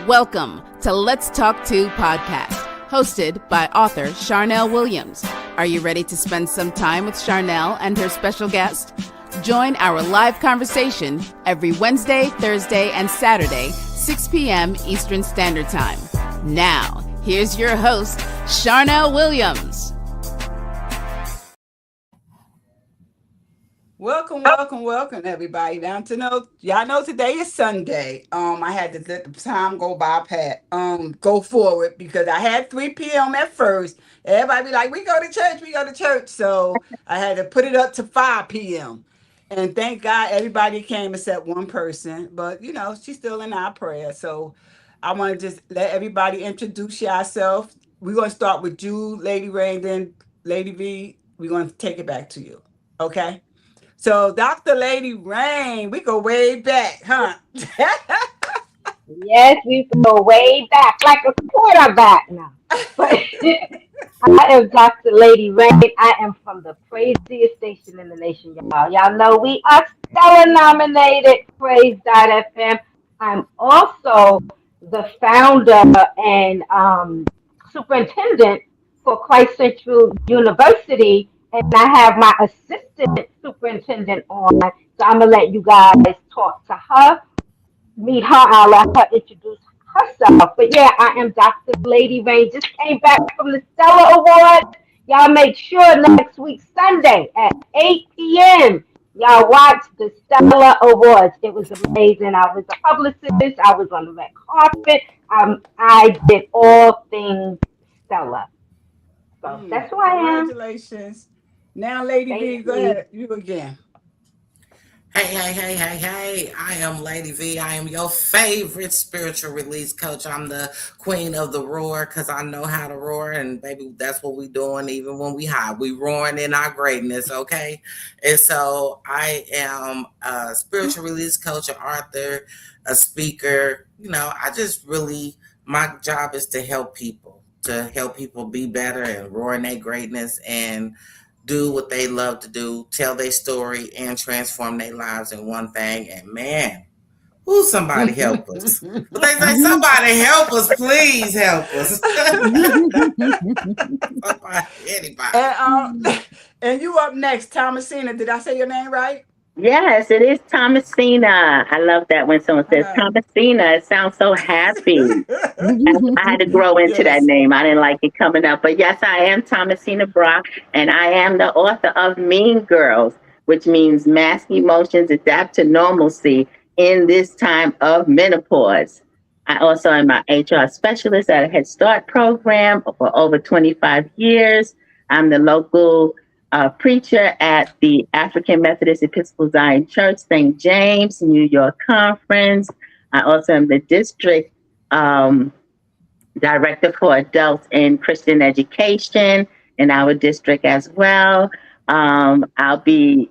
Welcome to Let's Talk To podcast, hosted by author Charnel Williams. Are you ready to spend some time with Charnel and her special guest? Join our live conversation every Wednesday, Thursday, and Saturday, 6 p.m. Eastern Standard Time. Now, here's your host, Charnel Williams. Welcome, everybody. Y'all know today is Sunday. I had to let the time go forward because I had 3 p.m. at first. Everybody be like, we go to church. So I had to put it up to 5 p.m. And thank God everybody came except one person. But, she's still in our prayer. So I want to just let everybody introduce yourself. We're going to start with you, Lady Ray, and then Lady V. We're going to take it back to you. Okay? So, Dr. Lady Rain, we go way back, huh? Yes, we go way back, like a quarterback now. But I am Dr. Lady Rain. I am from the craziest station in the nation, y'all. Y'all know we are Stellar nominated, Praise.fm. I'm also the founder and superintendent for Christ Central University, and I have my assistant superintendent on. So I'm going to let you guys talk to her, meet her. I'll let her introduce herself. But yeah, I am Dr. Lady Rain. Just came back from the Stellar Awards. Y'all make sure next week, Sunday at 8 p.m., y'all watch the Stellar Awards. It was amazing. I was a publicist. I was on the red carpet. I did all things Stellar. So that's who I am. Congratulations. Now, Lady V, go ahead. You again. Hey. I am Lady V. I am your favorite spiritual release coach. I'm the queen of the roar because I know how to roar. And baby, that's what we doing even when we high. We roaring in our greatness, okay? And so I am a spiritual release coach, an author, a speaker. My job is to help people be better and roar in their greatness and do what they love to do, tell their story, and transform their lives in one thing. And man, somebody help us. But they say, somebody help us, please help us. Anybody. And you up next, Thomasina. Did I say your name right? Yes, it is Thomasina. I love that when someone says Thomasina. It sounds so happy. I had to grow into that name. I didn't like it coming up. But yes, I am Thomasina Brock, and I am the author of Mean Girls, which means mask emotions, adapt to normalcy in this time of menopause. I also am an HR specialist at a Head Start program for over 25 years. I'm the local preacher at the African Methodist Episcopal Zion Church, St. James, New York Conference. I also am the district director for adults in Christian education in our district as well. I'll be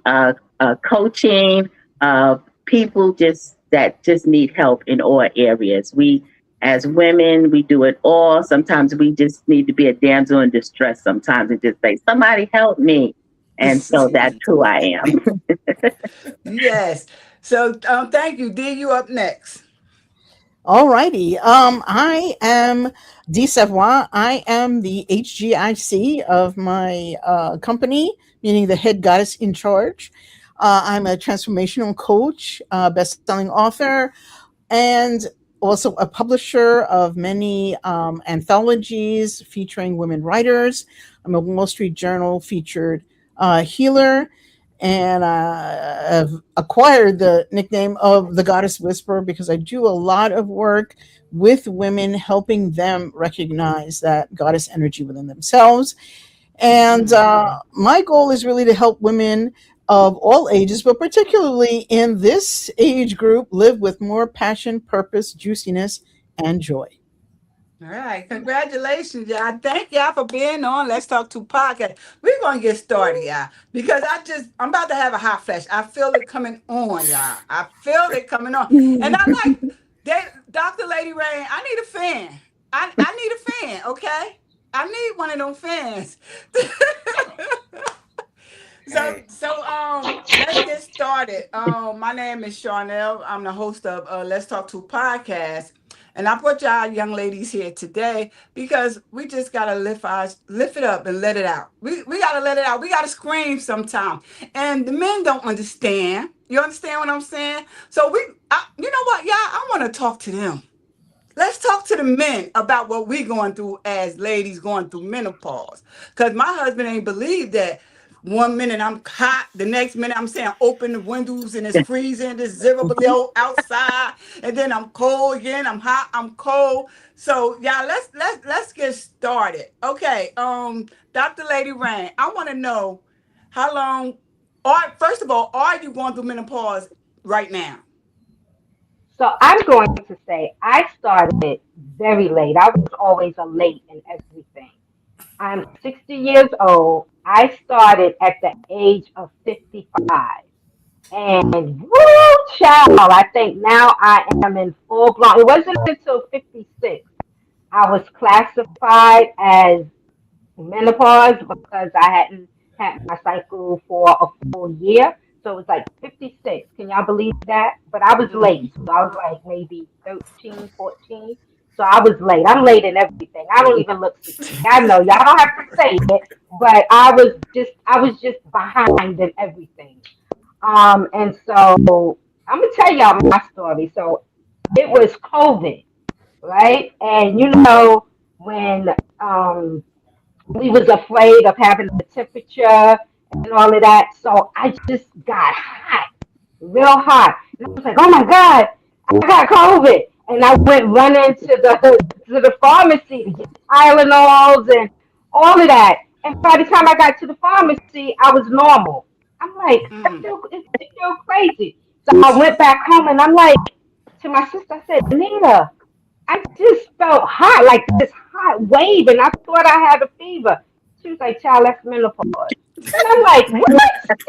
coaching people that just need help in all areas. We, as women, we do it all. Sometimes we just need to be a damsel in distress sometimes and just say, somebody help me. And so that's who I am. Yes. So thank you. D, you up next. All righty. I am Dee Savoy. I am the HGIC of my company, meaning the head goddess in charge. I'm a transformational coach, best-selling author, and also a publisher of many anthologies featuring women writers. I'm a Wall Street Journal featured healer, and I've acquired the nickname of the Goddess Whisperer because I do a lot of work with women, helping them recognize that goddess energy within themselves. And my goal is really to help women of all ages, but particularly in this age group, live with more passion, purpose, juiciness, and joy. All right. Congratulations, y'all. Thank y'all for being on Let's Talk To podcast. We're going to get started, y'all, because I'm about to have a hot flash. I feel it coming on, y'all. I feel it coming on. And I Dr. Lady Rain, I need a fan. I need a fan, okay? I need one of them fans. So let's get started. My name is Charnel. I'm the host of Let's Talk To podcast. And I brought y'all young ladies here today because we just gotta lift it up and let it out. We gotta let it out. We gotta scream sometime. And the men don't understand. You understand what I'm saying? So you know what, y'all? I want to talk to them. Let's talk to the men about what we going through as ladies going through menopause. Cause my husband ain't believe that. One minute I'm hot, the next minute I'm saying open the windows and it's freezing, it's 0 below outside, and then I'm cold again. I'm hot, I'm cold. So yeah, let's get started. Okay, Dr. Lady Rain, I want to know how long. Or first of all, are you going through menopause right now? So I'm going to say I started very late. I was always a late in everything. I'm 60 years old. I started at the age of 55. And woo, child, I think now I am in full blown. It wasn't until 56 I was classified as menopause because I hadn't had my cycle for a full year. So it was like 56. Can y'all believe that? But I was late. So I was like maybe 13, 14. So I was late. I'm late in everything. I don't even look 60. I know y'all don't have to say it, but I was just behind in everything. And so I'm gonna tell y'all my story. So it was COVID, right? And you know when we was afraid of having the temperature and all of that. So I just got hot, real hot. And I was like, oh my God, I got COVID. And I went running to the pharmacy to get Tylenols and all of that. And by the time I got to the pharmacy, I was normal. I'm like, I feel crazy. So I went back home and I'm like to my sister, I said, Anita, I just felt hot, like this hot wave, and I thought I had a fever. She was like, child, that's menopause. And I'm like, what?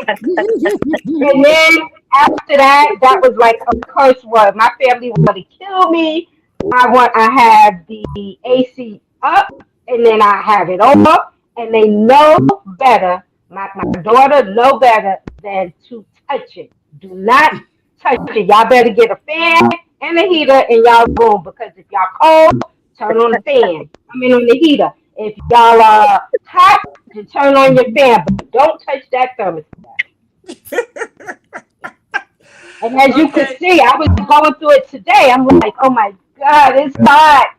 And then after that, that was like a curse word. My family wanted to kill me. I have the AC up, and then I have it off, and they know better. My daughter know better than to touch it. Do not touch it. Y'all better get a fan and a heater in y'all room because if y'all cold, turn on the fan. I mean on the heater. If y'all are hot, then turn on your fan, but don't touch that thermostat. And as you could Okay, see, I was going through it today. I'm like, oh my God, it's hot.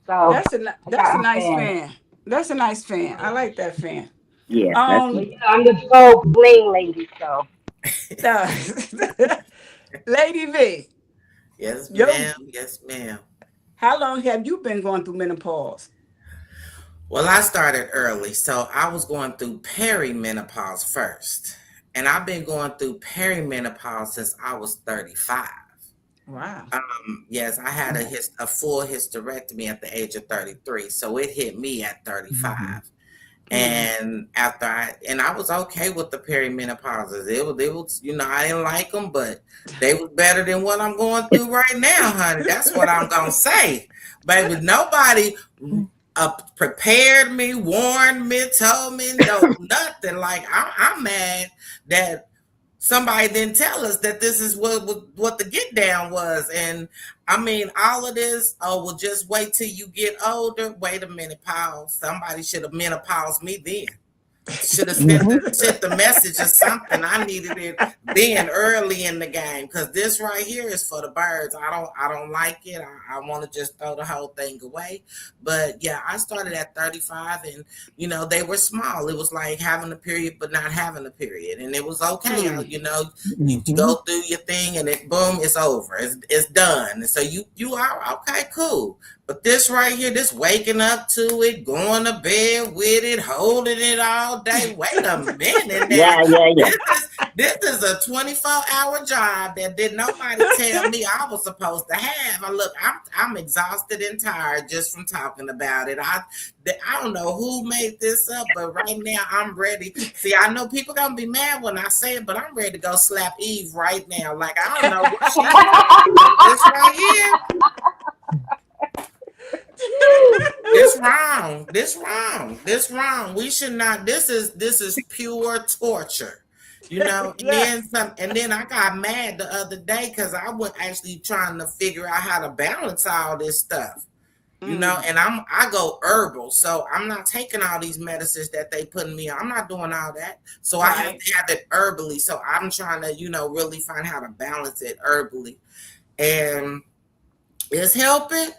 So I that's got a my nice fan. fan. That's a nice fan. I like that fan. Yeah, that's Well, Um, I'm the gold bling lady, so uh, Lady V, Yes, yo, ma'am. Yes, ma'am. how long have you been going through menopause? Well, I started early, so I was going through perimenopause first. And I've been going through perimenopause since I was 35. Wow. Yes, I had a full hysterectomy at the age of 33, so it hit me at 35. Mm. And I was okay with the perimenopauses. It was, I didn't like them, but they was better than what I'm going through right now, honey. That's what I'm gonna say, baby. Nobody prepared me, warned me, told me no nothing. Like I'm mad that somebody didn't tell us that this is what the get down was. And I mean, all of this, oh, well, just wait till you get older. Wait a minute, pause. Somebody should have menopaused me then. Should have sent the message or something. I needed it then early in the game because this right here is for the birds. I don't like it. I want to just throw the whole thing away. But yeah, I started at 35 and they were small. It was like having a period but not having a period. And it was okay. Mm. You go through your thing and it boom, it's over. It's done. And so you are okay, cool. But this right here, this waking up to it, going to bed with it, holding it all day. Wait a minute now. yeah, yeah, yeah. This is a 24-hour job that did nobody tell me I was supposed to have. I'm exhausted and tired just from talking about it. I don't know who made this up, but right now I'm ready. See, I know people gonna be mad when I say it, but I'm ready to go slap Eve right now. Like I don't know what she did, but this right here. This wrong. This wrong. This wrong. We should not. This is pure torture. Yeah. And then I got mad the other day because I was actually trying to figure out how to balance all this stuff. And I go herbal, so I'm not taking all these medicines that they putting me on. I'm not doing all that. So I have Right. to have it herbally. So I'm trying to, really find how to balance it herbally. And it's helping.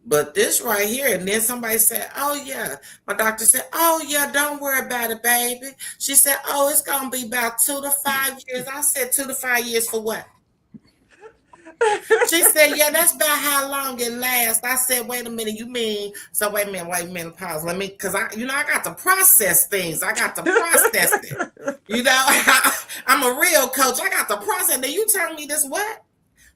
But this right here, and then somebody said, "Oh yeah," my doctor said, "Oh yeah, don't worry about it, baby." She said, "Oh, it's gonna be about 2 to 5 years." I said, 2 to 5 years for what? She said, "Yeah, that's about how long it lasts." I said, "Wait a minute, you mean so? Wait a minute, pause. Let me, because I got to process things. I got to process it. I'm a real coach. I got to process. Then you tell me this what?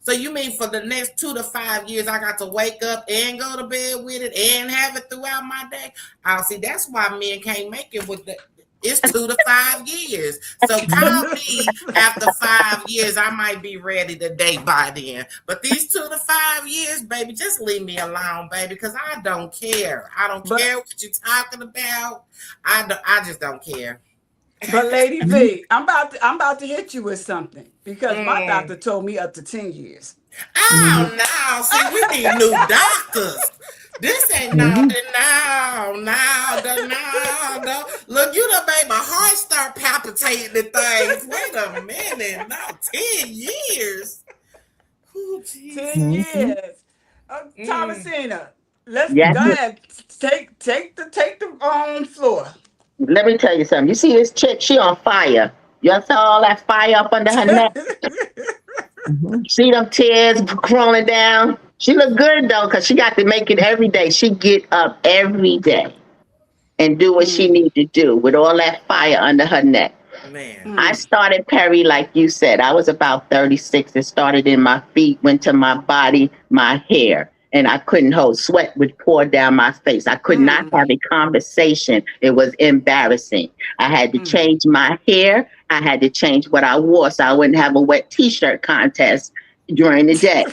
So you mean for the next 2 to 5 years, I got to wake up and go to bed with it and have it throughout my day? I see. That's why men can't make it with the. It's 2 to 5 years. So call me after 5 years. I might be ready to date by then. But these 2 to 5 years, baby, just leave me alone, baby, because I don't care. I don't But care what you're talking about. I just don't care. but Lady V, I'm about to hit you with something because my Mm. doctor told me up to 10 years. Oh no! See, we need new doctors. This ain't no. Look, you done made my heart start palpitating and things. Wait a minute, no, 10 years. Oh 10 Jesus. years. Mm. Thomasina, let's Yes. go ahead. Take the floor. Let me tell you something. You see this chick? She on fire. You saw all that fire up under her neck. See them tears crawling down. She look good though, cause she got to make it every day. She get up every day and do what she Mm, need to do with all that fire under her neck. Man. I mm, started Perry like you said. I was about 36. It started in my feet, went to my body, my hair, and I couldn't hold. Sweat would pour down my face. I could not mm, have a conversation. It was embarrassing. I had to mm. change my hair. I had to change what I wore so I wouldn't have a wet t-shirt contest during the day.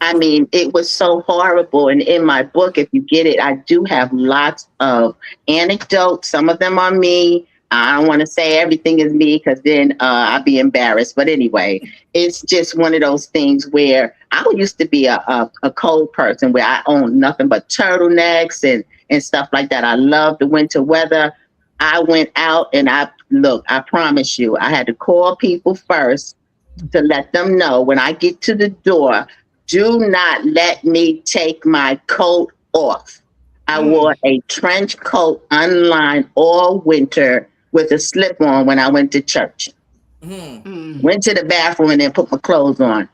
I mean, it was so horrible. And in my book, if you get it, I do have lots of anecdotes. Some of them are me. I don't want to say everything is me because then I'd be embarrassed. But anyway, it's just one of those things where I used to be a cold person where I owned nothing but turtlenecks and stuff like that. I love the winter weather. I went out and I promise you, I had to call people first to let them know when I get to the door, do not let me take my coat off. I Mm, wore a trench coat unlined all winter with a slip on when I went to church. Mm. mm. Went to the bathroom and then put my clothes on.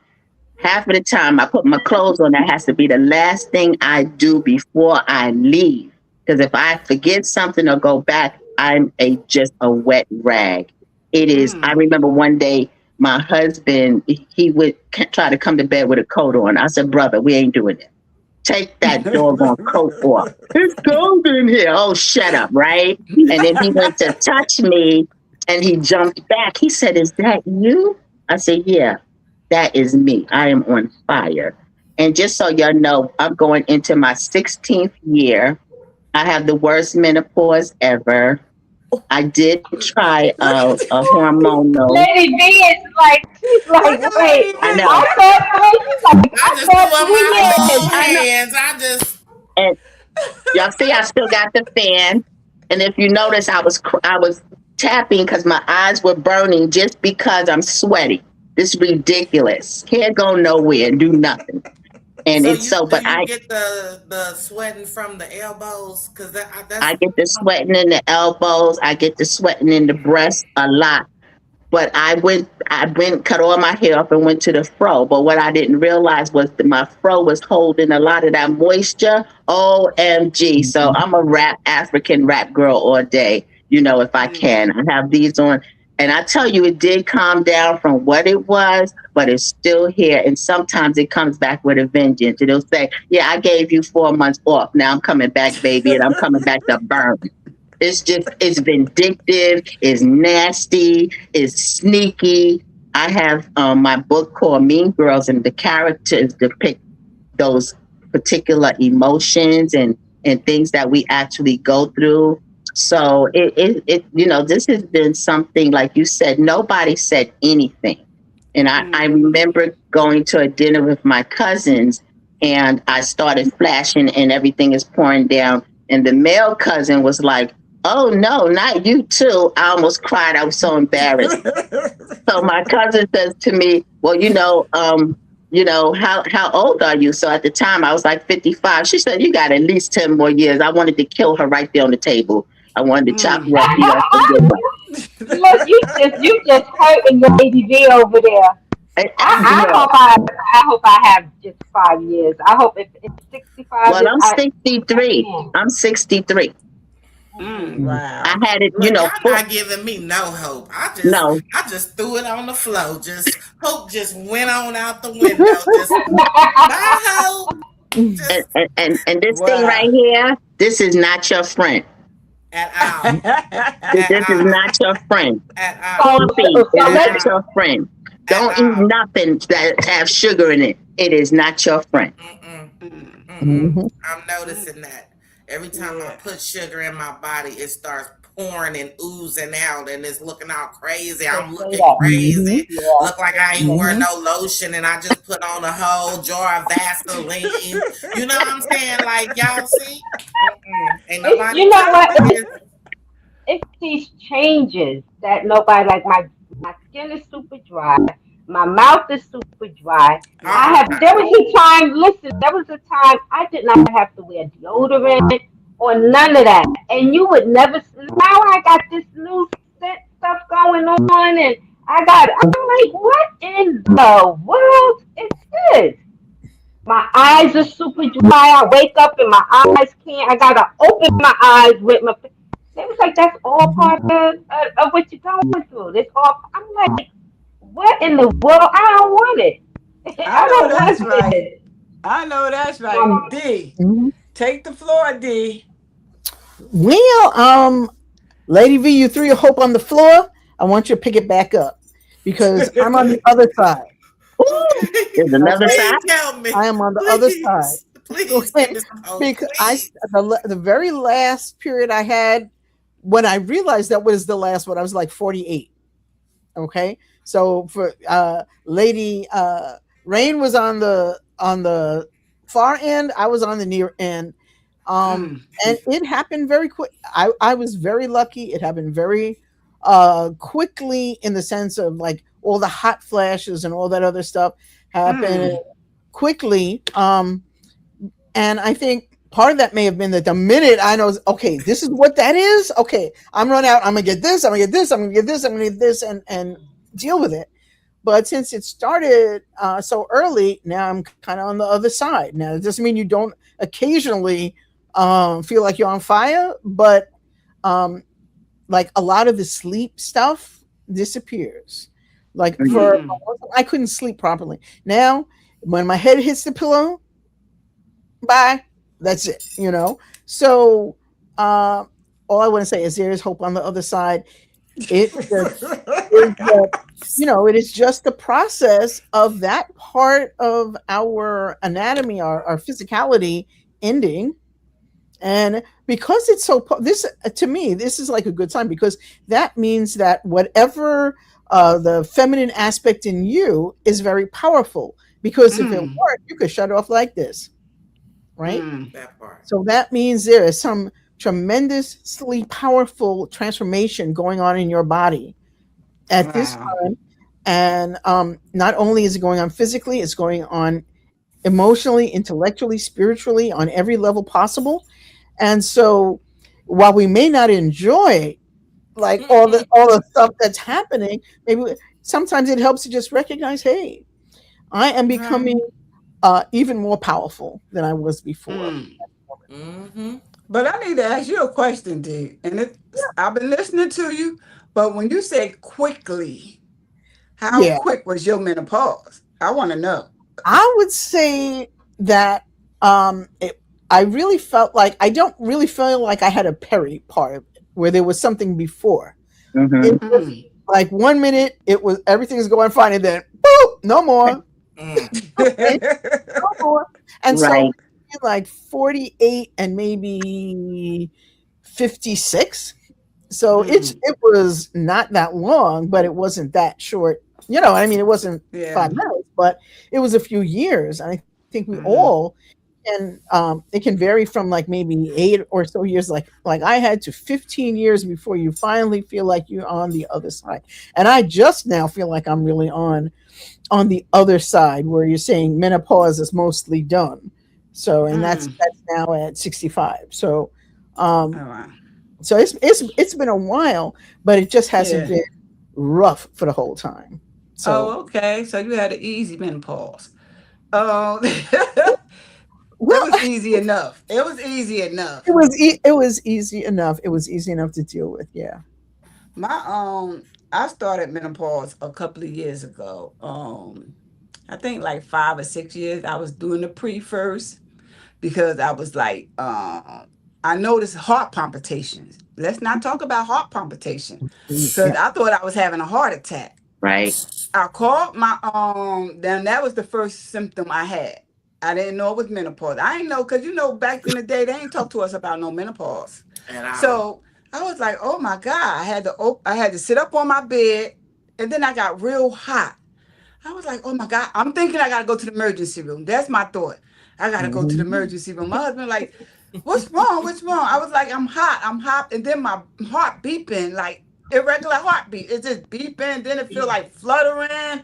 Half of the time I put my clothes on, that has to be the last thing I do before I leave. Because if I forget something or go back, I'm just a wet rag. It is. I Mm. remember one day my husband, he would try to come to bed with a coat on. I said, brother, we ain't doing it. Take that doggone coat off. It's cold in here. Oh, shut up, right? And then he went to touch me and he jumped back. He said, is that you? I said, yeah, that is me. I am on fire. And just so y'all know, I'm going into my 16th year. I have the worst menopause ever. I did try a hormonal. Lady V is like, she's Look like, at wait, Lady I V. know. I thought three. She's like, I I just threw thought up my 3 years. own I know. hands. I just And y'all see, I still got the fan. And if you notice, I was tapping because my eyes were burning just because I'm sweaty. This is ridiculous. Can't go nowhere and do nothing. And so it's you so, do but you get the sweating from the elbows? Because I that's get the sweating in the elbows. I get the sweating in the breast a lot. But I went, cut all my hair off and went to the fro. But what I didn't realize was that my fro was holding a lot of that moisture. OMG. So I'm a African rap girl all day, if I Mm. can. I have these on. And I tell you, it did calm down from what it was, but it's still here. And sometimes it comes back with a vengeance. It'll say, yeah, I gave you 4 months off. Now I'm coming back, baby, and I'm coming back to burn. It's vindictive, it's nasty, it's sneaky. I have my book called Mean Girls, and the characters depict those particular emotions and things that we actually go through. So this has been something, like you said, nobody said anything. And I remember going to a dinner with my cousins, and I started flashing and everything is pouring down. And the male cousin was like, "Oh no, not you too." I almost cried. I was so embarrassed. So my cousin says to me, "Well, how old are you?" So at the time I was like 55. She said, "You got at least 10 more years." I wanted to kill her right there on the table. I wanted to chop her up. You have to give up. Look, you just hurting your Lady V over there. I hope I have just 5 years. I hope if it's 65 Well, years, I'm I 63. can. I'm 63. I Wow. had it, Look, y'all full. not giving me no hope. No. I just threw it on the floor. Just hope just went on out the window. Just bye hope. Just And this thing right Wow. here, this is not your friend. at all. This is At not your friend. So, all. Coffee so, is so not let's your friend. At Don't eat all. nothing that have sugar in it. It is not your friend. Mm-mm. Mm-mm. Mhm. I'm noticing that. Every time I Yeah. put sugar in my body, it starts pouring and oozing out, and it's looking all crazy. I'm say looking that. Mhm. crazy. Yeah, Look like I ain't wearing Mhm. no lotion, and I just put on a whole jar of Vaseline. You know what I'm saying? Like, y'all see? Mm-mm. Ain't it's nobody you know telling what? me this. It's these changes that nobody like. My skin is super dry. My mouth is super dry. All the There time. was a time. Listen, there was a time I did not have to wear deodorant or none of that, and you would never. Now I got this new scent stuff going on, and I'm like, what in the world is this? My eyes are super dry. I wake up and my eyes can't. I gotta open my eyes with my. They was like, that's all part of what you're going through. This all. I'm like, what in the world? I don't want it. I I know don't that's want right. this. I know that's right. Um, D, Mhm. take the floor, D. Well, Lady V, you threw your hope on the floor. I want you to pick it back up because I'm on the other side. Ooh, Okay. there's another Okay, side. Please help me. I am on the other side. Please. Please Okay, give me some hope. because Please. the very last period I had when I realized that was the last one, I was like 48. Okay, so for Lady Rain was on the far end, I was on the near end. Mm, And it happened very quick. I was very lucky. It happened very quickly, in the sense of like all the hot flashes and all that other stuff happened mm. quickly. And I think part of that may have been that the minute I know, okay, this is what that is. Okay, I'm running out. I'm gonna get this. I'm gonna get this. I'm gonna get this. I'm gonna get this, and deal with it. But since it started so early, now I'm kind of on the other side. Now it doesn't mean you don't occasionally feel like you're on fire, but um, like a lot of the sleep stuff disappears. Like for Mm. I couldn't sleep properly. Now when my head hits the pillow, bye. That's it. So all I want to say is there is hope on the other side. It just is that it is just the process of that part of our anatomy, our physicality ending. And because it's so this to me, this is like a good sign, because that means that whatever the feminine aspect in you is very powerful, because if it Mm, weren't, you could shut it off like this, right? mm. That part. So that means there is some tremendously powerful transformation going on in your body at this Wow. time. And not only is it going on physically, it's going on emotionally, intellectually, spiritually, on every level possible. And so while we may not enjoy like all the stuff that's happening, maybe sometimes it helps to just recognize, hey, I am Right. becoming even more powerful than I was before. Mm. Mm-hmm. But I need to ask you a question, D. And I've been listening to you, but when you say quickly, how Yeah, quick was your menopause? I want to know. I would say that I really felt like I don't really feel like I had a peri part of it, where there was something before. Mm-hmm. It was Mm. like 1 minute, it was everything's going fine, and then boop, no more. Mm. Okay, no more. And so Right. like 48 and maybe 56. So Mm. it was not that long, but it wasn't that short. You know, I mean, it wasn't Yeah. 5 minutes, but it was a few years. And I think we all, Mm-hmm. and it can vary from like maybe 8 or so years, like I had, to 15 years before you finally feel like you're on the other side. And I just now feel like I'm really on the other side, where you're saying menopause is mostly done. So, and Mm. that's now at 65. So, All um, right. so it's been a while, but it just hasn't Yeah. been rough for the whole time. So, Oh, okay. So you had an easy menopause. Oh, it well, was easy enough. It was easy enough. it was easy enough. It was easy enough to deal with. Yeah. My I started menopause a couple of years ago. I think like 5 or 6 years. I was doing the pre first because I was like, I noticed heart palpitations. Let's not talk about heart palpitation because Yeah. I thought I was having a heart attack. Right. I called my then that was the first symptom I had. I didn't know it was menopause. I didn't know because back in the day they ain't talk to us about no menopause. at all. So I was like, oh my God. I had to sit up on my bed and then I got real hot. I was like, oh my God, I'm thinking I gotta go to the emergency room. That's my thought. I gotta go to the Mhm. emergency room. My husband like, what's wrong? What's wrong? I was like, I'm hot. And then my heart beeping, like irregular heartbeat. It's just beeping, then it feel like fluttering.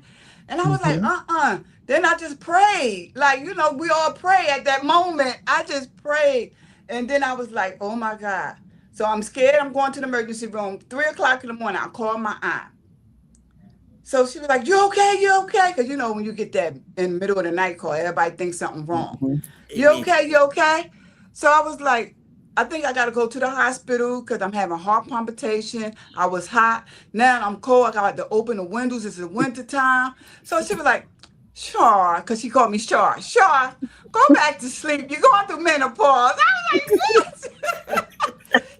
And I was like, Mhm. Then I just prayed. Like, we all pray at that moment. I just prayed. And then I was like, oh my God. So I'm scared I'm going to the emergency room. 3 o'clock in the morning, I called my aunt. So she was like, "You okay? You okay?" Because when you get that in the middle of the night call, everybody thinks something wrong. Mhm. You Immediately. okay? You okay? So I was like, I think I got to go to the hospital because I'm having heart palpitation. I was hot. Now I'm cold. I got to open the windows. It's the winter time. So she was like, "Sure," because she called me Sure. Sure, go back to sleep. You're going through menopause. I was like, "What?"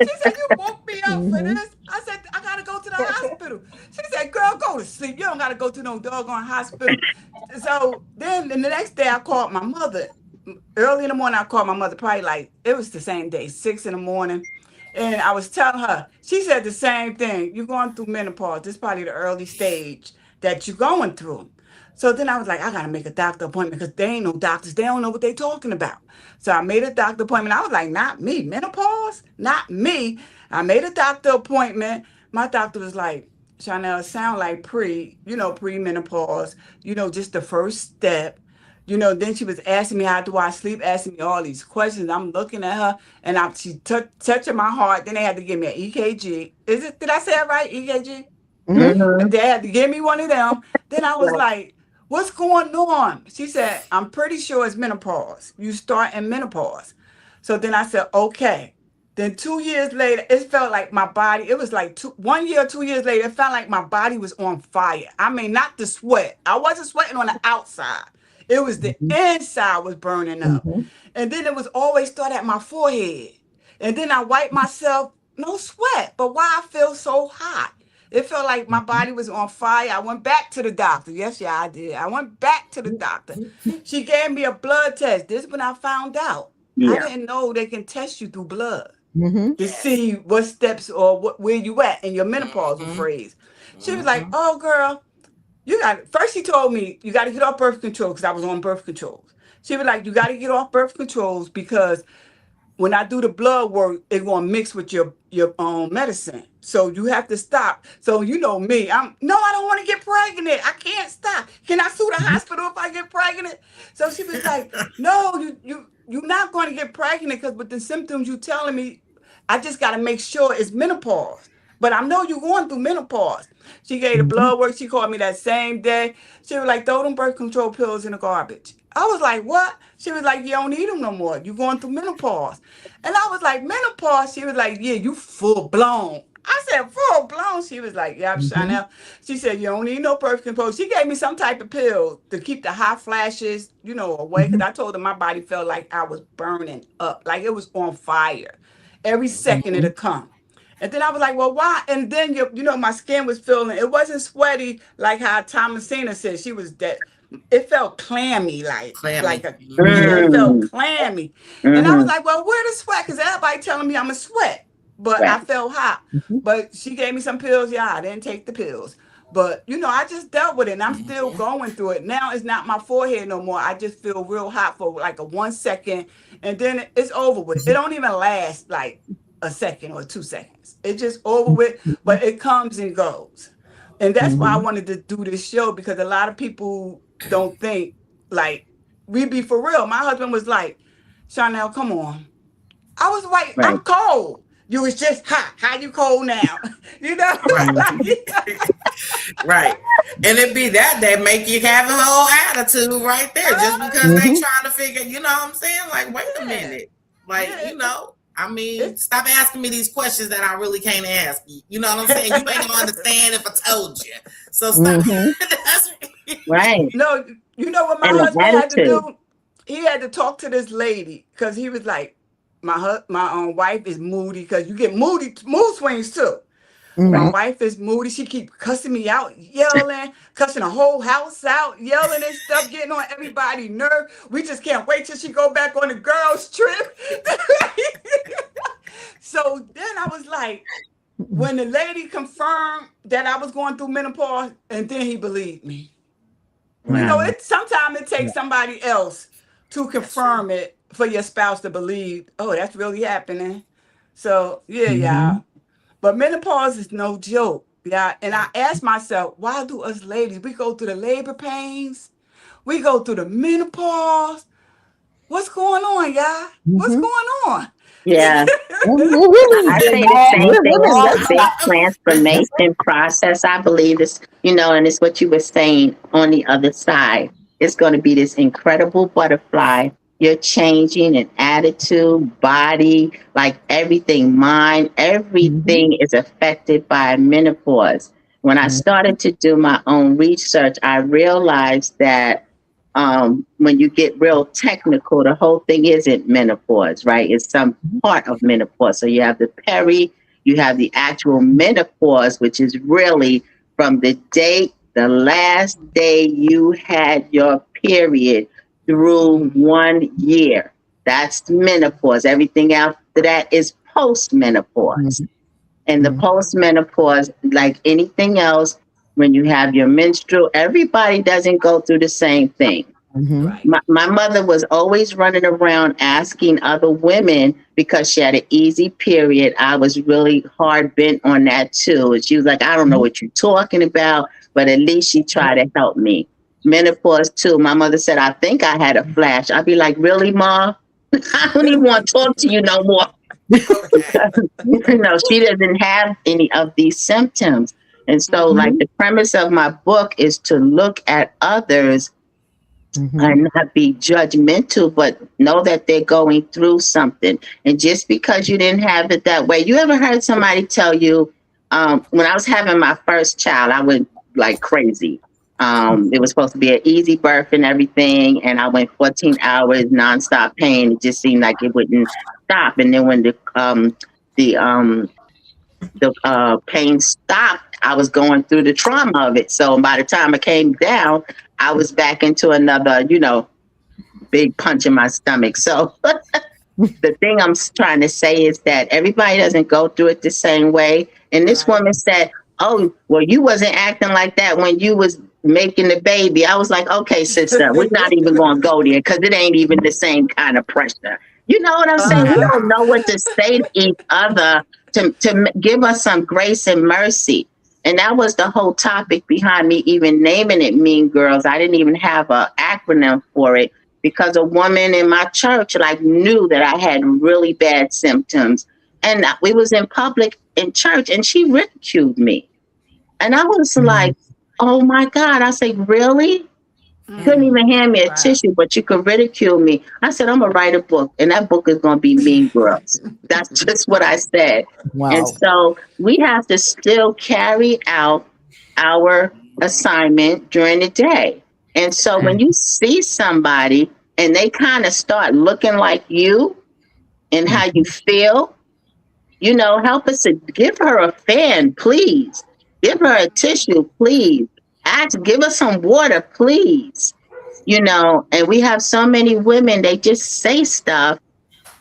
She said, "You woke me up for Mhm. this." I said, "I gotta go to the hospital." She said, "Girl, go to sleep. You don't gotta go to no doggone hospital." So then the next day I called my mother. Early in the morning I called my mother, probably like it was the same day, 6 in the morning. And I was telling her, she said the same thing. You're going through menopause. This is probably the early stage that you're going through. So then I was like, I gotta make a doctor appointment because they ain't no doctors. They don't know what they talking about. So I made a doctor appointment. I was like, not me, menopause, not me. I made a doctor appointment. My doctor was like, Chanel, it sound like pre-menopause, just the first step. Then she was asking me how do I sleep, asking me all these questions. I'm looking at her and she touching my heart. Then they had to give me an EKG. Did I say it right? EKG? Mhm. Mm-hmm. They had to give me one of them. Then I was like, what's going on? She said, I'm pretty sure it's menopause. You start in menopause. So then I said, okay. Then 2 years later, it felt like my body, it was like 1 year, 2 years later, it felt like my body was on fire. I mean, not the sweat. I wasn't sweating on the outside. It was the Mhm. inside was burning up. Mhm. And then it was always start at my forehead. And then I wiped myself, no sweat, but why I feel so hot? It felt like my Mhm. body was on fire. I went back to the doctor. Yes, yeah, I did. I went back to the doctor. She gave me a blood test. This is when I found out. I Yeah. didn't know they can test you through blood Mhm. to Yes. see what steps or where you at in your menopausal Mm-hmm. phase. She was like, Mm-hmm. "Oh, girl, you got." First, she told me you got to get off birth control because I was on birth controls. She was like, "You got to get off birth controls because when I do the blood work, it's gonna mix with your medicine. So you have to stop. So you know me, I don't want to get pregnant. I can't stop. Can I sue the Mhm. hospital if I get pregnant? So she was like, no, you're not going to get pregnant because with the symptoms you telling me, I just got to make sure it's menopause. But I know you're going through menopause. She gave the Mhm. blood work. She called me that same day. She was like, throw them birth control pills in the garbage. I was like, what? She was like, you don't need them no more. You're going through menopause. And I was like, menopause? She was like, yeah, you full blown. I said, full blown? She was like, yeah, Mhm. Chanel. She said, you don't need no birth control. She gave me some type of pill to keep the hot flashes, away. Because Mhm. I told her my body felt like I was burning up, like it was on fire. Every second Mhm. it'd come. And then I was like, well, why? And then my skin was feeling. It wasn't sweaty like how Thomasina said. She was that. It felt clammy, like Clammy. a Mm-hmm. yeah. It felt Mm. clammy, and I was Mm-hmm. like, well, where the sweat? Because everybody telling me I'm a sweat. but I Right. felt hot. Mhm. But she gave me some pills. Yeah, I didn't take the pills. But I just dealt with it, and I'm still going through it. Now it's not my forehead no more. I just feel real hot for like a 1 second, and then it's over with. It don't even last like a second or 2 seconds. It's just over with, Mhm. but it comes and goes. And that's why I Mhm. wanted to do this show, because a lot of people don't think like we be for real. My husband was like, Chanel, come on. I was like, Right. I'm cold. You was just hot. How you cold now? Right. Mhm. Like, Right. And it be that make you have a whole attitude right there just because they Mhm. trying to figure, you know what I'm saying? Like, wait a yeah, minute. Like, yeah. I mean, It's stop asking me these questions that I really can't ask you. You know what I'm saying? You ain't gonna understand if I told you. So stop. Mhm. That's Right. no, you know what my And the husband had to attitude. do? He had to talk to this lady because he was like, my wife is moody, because you get mood swings too. My Mhm. Right. wife is moody. She keep cussing me out, yelling, cussing the whole house out, yelling and stuff, getting on everybody's nerve. We just can't wait till she go back on the girls' trip. So then I was like, when the lady confirmed that I was going through menopause, and then he believed me. Wow. It sometimes it takes somebody else to true. confirm it for your spouse to believe, oh, that's really happening. So yeah. Mhm. But menopause is no joke. Yeah. And I asked myself, why do us ladies, we go through the labor pains, we go through the menopause. What's going on, y'all? What's Mhm. going on? Yeah. We're I women. say the same We're thing. women. It's a That's big yeah. transformation process. I believe it's, and it's what you were saying on the other side. It's going to be this incredible butterfly. You're changing an attitude, body, like everything, mind, Mhm. everything is affected by menopause. When I Mhm. started to do my own research, I realized that when you get real technical, the whole thing isn't menopause, right? It's some part of menopause. So you have the peri, you have the actual menopause, which is really from the date, the last day you had your period through Mhm. 1 year. That's menopause. Everything after that is post-menopause. Mhm. And the Mhm. post-menopause, like anything else, when you have your menstrual, everybody doesn't go through the same thing. Mhm. Right. My mother was always running around asking other women because she had an easy period. I was really hard bent on that too. And she was like, I don't know Mhm. what you're talking about, but at least she tried to help me. Menopause too. My mother said, I think I had a flash. I'd be like, really, Ma? I don't even want to talk to you no more. Okay. She doesn't have any of these symptoms. And so, like, Mhm. the premise of my book is to look at others Mhm. and not be judgmental, but know that they're going through something. And just because you didn't have it that way, you ever heard somebody tell you, when I was having my first child, I went like crazy. It was supposed to be an easy birth and everything, and I went 14 hours nonstop pain. It just seemed like it wouldn't stop. And then when the pain stopped, I was going through the trauma of it. So by the time I came down, I was back into another, big punch in my stomach. So the thing I'm trying to say is that everybody doesn't go through it the same way. And this Right. woman said, "Oh, well, you wasn't acting like that when you was making the baby." I was like, "Okay, sister, we're not even going to go there because it ain't even the same kind of pressure." You know what I'm saying? We Mhm. don't know what to say to each other to give us some grace and mercy. And that was the whole topic behind me even naming it Mean Girls. I didn't even have an acronym for it because a woman in my church like knew that I had really bad symptoms. And we was in public in church and she ridiculed me. And I was Mhm. like, oh my God. I said, really? Couldn't Mm. even hand me a Wow. tissue, but you could ridicule me. I said, I'm gonna write a book, and that book is gonna be Mean Girls. That's just what I said. And Wow. so we have to still carry out our assignment during the day. And so when you see somebody and they kind of start looking like you and how you Mhm. feel, help us to give her a fan, please. Give her a tissue, please. Give us some water, please. And we have so many women, they just say stuff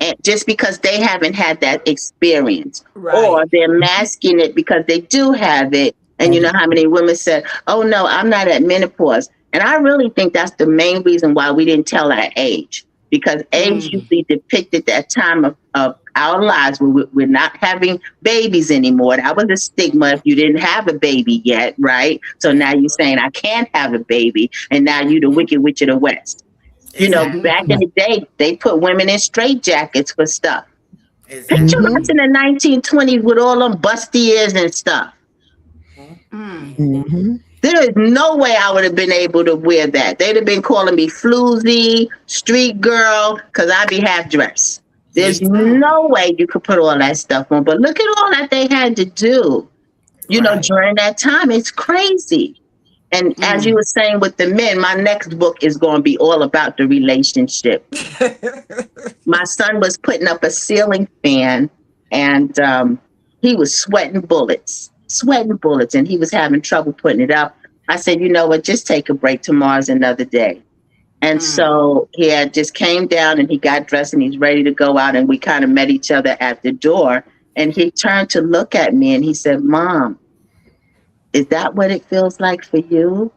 and just because they haven't had that experience, or Right. they're masking it because they do have it. And you know how many women said, "Oh no, I'm not at menopause." And I really think that's the main reason why we didn't tell our age, because age Mm. usually depicted that time of our lives where we're not having babies anymore. That was a stigma if you didn't have a baby yet, right? So now you're saying I can't have a baby, and now you the Mm-hmm. wicked witch of the west. You know, Exactly. back in Mm-hmm. the day, they put women in straitjackets for stuff. Picture Exactly. Mm-hmm. us in the 1920s with all them busty ears and stuff. Mm. Mm-hmm. Mm-hmm. There is no way I would have been able to wear that. They'd have been calling me floozy, street girl, because I'd be half dressed. There's Me too. Mm. no way you could put all that stuff on. But look at all that they had to do, Right. during that time. It's crazy. And as you Mm. were saying with the men, my next book is going to be all about the relationship. My son was putting up a ceiling fan, and he was sweating bullets, and he was having trouble putting it up. I said, you know what, just take a break. Tomorrow's another day. And Mm. so he had just came down and he got dressed and he's ready to go out. And we kind of met each other at the door. And he turned to look at me and he said, Mom, is that what it feels like for you?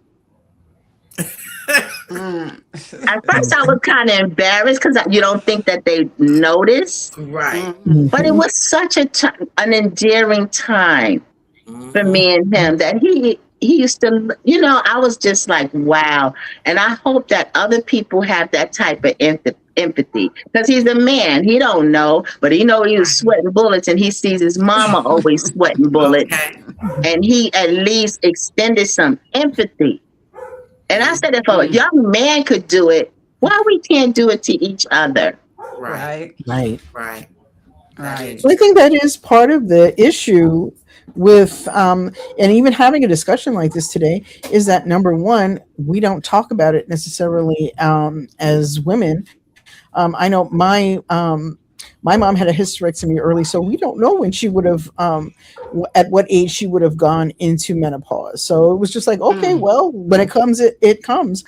Mm. At first, I was kind of embarrassed because you don't think that they notice. Right. Mm-hmm. But it was such an endearing time for Mm-hmm. me and him that he used to, I was just like, wow. And I hope that other people have that type of empathy, because he's a man. He don't know, but he know he was Right. sweating bullets, and he sees his mama always sweating bullets, Okay. and he at least extended some empathy. And I said, if a Mm. young man could do it, why we can't do it to each other? Right. Right. Right. Right. That is Right. I true. think that is part of the issue with, and even having a discussion like this today, is that number one, we don't talk about it necessarily as women. I know my mom had a hysterectomy early, so we don't know when she would have, at what age she would have gone into menopause. So it was just like, okay, Mm. well, when it comes, it comes.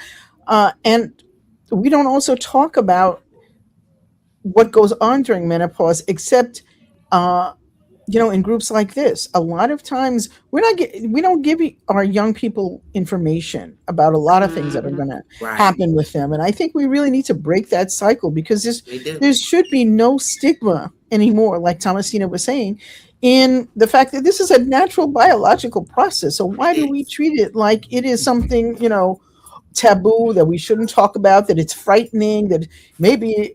And we don't also talk about what goes on during menopause, except uh, in groups like this. A lot of times we don't give our young people information about a lot of things that are Mm-hmm. going to Right. happen with them, and I think we really need to break that cycle, because We do. there should be no stigma anymore, like Thomasina was saying, in the fact that this is a natural biological process. So why It do we is. treat it like it is something, taboo, that we shouldn't talk about, that it's frightening, that maybe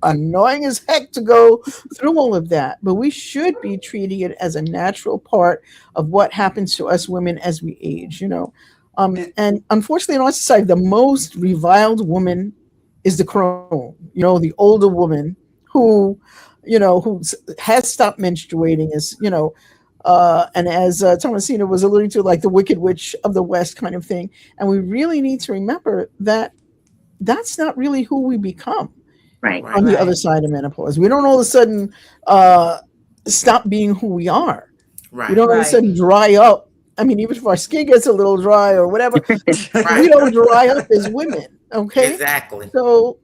annoying as heck to go through all of that. But we should be treating it as a natural part of what happens to us women as we age. And, And unfortunately, in our society, the most reviled woman is the crone, the older woman who, has stopped menstruating, is, and as Thomasina was alluding to, like the Wicked Witch of the West kind of thing. And we really need to remember that that's not really who we become Right. on Right. the other right. side of menopause. We don't all of a sudden uh, stop being who we are. We Right. don't all of a Right. sudden dry up. I mean, even if our skin gets a little dry or whatever, we Right. don't dry up as women. Okay. Exactly. So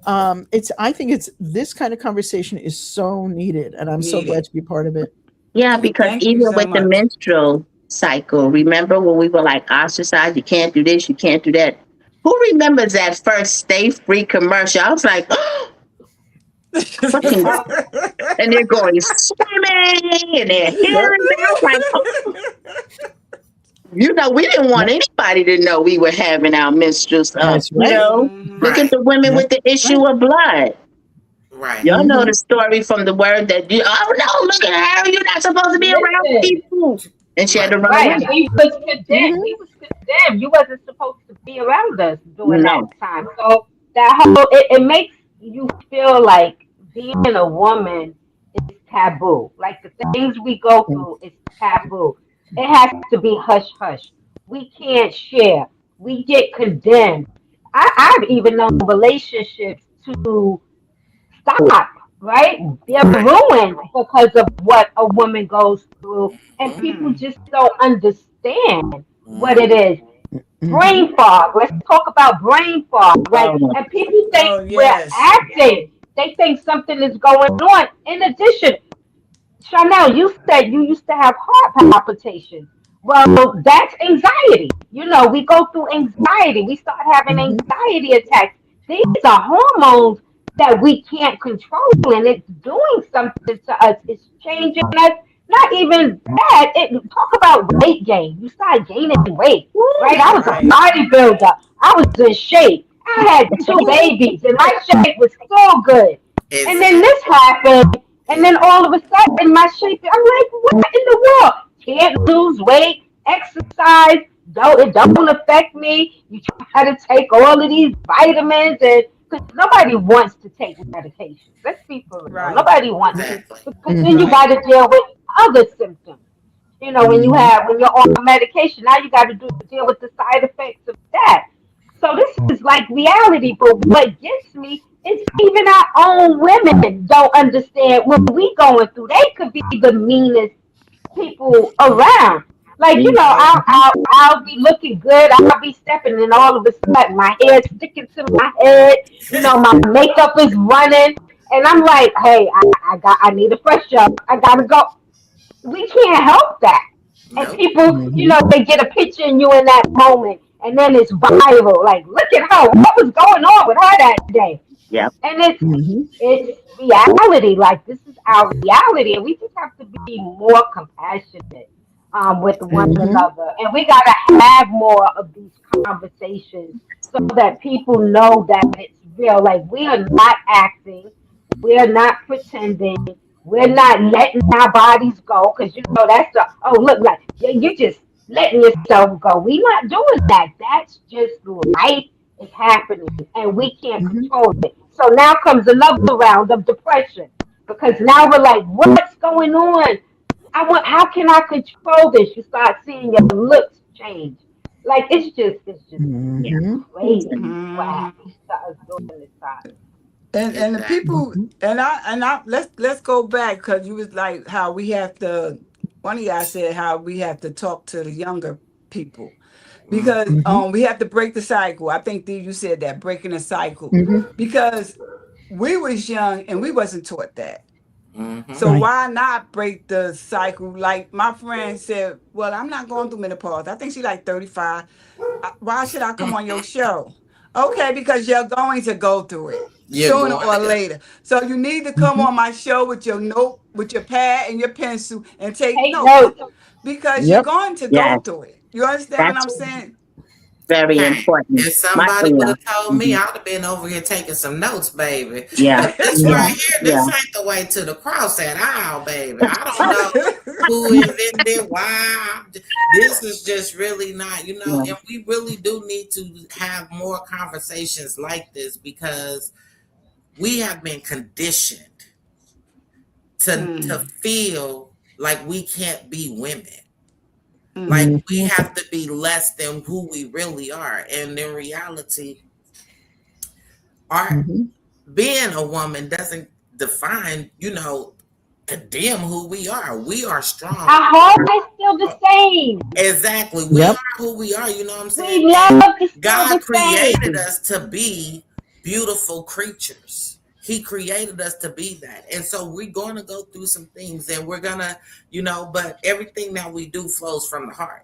I think it's this kind of conversation is so needed, and I'm so glad Needed. to be part of it. Yeah, Well, because thank you even so with the much. menstrual cycle, remember when we were like ostracized, you can't do this, you can't do that. Who remembers that first Stay Free commercial? I was like, oh, fucking, and they're going swimming and they're here and there. I was like, oh, we didn't want anybody to know we were having our menstruals up. That's right. Look at Right. the women with That's the right. issue of blood. Right. Y'all know the Hmm. story from the word that oh no, look at her, you're not supposed to be around Listen, people. And she had Right. to run right? away. He was condemned. Hmm. He was condemned. You wasn't supposed to be around us during that No. time. So that whole it makes you feel like being a woman is taboo. Like the things we go through is taboo. It has to be hush hush. We can't share. We get condemned. I've even known relationships to stop, right? They're Right. ruined because of what a woman goes through, and people Mm. just don't understand what it Mm-hmm. is. Hmm. Brain fog. Let's talk about brain fog, right? Oh, And people think Oh we're yes. acting. they think something is going on. In addition, Chanel, you said you used to have heart palpitations. Well, that's anxiety. You know, we go through anxiety. We start having anxiety attacks. These are hormones that we can't control, and it's doing something to us. It's changing us. Not even that. Talk about weight gain. You start gaining weight, right? I was a Right. bodybuilder. I was in shape. I had two babies, and my shape was so good. And then Exactly. this happened, and then Exactly. all of a sudden, my shape, I'm like, what in the world? Can't lose weight, exercise, it don't affect me. You try to take all of these vitamins, and because nobody wants to take medication. Let's be for real. Right. Nobody wants to, Exactly. because then you Mhm. got Right. to deal with other symptoms. You know, Mhm. when you're on medication, now you got to deal with the side effects of that. So this is like reality. But what gets me is even our own women don't understand what we going through. They could be the meanest people around. Like, you know, Right. I'll be looking good, I'll be stepping, and all of a sudden my hair's sticking to my head, you know, my makeup is running, and I'm like, hey, I need a fresh up. I gotta go. We can't help that. And Nope. people, you know, Mhm. they get a picture of you in that moment, and then it's viral. Like, look at her. What was going on with her that day? Yep. And Mhm. it's reality. Like, this is our reality, and we just have to be more compassionate with one Mhm. another, and we got to have more of these conversations so that people know that it's real. Like, we are not acting, we are not pretending, we're not letting our bodies go, because you know that's the, oh, look, like you just letting yourself go. We're not doing that. That's just life is happening, and we can't Mhm. control it. So now comes another round of depression, because now we're like, what's going on? How can I control this? You start seeing your looks change. Like, it's just Yeah. Mhm. crazy what Mhm. happens to us during this time. And the Exactly. people and I let's go back because you was like how we have to. One of y'all said how we have to talk to the younger people because Mm-hmm. Mhm. we have to break the cycle. I think you said that breaking the cycle Mhm. because we was young and we wasn't taught that. Mm-hmm. So Right. why not break the cycle? Like my friend said, well, I'm not going through menopause. I think she like 35. Why should I come on your show? Okay, because you're going to go through it You're sooner going or to go. later. So you need to come Mhm. on my show with your note, with your pad and your pencil and take Take notes notes. because you're Yep. going to go Yes. through it. You understand what That's I'm saying? very Hey, important. if My, somebody oh, would yeah. have told me, Hmm. I'd have been over here taking some notes, baby. Yeah. But this Yeah. right here, Yeah. this ain't the way to the cross at all, baby. I don't know who invented it, why. This is just really not, Yeah. and we really do need to have more conversations like this because we have been conditioned to Mm, feel like we can't be women. Like mm, we Mhm. have to be less than who we really are. And in reality, our Mhm. being a woman doesn't define, condemn who we are. We are strong. Our heart is still the same. Exactly. We Yep. are who we are, you know what I'm saying? We love is And still God the created same. us to be beautiful creatures. He created us to be that. And so we're going to go through some things and we're going to, but everything that we do flows from the heart.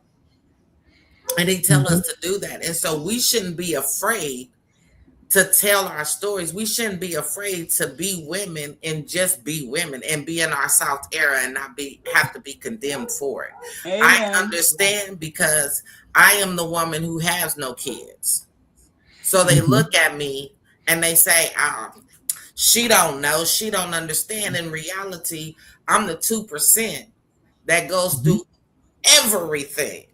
And he tell us Mhm. to do that. And so we shouldn't be afraid to tell our stories. We shouldn't be afraid to be women and just be women and be in our South era and not be have to be condemned for it. I amen. understand because I am the woman who has no kids. So they Mm, look at me and they say, "Oh, she don't know, she don't understand." In reality, I'm the 2% that goes Mhm. through everything.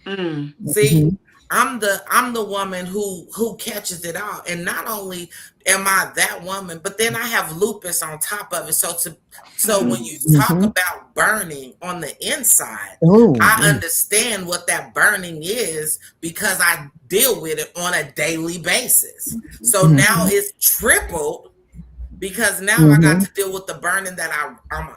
mm, See, Mhm. I'm the woman who catches it all. And not only am I that woman, but then I have lupus on top of it. So when mm, you talk Mhm. about burning on the inside, Oh. I understand what that burning is because I deal with it on a daily basis. So now Mhm. it's tripled because now I got Mhm. to deal with the burning that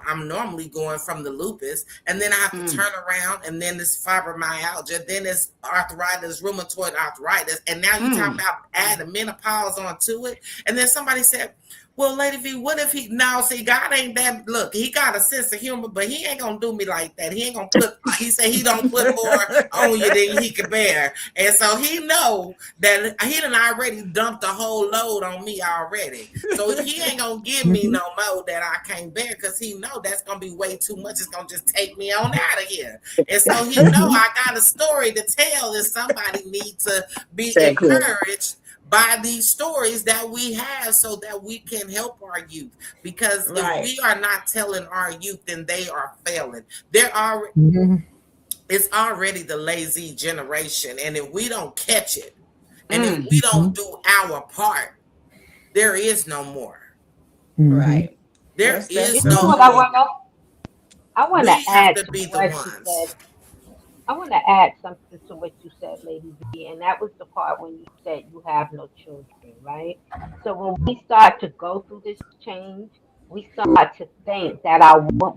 I'm normally going from the lupus, and then I have to mm, turn around, and then this fibromyalgia, then it's arthritis, rheumatoid arthritis, and now you talk mm. about adding menopause onto it. And then somebody said, Well, Lady V, what if he now see God ain't that look, he got a sense of humor, but he ain't gonna do me like that. He ain't gonna put he said he don't put more on you than he can bear. And so he know that he done already dumped a whole load on me already. So he ain't gonna give me no more that I can't bear because he know that's gonna be way too much. It's gonna just take me on out of here. And so he know I got a story to tell if somebody needs to be encouraged by these stories that we have so that we can help our youth. Because if we are not telling our youth, then they are failing. It's already the lazy generation. And if we don't catch it, and if we don't do our part, there is no more. Right. There is You know no what more. I want We to have add to to be the what you ones. said. I want to add something to what you said, Lady V, and that was the part when you said you have no children, right? So when we start to go through this change, we start to think that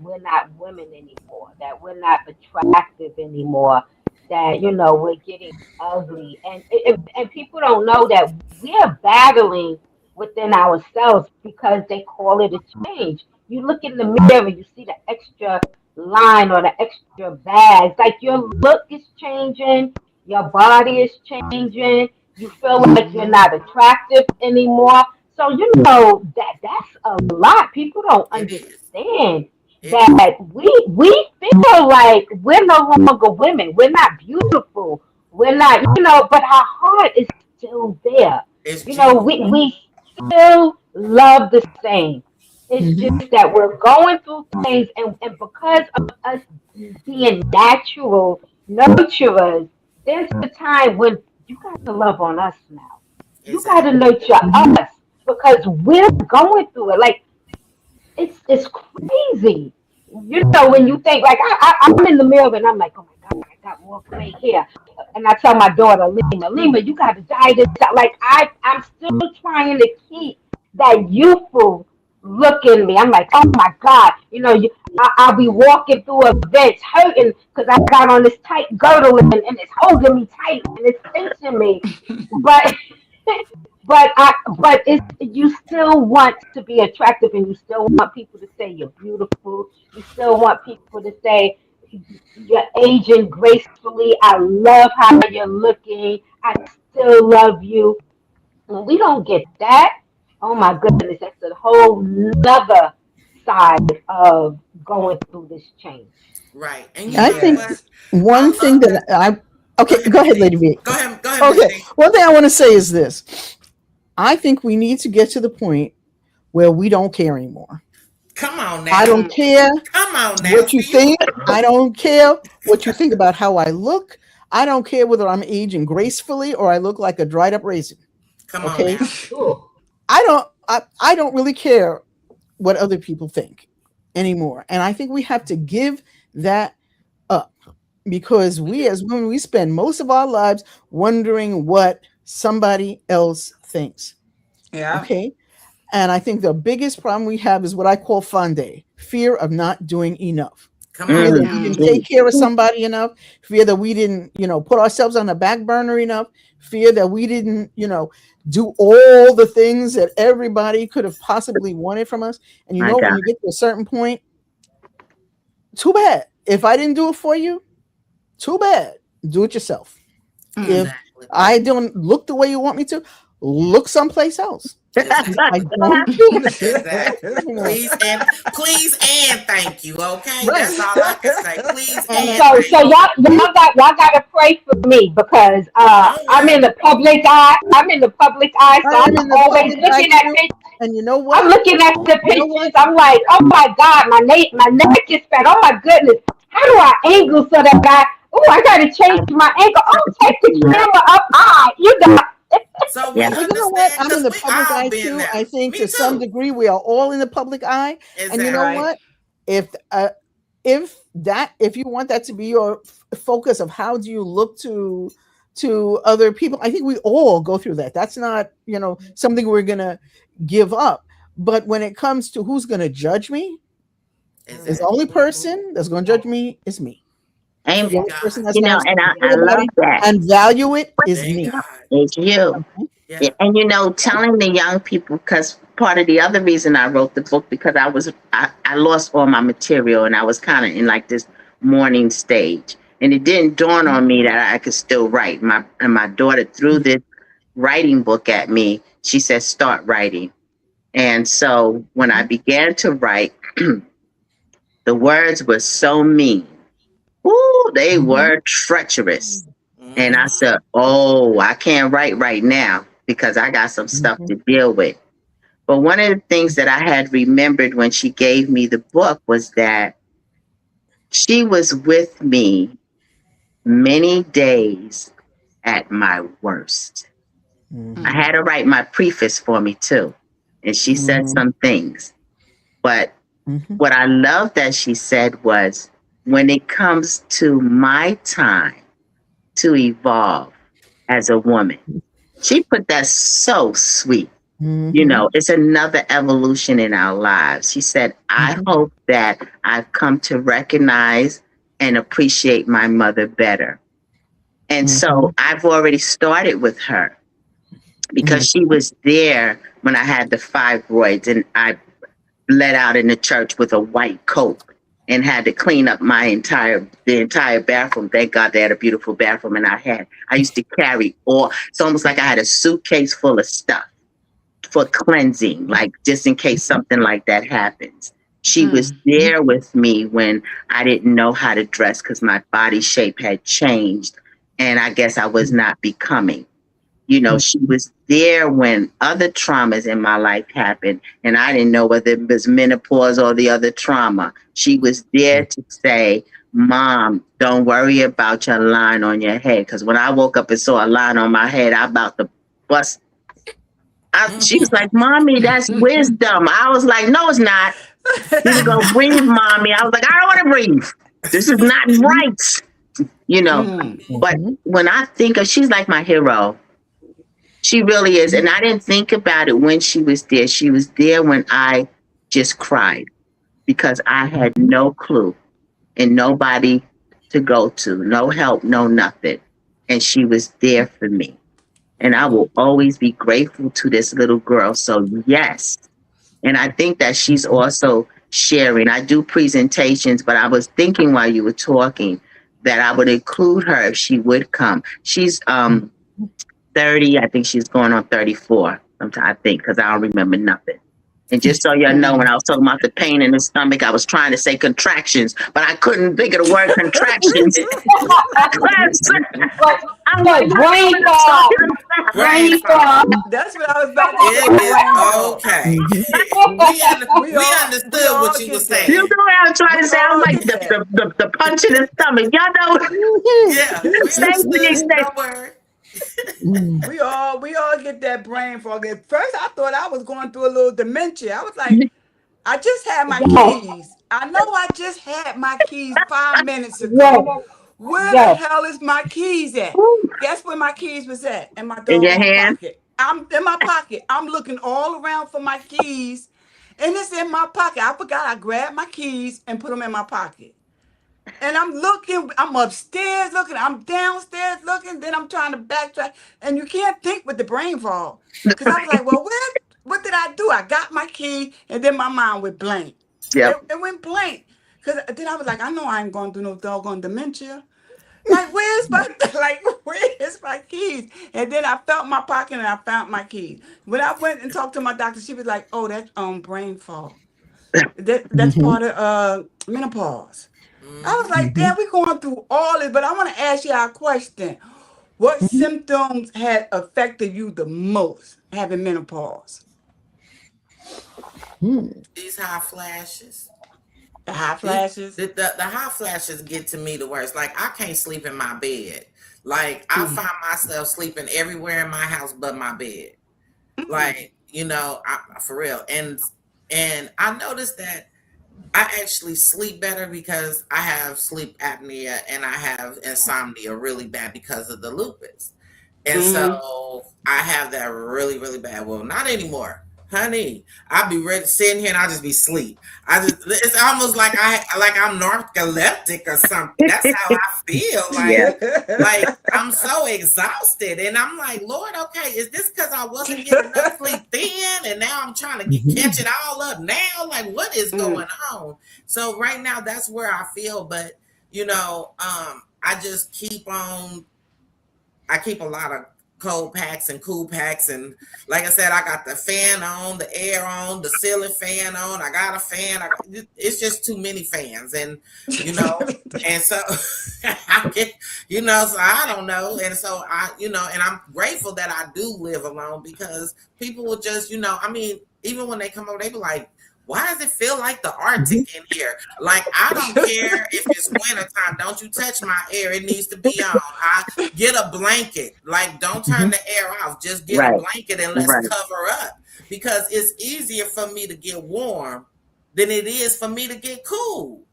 we're not women anymore, that we're not attractive anymore, that we're getting ugly, and people don't know that we are battling within ourselves because they call it a change. You look in the mirror, you see the extra line or the extra bags. Like your look is changing, your body is changing. You feel like you're not attractive anymore. So you know that's a lot. People don't It is. understand It is. that we feel like we're no longer women. We're not beautiful. We're not, but our heart is still there. It's genuine. We still love the same. It's just that we're going through things, and because of us being natural nurturers, there's a time when you got to love on us now. You got to Exactly. nurture us because we're going through it. Like it's crazy. When you think like I'm in the mirror and I'm like, oh my God, I got more gray hair, and I tell my daughter, Lima, you got to dye this out. Like I'm still trying to keep that youthful look in me. I'm like, oh my God, I'll be walking through events hurting because I got on this tight girdle and it's holding me tight and it's pinching me, but. But it's you still want to be attractive and you still want people to say you're beautiful. You still want people to say you're aging gracefully. I love how you're looking. I still love you. When we don't get that, oh my goodness, that's a whole nother side of going through this change. Right. And you I know think what? one I thing love that Go okay, ahead, go Miss ahead, D. Lady V. Go ahead, Miss Okay, D. one thing I want to say is this. I think we need to get to the point where we don't care anymore. Come on I now. don't care Come on now. what you See you. think. I don't care what you think about how I look. I don't care whether I'm aging gracefully or I look like a dried up raisin. Come on Okay? now. Cool. I don't really care what other people think anymore. And I think we have to give that up because We we do. as women we spend most of our lives wondering what somebody else thinks. Yeah. Okay? And I think the biggest problem we have is what I call funde, fear of not doing enough. Come Fear on that now. we didn't Mm. take care of somebody enough, fear that we didn't, put ourselves on the back burner enough, fear that we didn't, do all the things that everybody could have possibly wanted from us. And My when God. you get to a certain point, too bad. If I didn't do it for you, too bad. Do it yourself. Mm. If Exactly. I don't look the way you want me to, look someplace else. I Exactly. don't do it Exactly. anymore. Please and thank you. Okay. Right. That's all I can say. Please And and So thank you. y'all gotta pray for me because All I'm right. in the public eye. I'm in the public eye, I so am I'm in the always public eye looking at too. pictures. And you know I'm what? looking at the You know pictures. what? I'm like, oh my God, my neck is fat. Oh my goodness, how do I angle so that I gotta change my angle. Oh, take the Yeah. camera up high. So Yeah. we Well, you know what? understand I'm in because the we public all eye been too. I there. think Me to some too. degree we are all in the public eye. And you know Exactly. Right. what? If if you want that to be your focus of how do you look to other people, I think we all go through that. That's not something we're gonna give up. But when it comes to who's gonna judge me, is the Exactly. only person that's gonna judge me is me. The Amen. only person God. that's gonna have something to say I about love it that. and value it is Thank me. God. It's you. Okay? Yeah. And telling the young people, because part of the other reason I wrote the book because I lost all my material and I was kind of in like this mourning stage. And it didn't dawn on me that I could still write. My daughter threw this writing book at me. She said, "Start writing." And so when I began to write, the words were so mean. Ooh, they were treacherous. And I said, "Oh, I can't write right now because I got some stuff to deal with." But one of the things that I had remembered when she gave me the book was that she was with me many days at my worst. I had her write my preface for me too. And she said some things. But what I love that she said was, when it comes to my time to evolve as a woman, she put that so sweet. You know, it's another evolution in our lives. She said, "I hope that I've come to recognize and appreciate my mother better." And so I've already started with her because she was there when I had the fibroids and I bled out in the church with a white coat and had to clean up the entire bathroom. Thank God they had a beautiful bathroom. And I used to carry it's almost like I had a suitcase full of stuff for cleansing, like just in case something like that happens. She was there with me when I didn't know how to dress because my body shape had changed and I guess I was not becoming. You know, she was there when other traumas in my life happened and I didn't know whether it was menopause or the other trauma. She was there to say, "Mom, don't worry about your line on your head." Because when I woke up and saw a line on my head, I about to bust. She was like, "Mommy, that's wisdom." I was like, "No, it's not." She was going, "Breathe, Mommy." I was like, "I don't want to breathe. This is not right." You know, but when I think of, she's like my hero. She really is. And I didn't think about it when she was there. She was there when I just cried because I had no clue and nobody to go to, no help, no nothing. And she was there for me. And I will always be grateful to this little girl. So, yes. And I think that she's also sharing. I do presentations, but I was thinking while you were talking that I would include her if she would come. She's 30. I think she's going on 34 sometime, I think, because I don't remember nothing. And just so y'all know, when I was talking about the pain in the stomach, I was trying to say contractions, but I couldn't think of the word contractions. I'm like, brain fog. Brain fog. That's what I was about to say. Brain fog. Okay. We understood what you were saying. You know what I was trying to say? I was like the punch in the stomach. Y'all know? Yeah, we understood that word. We all get that brain fog. At first, I thought I was going through a little dementia. I was like, I just had my keys. I know I just had my keys 5 minutes ago. Yes. Where the Yes. hell is my keys at? Guess where my keys was at? In my In your doggone hand? pocket. I'm in my pocket. I'm looking all around for my keys, and it's in my pocket. I forgot I grabbed my keys and put them in my pocket. And I'm looking, I'm upstairs looking, I'm downstairs looking, then I'm trying to backtrack. And you can't think with the brain fog. Because I was like, well, what did I do? I got my key, and then my mind went blank. Yep. It went blank. Because then I was like, I know I ain't going through no doggone dementia. Like, where's my keys? And then I felt my pocket and I found my keys. When I went and talked to my doctor, she was like, oh, that's brain fog. That's part of menopause. I was like, damn, we going through all this, but I want to ask you a question. What symptoms had affected you the most having menopause? These high flashes. The hot flashes? The hot flashes get to me the worst. Like, I can't sleep in my bed. Like, I find myself sleeping everywhere in my house but my bed. Like, for real. And I noticed that I actually sleep better because I have sleep apnea and I have insomnia really bad because of the lupus. And so I have that really, really bad. Well, not anymore. honey, I'll be ready sitting here and I'll just be asleep. It's almost like I'm narcoleptic or something. That's how I feel. Yeah. Like I'm so exhausted, and I'm like, Lord, okay, is this because I wasn't getting enough sleep then, and now I'm trying to catch it all up now? Like, what is going on? So right now, that's where I feel, but I just keep on. I keep a lot of cold packs and cool packs, and like I said, I got the fan on, the air on, the ceiling fan on. I got a fan. It's just too many fans, and and so I get, so I don't know, and so and I'm grateful that I do live alone because people will just, I mean, even when they come over, they be like, why does it feel like the Arctic in here? Like, I don't care if it's wintertime. Don't you touch my air. It needs to be on. I get a blanket. Like, don't turn the air off. Just get a blanket and let's cover up. Because it's easier for me to get warm than it is for me to get cool.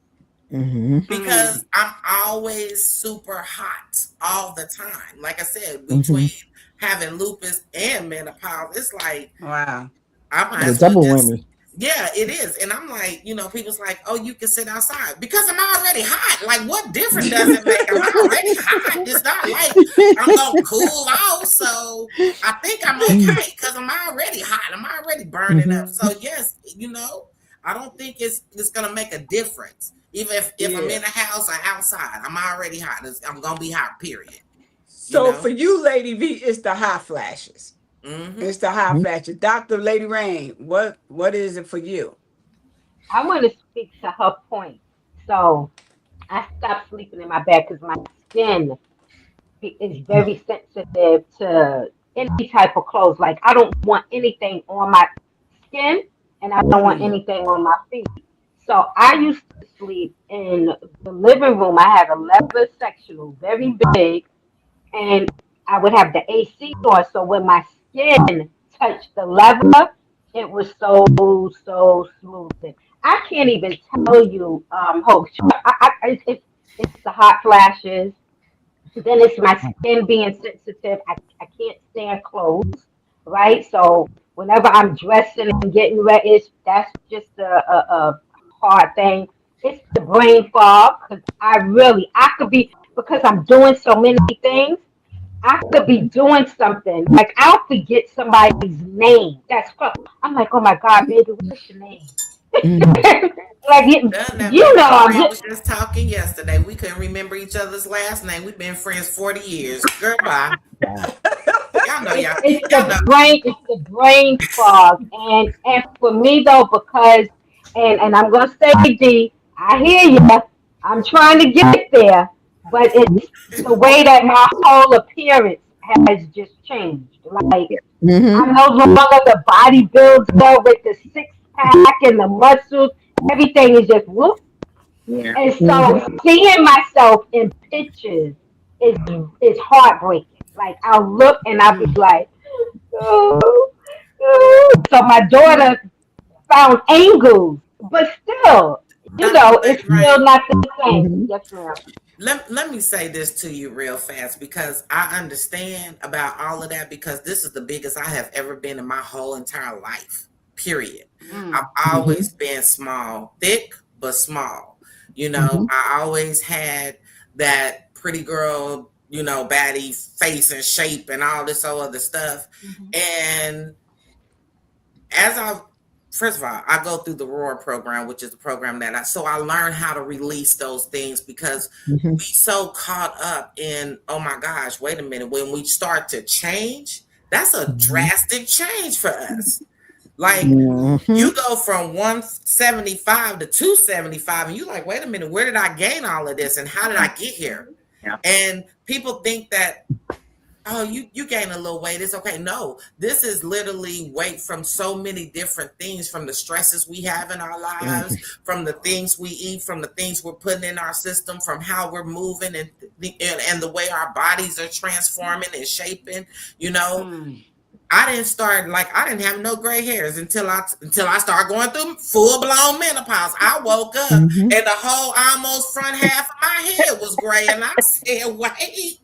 Because I'm always super hot all the time. Like I said, between having lupus and menopause, it's like, wow. I might as double well whammy. Yeah, it is. And I'm like, people's like, oh, you can sit outside because I'm already hot. Like, what difference does it make? I'm already hot. It's not like I'm going to cool off. So I think I'm okay because I'm already hot. I'm already burning up. So, yes, I don't think it's going to make a difference. Even if I'm in the house or outside, I'm already hot. I'm going to be hot, period. So for you, Lady V, it's the hot flashes. It's the hot flashes. Dr. Lady Rain, what is it for you? I want to speak to her point. So I stopped sleeping in my bed because my skin is very sensitive to any type of clothes. Like, I don't want anything on my skin, and I don't want anything on my feet. So I used to sleep in the living room. I had a leather sectional, very big, and I would have the AC on. So when my skin touched the leather, it was so smooth. I can't even tell you, Hope. It's the hot flashes. Then it's my skin being sensitive. I can't stand clothes, right? So whenever I'm dressing and getting ready, that's just a hard thing. It's the brain fog because I could be, because I'm doing so many things. I could be doing something like I'll forget somebody's name. I'm like, oh my God, baby, what's your name? Like I was just talking yesterday. We couldn't remember each other's last name. We've been friends 40 years. Goodbye. Y'all know it's the brain fog, and for me though, because and I'm gonna say, D, I hear you. I'm trying to get there, but it's the way that my whole appearance has just changed. Like, I'm no longer the bodybuilder with the six pack and the muscles. Everything is just whoop. Yeah. And so seeing myself in pictures is is heartbreaking. Like, I'll look and I'll be like, oh, oh. So my daughter found angles, but still, it's still not the same. Yes, ma'am. Let me say this to you real fast because I understand about all of that because this is the biggest I have ever been in my whole entire life. Period. I've always been small, thick, but small. I always had that pretty girl, baddie face and shape and all this other stuff. And first of all, I go through the ROAR program, which is the program that I learn how to release those things because we so caught up in, oh my gosh, wait a minute. When we start to change, that's a drastic change for us. Like, you go from 175 to 275 and you're like, wait a minute, where did I gain all of this and how did I get here? Yeah. And people think that, oh, you gain a little weight, it's okay. No, this is literally weight from so many different things, from the stresses we have in our lives, from the things we eat, from the things we're putting in our system, from how we're moving and the way our bodies are transforming and shaping. I didn't have no gray hairs until I started going through full blown menopause. I woke up and the whole almost front half of my head was gray, and I said, "Wait,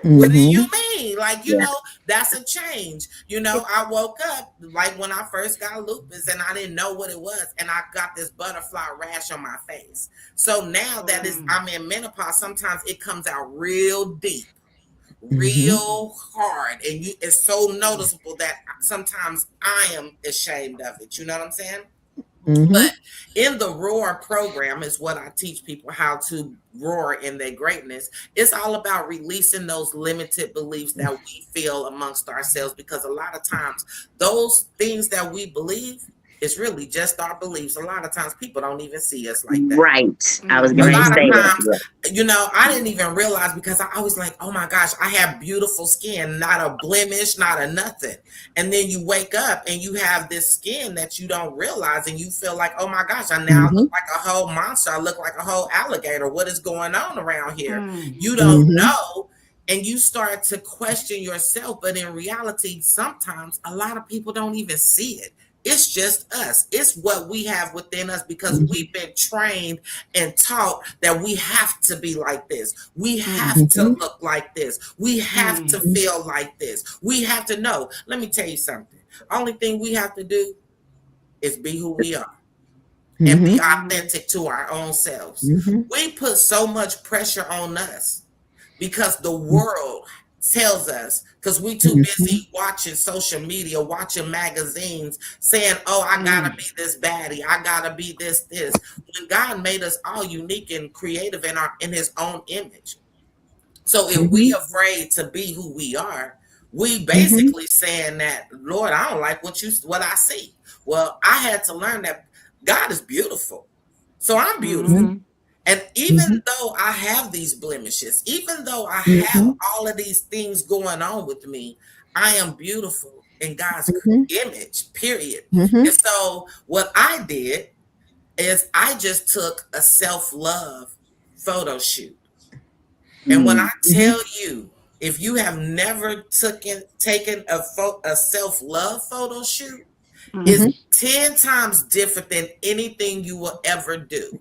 what do you mean? Like, Yeah. that's a change. I woke up like when I first got lupus and I didn't know what it was. And I got this butterfly rash on my face. So now that I'm in menopause, sometimes it comes out real deep, Mhm. real hard. And it's so noticeable that sometimes I am ashamed of it. You know what I'm saying? Mhm. But in the roar program is what I teach people how to roar in their greatness. It's all about releasing those limited beliefs that we feel amongst ourselves, because a lot of times those things that we believe is really just our beliefs. A lot of times people don't even see us like that. Right. I was A going to lot of say that. times, I didn't even realize, because I was like, oh my gosh, I have beautiful skin, not a blemish, not a nothing. And then you wake up and you have this skin that you don't realize, and you feel like, oh my gosh, I now look Mhm. like a whole monster. I look like a whole alligator. What is going on around here? You don't Mhm. know. And you start to question yourself. But in reality, sometimes a lot of people don't even see it. It's just us. It's what we have within us, because Mhm. we've been trained and taught that we have to be like this. We have to Mhm. look like this. We have to feel like this. We have to know. Let me tell you something. Only thing we have to do is be who we are and be Mhm. authentic to our own selves. Mhm. We put so much pressure on us because the world tells us, because we too Mhm. busy watching social media, watching magazines, saying, oh, I gotta be this baddie, I gotta be this, when God made us all unique and creative in his own image. So if we Mhm. afraid to be who we are, we Mhm. basically saying that, Lord, I don't like what I see. Well, I had to learn that God is beautiful. So I'm beautiful. Mhm. And even Mhm. though I have these blemishes, even though I have Mhm. all of these things going on with me, I am beautiful in God's Mhm. image, period. And Mhm. so what I did is I just took a self-love photo shoot. And when I Mhm. tell you, if you have never taken a self-love photo shoot, it's Mhm. 10 times different than anything you will ever do.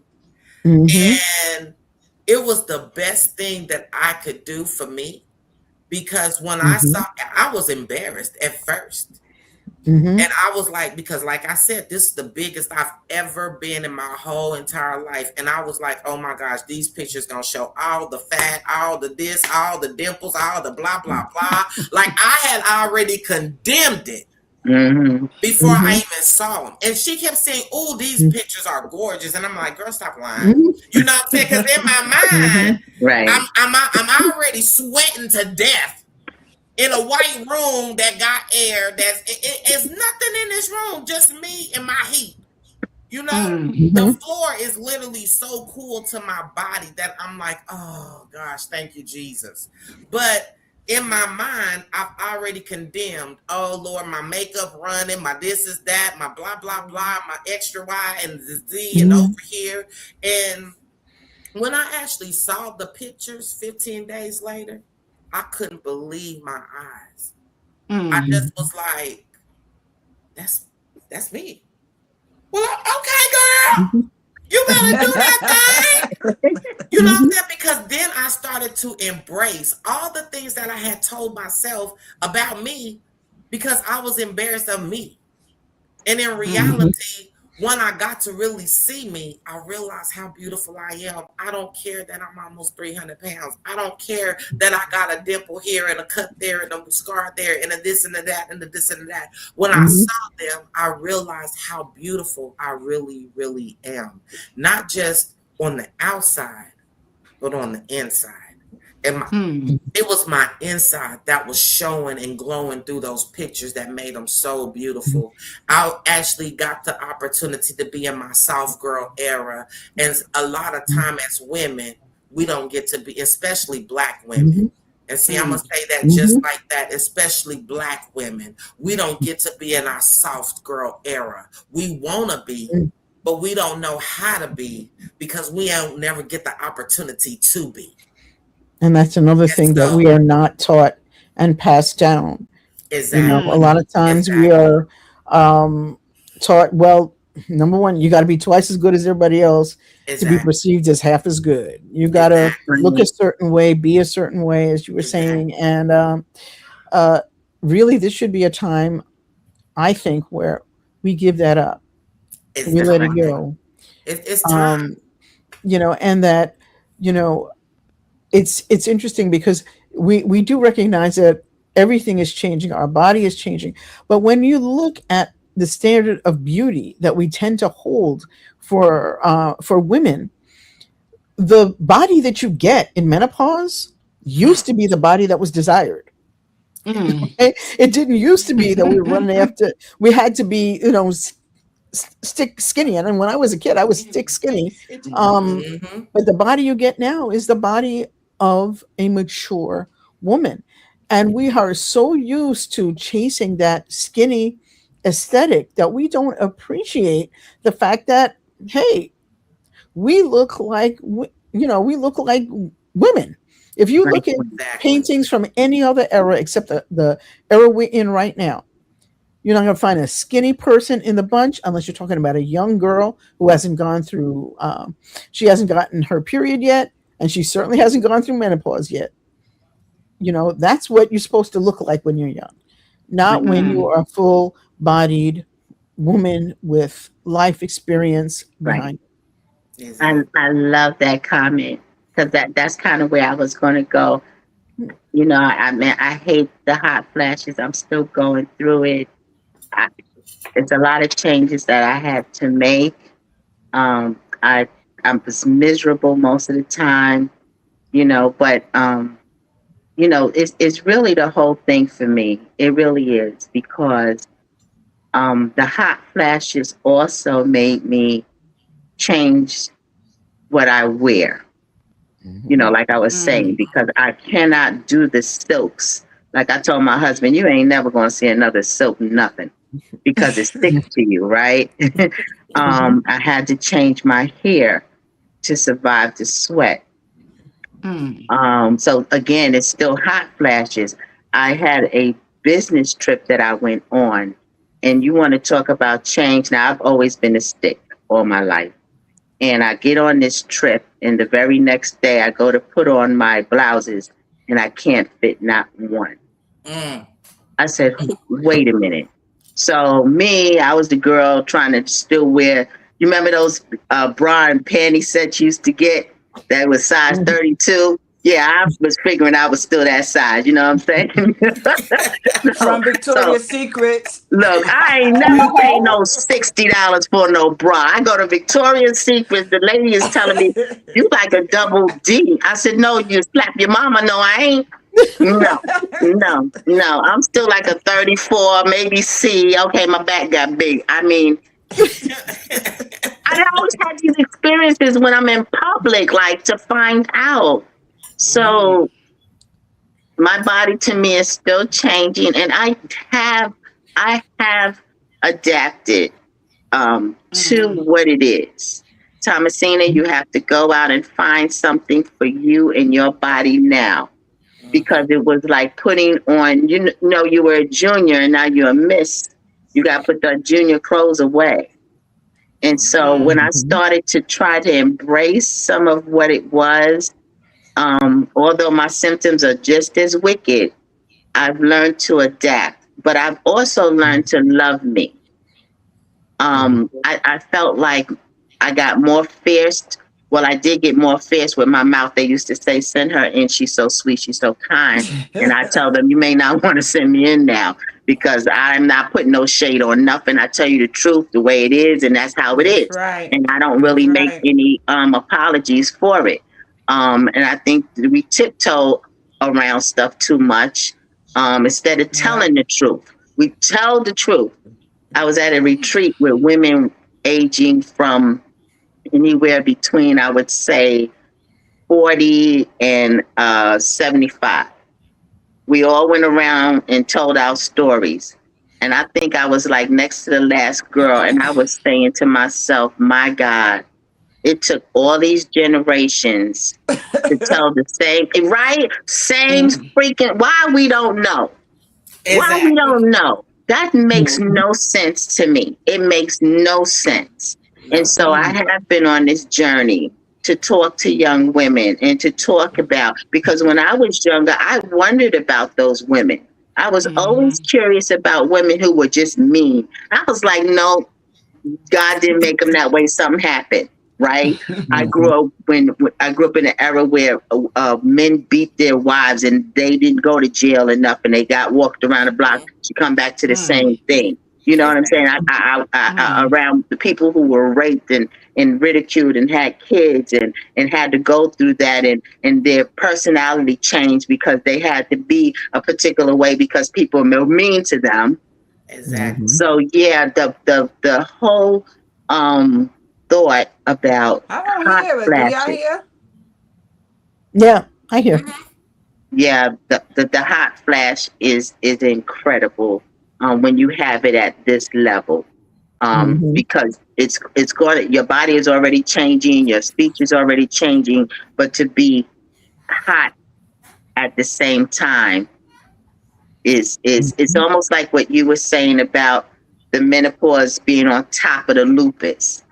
Mhm. And it was the best thing that I could do for me, because when I saw, Mhm. I was embarrassed at first. And Mhm. I was like, because like I said, this is the biggest I've ever been in my whole entire life. And I was like, oh my gosh, these pictures gonna show all the fat, all the this, all the dimples, all the blah, blah, blah. Like I had already condemned it Mm-hmm. before I Mhm. even saw them. And she kept saying, oh, these Mhm. pictures are gorgeous. And I'm like, girl, stop lying. Mhm. You know what I'm saying? Because in my mind, Mhm. Right. I'm already sweating to death in a white room that got air. It's nothing in this room, just me and my heat. You know, the Mhm. floor is literally so cool to my body that I'm like, oh gosh, thank you, Jesus. But in my mind, I've already condemned, oh Lord, my makeup running, my this is that, my blah, blah, blah, my extra Y and the Z and over Mhm. here. And when I actually saw the pictures 15 days later, I couldn't believe my eyes. I just was like, that's that's me. Well, okay, girl. Mhm. You better do that thing. You know what I'm saying? Because then I started to embrace all the things that I had told myself about me, because I was embarrassed of me. And in Mhm. reality, when I got to really see me, I realized how beautiful I am. I don't care that I'm almost 300 pounds. I don't care that I got a dimple here and a cut there and a scar there and a this and a that and a this and a that. When I Mhm. saw them, I realized how beautiful I really, really am. Not just on the outside, but on the inside. And it was my inside that was showing and glowing through those pictures that made them so beautiful. I actually got the opportunity to be in my soft girl era. And a lot of time as women, we don't get to be, especially black women. Mhm. And see, I'm going to say that just Mhm. like that, especially black women. We don't get to be in our soft girl era. We want to be, but we don't know how to be, because we don't never get the opportunity to be. And that's another And thing that so, we are not taught and passed down. You know, a exactly. lot of times we Exactly. are um, taught, well, number one, you got to be twice as good as everybody else to be Exactly. perceived as half as good. You got to Exactly. look a Right. certain way, be a certain way, as you were saying. Exactly. And uh, really, this should be a time, I think, where we give that up. We let it Exactly. go. It's time. Um, and that, you know, it's interesting because we do recognize that everything is changing, our body is changing, but when you look at the standard of beauty that we tend to hold for women, the body that you get in menopause used to be the body that was desired. Mm. It didn't used to be that we were running after, we had to be, stick skinny. And when I was a kid, I was stick skinny. Um, Mm-hmm. but the body you get now is the body of a mature woman. And we are so used to chasing that skinny aesthetic that we don't appreciate the fact that, hey, we look like, we look like women. If you Right. look at Exactly. paintings from any other era except the era we're in right now, you're not going to find a skinny person in the bunch unless you're talking about a young girl who hasn't gone through, she hasn't gotten her period yet, and she certainly hasn't gone through menopause yet. That's what you're supposed to look like when you're young, not Right. when you Mm. are a full bodied woman with life experience Right. behind Exactly. I love that comment because that's kind of where I was going to go. you. I mean, I hate the hot flashes. I'm still going through it. I, it's a lot of changes that I had to make. I was miserable most of the time, but it's really the whole thing for me. It really is because the hot flashes also made me change what I wear. Like I was saying, Mm. because I cannot do the silks. Like I told my husband, you ain't never going to see another silk, nothing, because it sticks to you, right? Mhm. I had to change my hair to survive the sweat. Mm. So again, it's still hot flashes. I had a business trip that I went on, and you want to talk about change. Now, I've always been a stick all my life. And I get on this trip, and the very next day I go to put on my blouses, and I can't fit not one. Mm. I said, wait a minute. So me, I was the girl trying to still wear. You remember those bra and panty sets you used to get that was size Mhm. 32? Yeah, I was figuring I was still that size. You know what I'm saying? so, From so Victoria's Secrets. look, I ain't never paid no $60 for no bra. I go to Victoria's Secret. The lady is telling me, you like a double D. I said, no, you slap your mama. No, I ain't. No, no. I'm still like a 34, maybe C. Okay, my back got big. I mean, I always had these experiences when I'm in public, like to find out. Mm-hmm. So my body to me is still changing, and have I have adapted to Mm. what it is. Thomasina, you have to go out and find something for you and your body now, because it was like putting on, you were a junior and now you're a miss. You got to put the junior clothes away. And so when I Mm. Mhm. started to try to embrace some of what it was, although my symptoms are just as wicked, I've learned to adapt. But I've also learned to love me. I felt like I got more fierce. Well, I did get more fierce with my mouth. They used to say, send her in. She's so sweet. She's so kind. And I tell them, you may not want to send me in now because I'm not putting no shade on nothing. I tell you the truth the way it is, and that's how it That's is. right. And I don't That's really make right. any apologies for it. And I think that we tiptoe around stuff too much, instead of Yeah. telling the truth. We tell the truth. I was at a retreat with women aging from anywhere between, I would say, 40 and 75. We all went around and told our stories. And I think I was like next to the last girl, and I was saying to myself, my God, it took all these generations to tell the same, right? Same Mm. freaking, why we don't know. Why we Exactly. don't know? That makes Mhm. no sense to me. It makes no sense. And No. so I Mm. have been on this journey to talk to young women and to talk about, because when I was younger, I wondered about those women. I was always Mm-hmm. curious about women who were just mean. I was like, no, God didn't make them that way. Something happened, right? Mhm. I grew up in an era where men beat their wives and they didn't go to jail enough, and they got walked around the block to come back to the Mm. same thing. You know what I'm saying? Mm. Around the people who were raped and ridiculed and had kids and had to go through that, and their personality changed because they had to be a particular way because people were mean to them. Exactly. Mhm. So yeah, the whole thought about I don't hot hear it. Do y'all flashes. hear? Yeah, I hear. Yeah, the hot flash is incredible when you have it at this level. Mhm. Because it's going, your body is already changing, your speech is already changing, but to be hot at the same time is it's Mhm. almost like what you were saying about the menopause being on top of the lupus.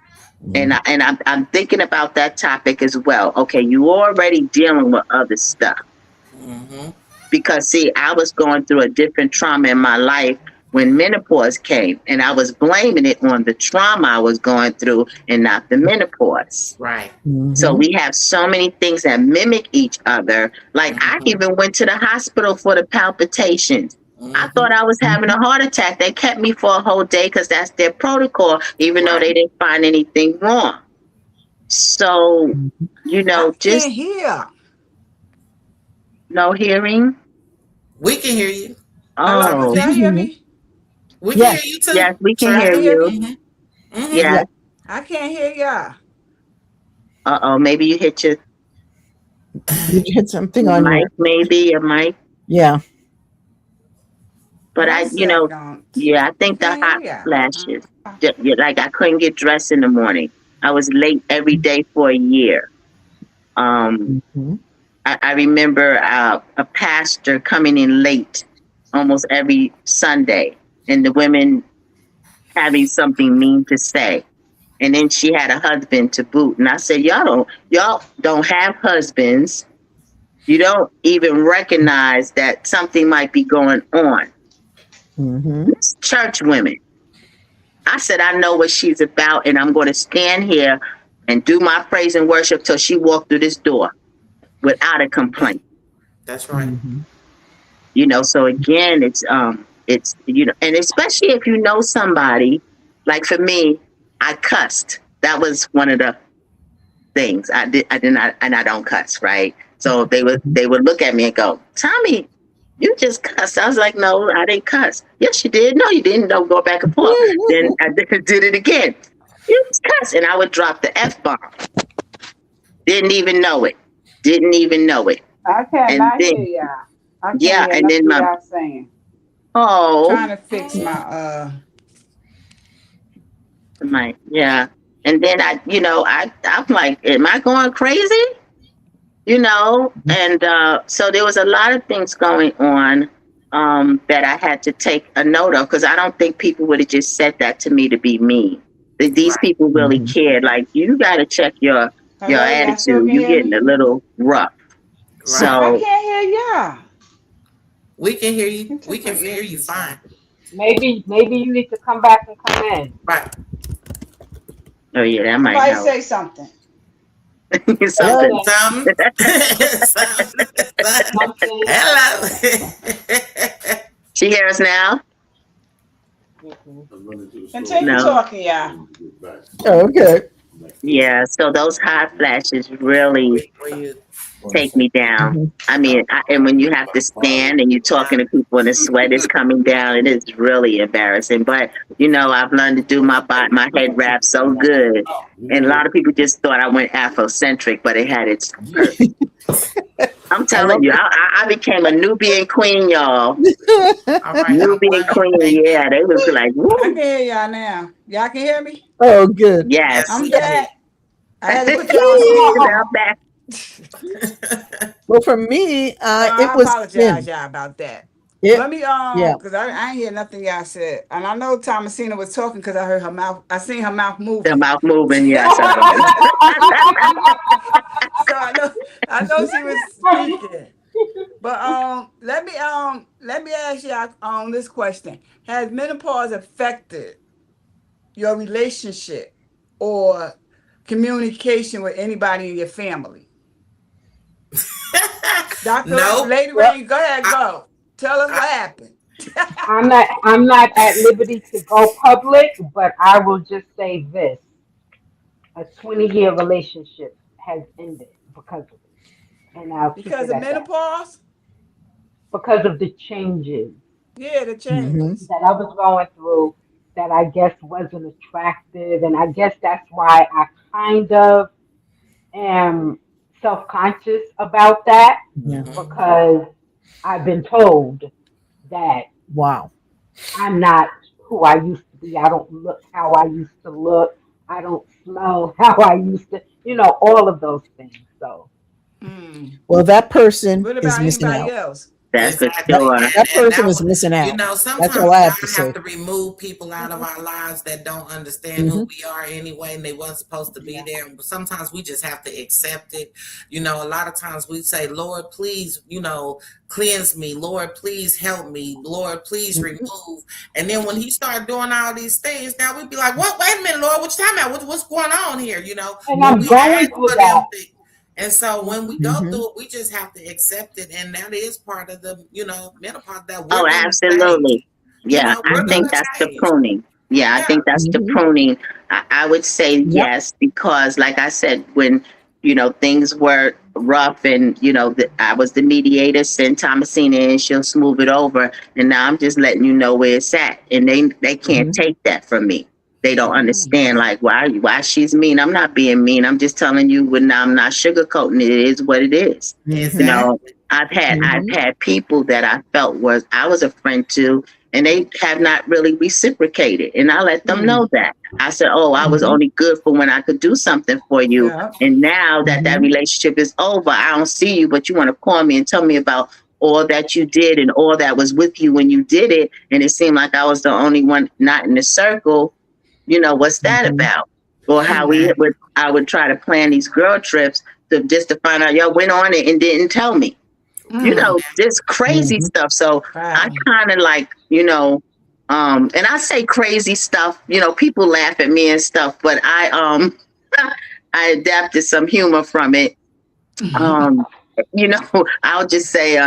Mhm. I'm thinking about that topic as well. Okay, you already dealing with other stuff Mm-hmm. because see, I was going through a different trauma in my life when menopause came, and I was blaming it on the trauma I was going through and not the menopause. Right. So Mhm. we have so many things that mimic each other. Like I Mm-hmm. even went to the hospital for the palpitations. I Mm-hmm. thought I was having a Mhm. heart attack. They kept me for a whole day because that's their protocol, even though Right. they didn't find anything wrong. So, Mhm. I just can't hear. no hearing. We can hear you. Hello, could Oh, We y'all can hear hear you. me? We can hear Yes. you too. yes, we can Y'all hear can Charnel. hear you. me? Mm-hmm. Mm-hmm. Yeah. Yes. I can't hear y'all. Oh, maybe you hit You hit something your on mic, your. maybe your mic. Yeah. But One second. yeah, I I think the can't hot hear y'all. flashes. Yeah, like I couldn't get dressed in the morning. I was late every day for a year. Um, Mhm. I remember a pastor coming in late almost every Sunday, and the women having something mean to say. And then she had a husband to boot. And I said, y'all don't have husbands. You don't even recognize that something might be going on. Mhm. It's church women. I said, I know what she's about, and I'm going to stand here and do my praise and worship till she walked through this door without a complaint. That's right. Mhm. So again, it's and especially if you know somebody, like for me, I cussed. That was one of the things I did not, and I don't cuss, right? So they would look at me and go, Tommy, you just cussed. I was like, no, I didn't cuss. Yes, you did. No, you didn't. Don't go back and forth. Then I did it again. You just cuss, and I would drop the F bomb. Didn't even know it. Didn't even know it. I And cannot hear then y'all. I can't yeah, hear and then nothing my y'all saying. oh Trying to fix yeah, and then I'm like, am I going crazy? And so there was a lot of things going on that I had to take a note of because I don't think people would have just said that to me to be mean. These Right. people really Mhm. cared. Like you got to check your hello, y'all still attitude. can You're hear getting me? a little rough. Right. I So can't hear y'all. We can hear you. Who We took my can hear you earpiece fine. out? Maybe you need to come back and come in. Right. oh yeah, that might Somebody help. say something. Something. Hello. Something, Something. Something. something. Hello. She hear us now? Mm-mm. Continue No. talking, y'all. Oh, okay. Yeah. So those hot flashes really Wait for you. take me down. Mhm. I mean, and when you have to stand and you're talking to people and the sweat is coming down, it is really embarrassing. But I've learned to do my head wrap so good, and a lot of people just thought I went Afrocentric, but it had its perk. I'm I telling love you, it. I became a Nubian queen, y'all. All right. I Nubian love it. queen, Thank you. yeah. They was like, I can woo, hear y'all now. Y'all can hear me? Oh, good. Yes, yes. I'm we can hear back. you. I had to put y'all on Now speaker. back. Well, for me, So it I was apologize, thin. y'all, about that. It, Let me yeah. cause I ain't hear nothing y'all said. And I know Thomasina was talking because I heard her mouth, I seen her mouth The moving. mouth moving, So yes. I know she was speaking. But let me ask you this question: has menopause affected your relationship or communication with anybody in your family? Dr. Nope. Lady Well, Rain, go ahead, I, go. Tell us I, what happened. I'm not at liberty to go public, but I will just say this. A 20-year relationship has ended because of it. And I'll keep Because it of at that. menopause? Because of the changes Yeah, the Mm-hmm. changes. that I was going through that I guess wasn't attractive. And I guess that's why I kind of am self conscious about that Yeah. mhm. because I've been told that Wow. I'm not who I used to be. I don't look how I used to look. I don't smell how I used to, all of those things. So, Hmm. Well, that person What is about missing anybody out. else? That's for That Exactly. sure. And person that is was, missing out. That's all sometimes I have to God have say. to remove people out of our lives that don't understand who Hmm. we are anyway, and they wasn't supposed to be yeah. there. Sometimes we just have to accept it. A lot of times we say, Lord, please, cleanse me. Lord, please help me. Lord, please remove. And then when he started doing all these things, now we'd be like, what? Wait a minute, Lord, what you talking about? What's going on here? And When I'm we going ask through for that. them things. And so when we go Hmm. through it, we just have to accept it. And that is part of the, menopause that we're Oh, going to change. absolutely. Yeah, I We're Hmm. think going to that's the change. pruning. Yeah, I Yeah. think that's the Hmm. pruning. I would say Yep. yes, because like I said, when, things were rough and, I was the mediator, send Thomasina in, she'll smooth it over. And now I'm just letting you know where it's at. And they can't Hmm. take that from me. They don't Mm, understand like why she's mean. I'm not being mean. I'm just telling you when I'm not sugarcoating it. It is what it is. You Hmm. know, Exactly. I've Hmm. had people that I felt I was a friend to, and they have not really reciprocated. And I let them Hmm. know that. I said, "Oh, I was Hmm. only good for when I could do something for you. Yeah. And now that that Hmm. relationship is over, I don't see you, but you want to call me and tell me about all that you did and all that was with you when you did it. And it seemed like I was the only one not in the circle. What's that Hmm. about?" Or how Exactly. I would try to plan these girl trips to find out y'all went on it and didn't tell me, Hmm. this crazy Hmm. stuff. So I Wow. kind of like, and I say crazy stuff, people laugh at me and stuff, but I adapted some humor from it. Um, I'll just say,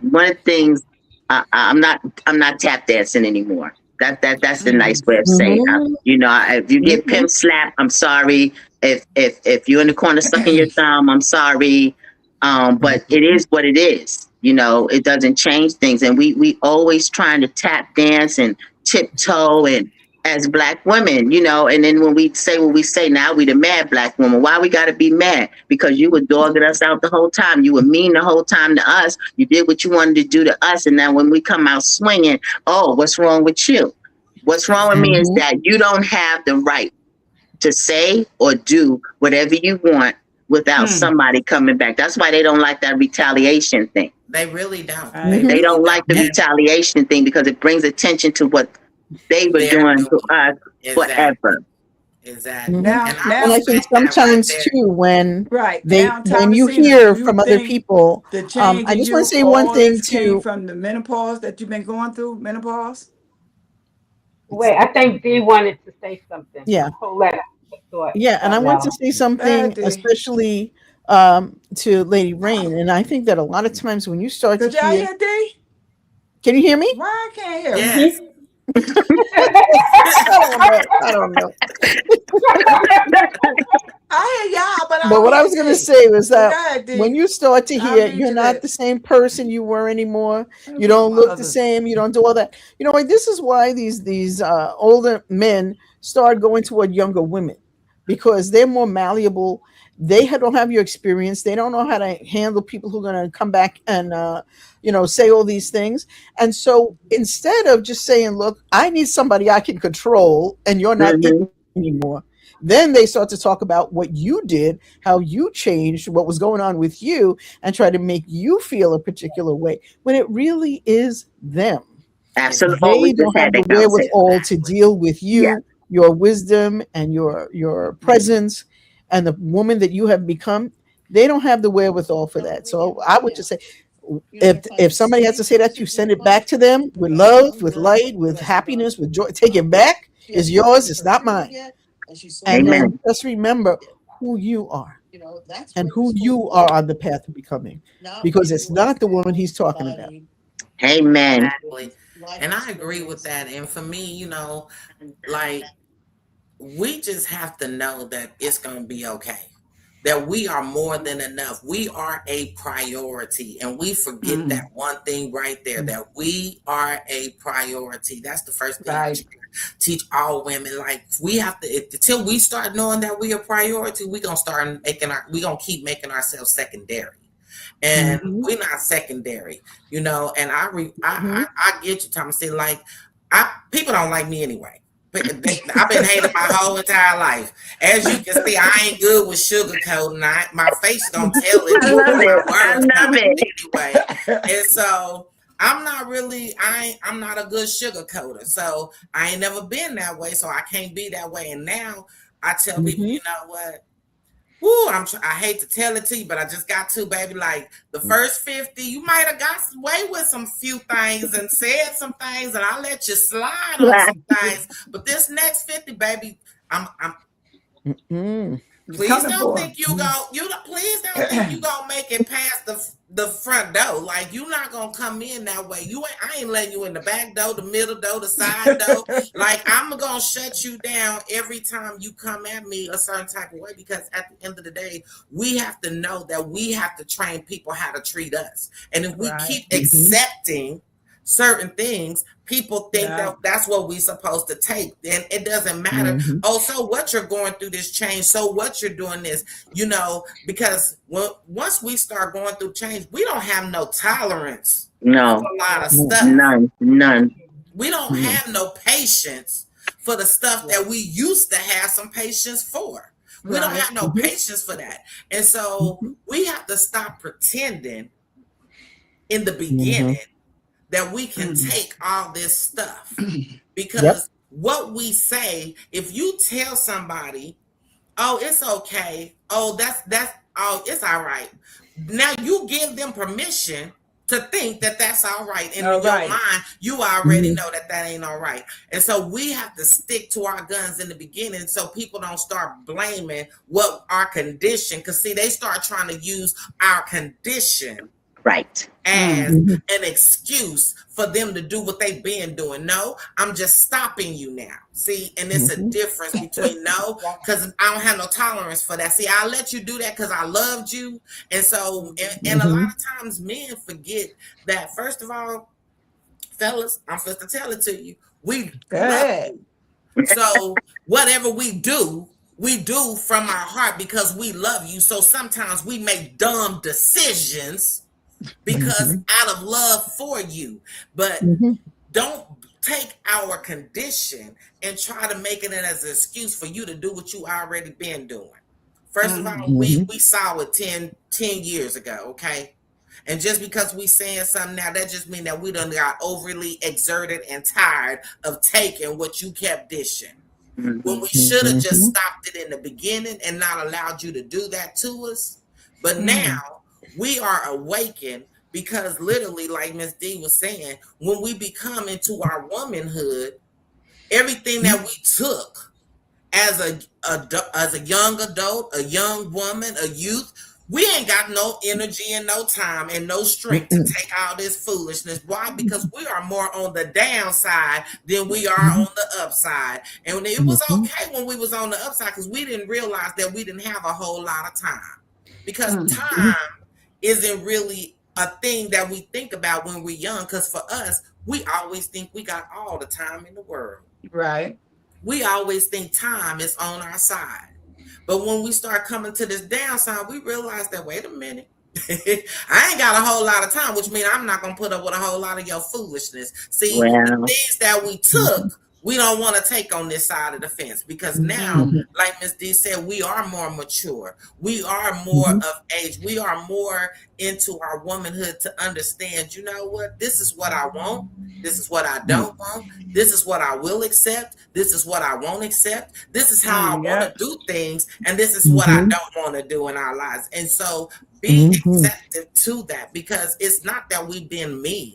one of the things I'm not tap dancing anymore. That's the nice Hmm. way of saying. Hmm. If you get Hmm. pimp slap, I'm sorry. If you're in the corner sucking your thumb, I'm sorry. But it is what it is. It doesn't change things, and we always trying to tap dance and tiptoe and as black women, and then when we say what we say, now we the mad black woman. Why we got to be mad? Because you were dogging us out the whole time. You were mean the whole time to us. You did what you wanted to do to us. And now when we come out swinging, oh, what's wrong with you? What's wrong with me is Exactly. Hmm. that you don't have the right to say or do whatever you want without Hmm. somebody coming back. That's why they don't like that retaliation thing. They really don't. They Right. They Hmm. really don't like don't. the And retaliation thing because it brings attention to what they were they're doing to doing. us Exactly. forever. Exactly. Hmm. Now, And I And I now, think respect that right sometimes there. too, right now, when you Thomasina, do hear you from other think people, the change I in just want you, to say one all thing this came to, from the menopause that you've been going through? Menopause? wait, I think Dee wanted to say something. yeah, Hold that thought, yeah, and I want to Charnel. say Go ahead, something, D. especially to Lady Rain. And I think that a lot of times when you start to Could y'all hear, hear D? can you hear me? Why I can't hear her? Yes. Mm-hmm. I don't know. I don't know. I hear y'all, but I But don't what I hear was going to D. say was So go that ahead, when D. you start to I'll hear read you're your not the lips. same person you were anymore, Let me you put on don't my look the other. same, you don't do all that. Like, this is why these older men start going toward younger women because they're more malleable. Don't have your experience. They don't know how to handle people who are going to come back and say all these things. And so instead of just saying, "Look, I need somebody I can control," and you're not it Hmm. anymore, then they start to talk about what you did, how you changed, what was going on with you, and try to make you feel a particular way when it really is them. Absolutely. Oh, we They just don't had have the that conversation. wherewithal to Exactly. deal with Yeah. you, your wisdom, and your Mm. presence, and the woman that you have become. They don't have the wherewithal for that. So I would just say, if somebody has to say that, you send it back to them with love, with light, with happiness, with joy. Take it back. It's yours. It's not mine. And then Amen. just remember who you are and who you are on the path of becoming, because it's not the woman he's talking about. Amen. Exactly. And I agree with that. And for me, like we just have to know that it's going to be okay. That we are more than enough. We are a priority. And we forget that one thing right there, that we are a priority. That's the first thing I Right. teach all women. Like we have to, until we start knowing that we are a priority, we're going to keep making ourselves secondary. And Mhm. we're not secondary, and Mhm. I get you, Thomas. Like, people don't like me anyway. I've been hated my whole entire life. As you can see, I ain't good with sugarcoating. My face gonna tell it, I even love when it. my I words love coming it. anyway. And so I'm not a good sugarcoater. So I ain't never been that way. So I can't be that way. And now I tell people, Mhm. you know what? Woo, I hate to tell it to you, but I just got to, baby. Like the first 50, you might have got away with some few things and said some things, and I let you slide on Right. some things. But this next 50, baby, I'm Mhm. You're please coming don't for think please don't think you gonna make it past the front door. Like you not gonna come in that way. I ain't letting you in the back door, the middle door, the side door. them. Like I'm gonna shut you down every time you come at me a certain type of way, because at the end of the day, we have to know that we have to train people how to treat us. And if we Right. keep Mhm. accepting certain things, people think Yeah. that that's what we're supposed to take. Then it doesn't matter. Mhm. Oh, so what, you're going through this change, so what, you're doing this, because once we start going through change, we don't have no tolerance for No, a lot of No. stuff. none, none. We don't No. have no patience for the stuff that we used to have some patience for. We don't Right. have no Mhm. patience for that. And so Mhm. we have to stop pretending in the beginning Mhm. that we can Mm. take all this stuff, Yep. because what we say, if you tell somebody, oh, it's okay, oh, oh, it's all right, now you give them permission to think that that's all right, and All in your right. mind you already Mhm. know that that ain't all right. And so we have to stick to our guns in the beginning, so people don't start blaming what our condition, because see, they start trying to use our condition Right. as Mm. Mhm. an excuse for them to do what they've been doing. No, I'm just stopping you now. See, and it's a Mhm. difference between no, because I don't have no tolerance for that. See, I let you do that because I loved you. And so, and a lot Mhm. of times men forget that, first of all, fellas, I'm supposed to tell it to you, we Go love ahead. you. So whatever we do from our heart because we love you. So sometimes we make dumb decisions because Mhm. out of love for you. But Mhm. don't take our condition and try to make it as an excuse for you to do what you already been doing. First of all, Mm. we saw it 10 years ago, okay? And just because we saying something now, that just means that we done got overly exerted and tired of taking what you kept dishing, when Hmm. we should have just Mhm. stopped it in the beginning and not allowed you to do that to us. But Mm. now we are awakened, because literally, like Miss D was saying, when we become into our womanhood, everything that we took as as a young adult, a young woman, a youth, we ain't got no energy and no time and no strength to Mhm. take all this foolishness. Why? Because we are more on the downside than we are Mhm. on the upside. And it was Mhm. okay when we was on the upside, because we didn't realize that we didn't have a whole lot of time. Because Mm. Mhm. time isn't really a thing that we think about when we're young. Because for us, we always think we got all the time in the world. Right. We always think time is on our side. But when we start coming to this downside, we realize that, wait a minute, I ain't got a whole lot of time, which means I'm not going to put up with a whole lot of your foolishness. See, the Well, things that we took Mhm. we don't want to take on this side of the fence because now, Mhm. like Miss D said, we are more mature. We are more Mhm. of age. We are more into our womanhood to understand, you know what? This is what I want. This is what I don't want. This is what I will accept. This is what I won't accept. This is how I want to Yep. do things. And this is what I Mhm. don't want to do in our lives. And so be Mhm. acceptive to that because it's not that we've been mean.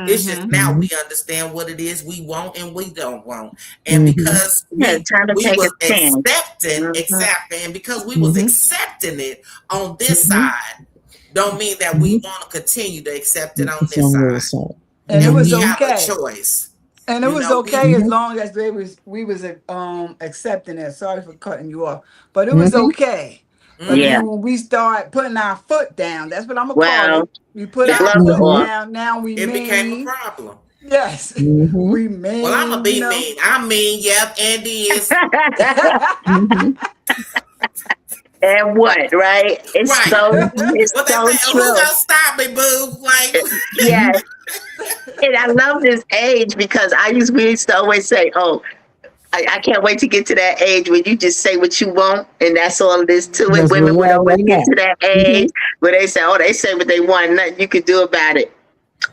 It's just Mm-hmm. now Mhm. we understand what it is we want and we don't want. And Mhm. because Yeah, time to we take a was stand. accepting, Mhm. accepting, and because we was Mhm. accepting it on this Mhm. side, don't mean that we Mhm. want to continue to accept it on It's this on the other side. side. And it And was we Mhm. have a okay. choice. And it You was know, okay as Mhm. long as we was accepting it. Sorry for cutting you off, but it was Mhm. okay. But Yeah. then mm-hmm. when we start putting our foot down, that's what I'm gonna call Well, it. We put Yeah, our gloves are foot off. Mhm. down. Now we it became a mean. problem. Yes, Mhm. we Well, I'm gonna mean. be mean. I'm mean. Yep, Andy is Mhm. And what, right? right. It's What they so say? Oh, who true. gonna stop me, boo? Like, Yeah. Mhm. And I love this age because we used to always say, oh, I can't wait to get to that age where you just say what you want and that's all it is to it. That's where Women we're would at always right get now. to that age Mhm. where they say, oh, they say what they want, nothing you can do about it.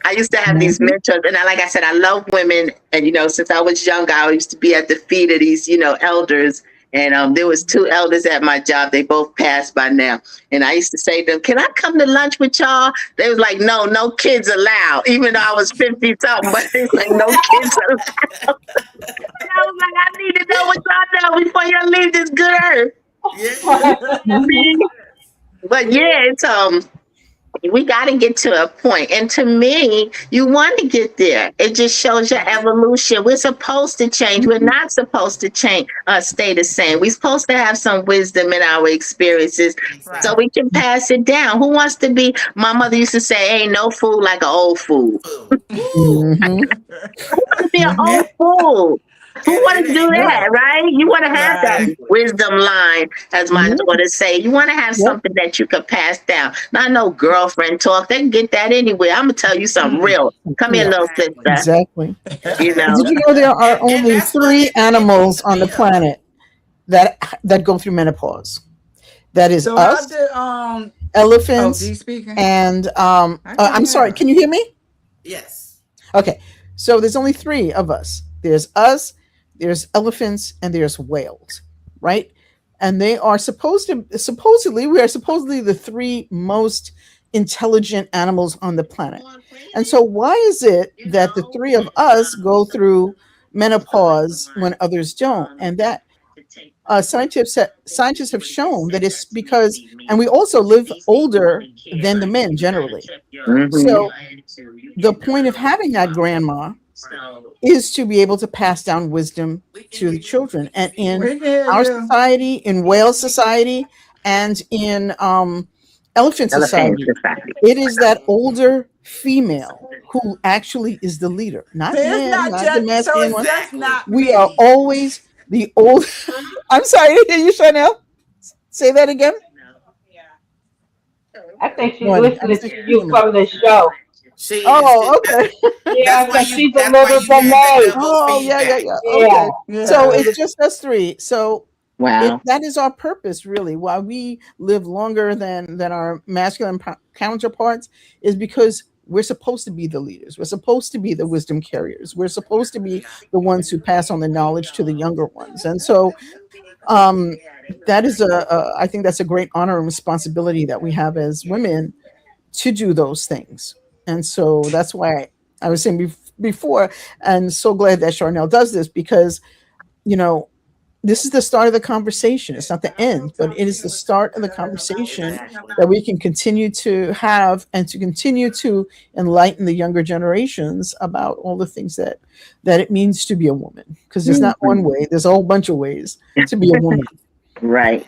I used to have these Mhm. mentors, and like I said, I love women. And since I was young, I used to be at the feet of these, elders. And there was two elders at my job. They both passed by now. And I used to say to them, "Can I come to lunch with y'all?" They was like, "No, no kids allowed." Even though I was 50 something, but they was like, "No kids allowed." And I was like, "I need to know what y'all know before y'all leave this good earth." yeah. I mean, but yeah, it's we got to get to a point. And to me, you want to get there. It just shows your evolution. We're supposed to change. We're not supposed to change, stay the same. We're supposed to have some wisdom in our experiences so Right. we Exactly. can pass it down. Who wants to be, my mother used to say, ain't no food like an old fool. Food. Woo. Mhm. Who want to be an Mhm. old It, fool? Who want it to do ain't that, Right. no. right? You want to have that Right. Exactly. wisdom line, as my Mhm. daughters say. You want to have Yep. something that you could pass down. Not no girlfriend talk. They can get that anywhere. I'm gonna tell you something Mm. real. Come here, Yeah. little Exactly. sister. Exactly. You Did know. you know there are And only that's what three it needs animals to on the be of. planet that go through menopause? That is So how us, did elephants, D speaking? and I can't I'm hear sorry. her. Can you hear me? Yes. Okay. So there's only three of us. There's us, there's elephants, and there's whales, right? And they are supposedly we are supposedly the three most intelligent animals on the planet. And so why is it that the three of us go through menopause when others don't? And that scientists have shown that it's because, and we also live older than the men generally. Hmm. So the point of having that grandma is to be able to pass down wisdom to the children. And in We can hear our you. society, in whale society, and in elephant Elephant society, society. it is that older female who actually is the leader, See, not the it's man, not not the just so masculine it's one. just Exactly. not We are me. always the old. I'm sorry to hear you, Chanel. Say that again. I think she's No, I'm listening still to you hearing me. from the show. She is. Oh, okay. Yeah, That's why because you. she's a That's why little you hearing the delayed. double Oh, yeah, yeah, feedback. yeah. Yeah. Okay. So Yeah. it's just us three. So Wow. that is our purpose, really. Why we live longer than our masculine counterparts is because we're supposed to be the leaders. We're supposed to be the wisdom carriers. We're supposed to be the ones who pass on the knowledge to the younger ones. And so um, that is I think that's a great honor and responsibility that we have as women to do those things. And so that's why I was saying before, and so glad that Charnel does this because, you know, this is the start of the conversation. It's not the end, but it is the start of the conversation Exactly. that we can continue to have and to continue to enlighten the younger generations about all the things that it means to be a woman. Because there's not one Mhm. way, there's a whole bunch of ways to be a woman. Right.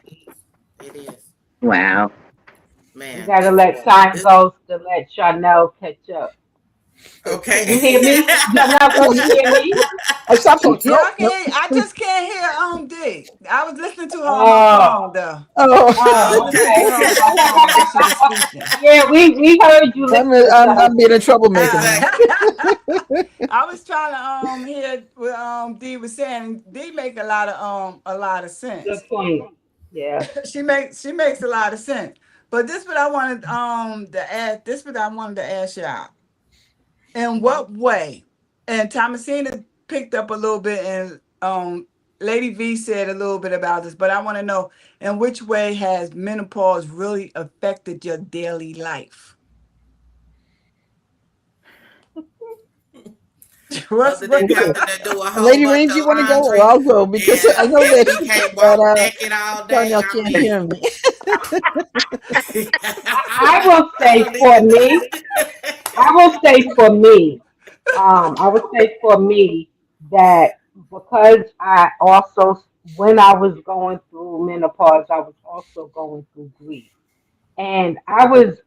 It is. Wow. We Man, got to this let time this go to let Chanel catch up. Can you okay. hear me? Chanel, can you hear me? I stopped talking. Yeah, No, I no. can hear. I just can't hear D. I was listening to her on my Oh, phone though. Oh, I was oh, listening to okay. her on my phone when she was speaking. Yeah, we heard you listening to I'm her. being a troublemaker Uh, now. I was trying to hear what Dee was saying. Dee make a lot of sense. Good point. Yeah. She makes a lot of sense. But this what I wanted to ask. This what I wanted to ask y'all. In what way? And Thomasina picked up a little bit, and Lady V said a little bit about this. But I want to know, in which way has menopause really affected your daily life? Other than having to do a whole Lady bunch Range, of you want to go, or laundry I'll go because I know and we can't walk that naked all day. Darnell I can't mean, hear me. I will I say don't for even. me, I will say for me, I would say for me that because I also, when I was going through menopause, I was also going through grief. And I was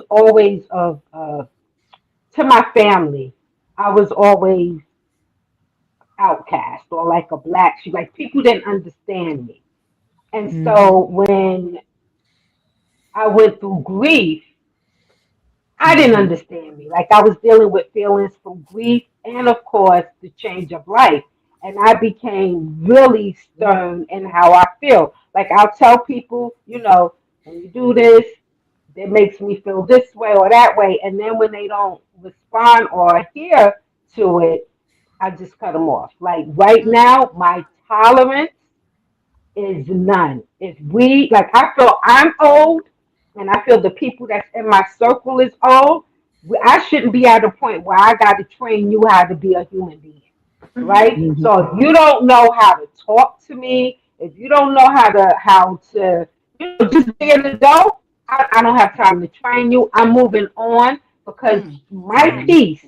always to my family, I was always outcast or like a black sheep. Like people didn't understand me. And Mm-hmm. so when I went through grief, I didn't Mm-hmm. understand me. Like I was dealing with feelings from grief and, of course, the change of life. And I became really stern in how I feel. Like I'll tell people, when you do this, it makes me feel this way or that way. And then when they don't respond or adhere to it, I just cut them off. Like right now, my tolerance is none. If we like, I feel I'm old, and I feel the people that's in my circle is old. I shouldn't be at a point where I got to train you how to be a human being, right? Mm-hmm. So if you don't know how to talk to me, if you don't know how to just be an adult, I don't have time to train you. I'm moving on because my peace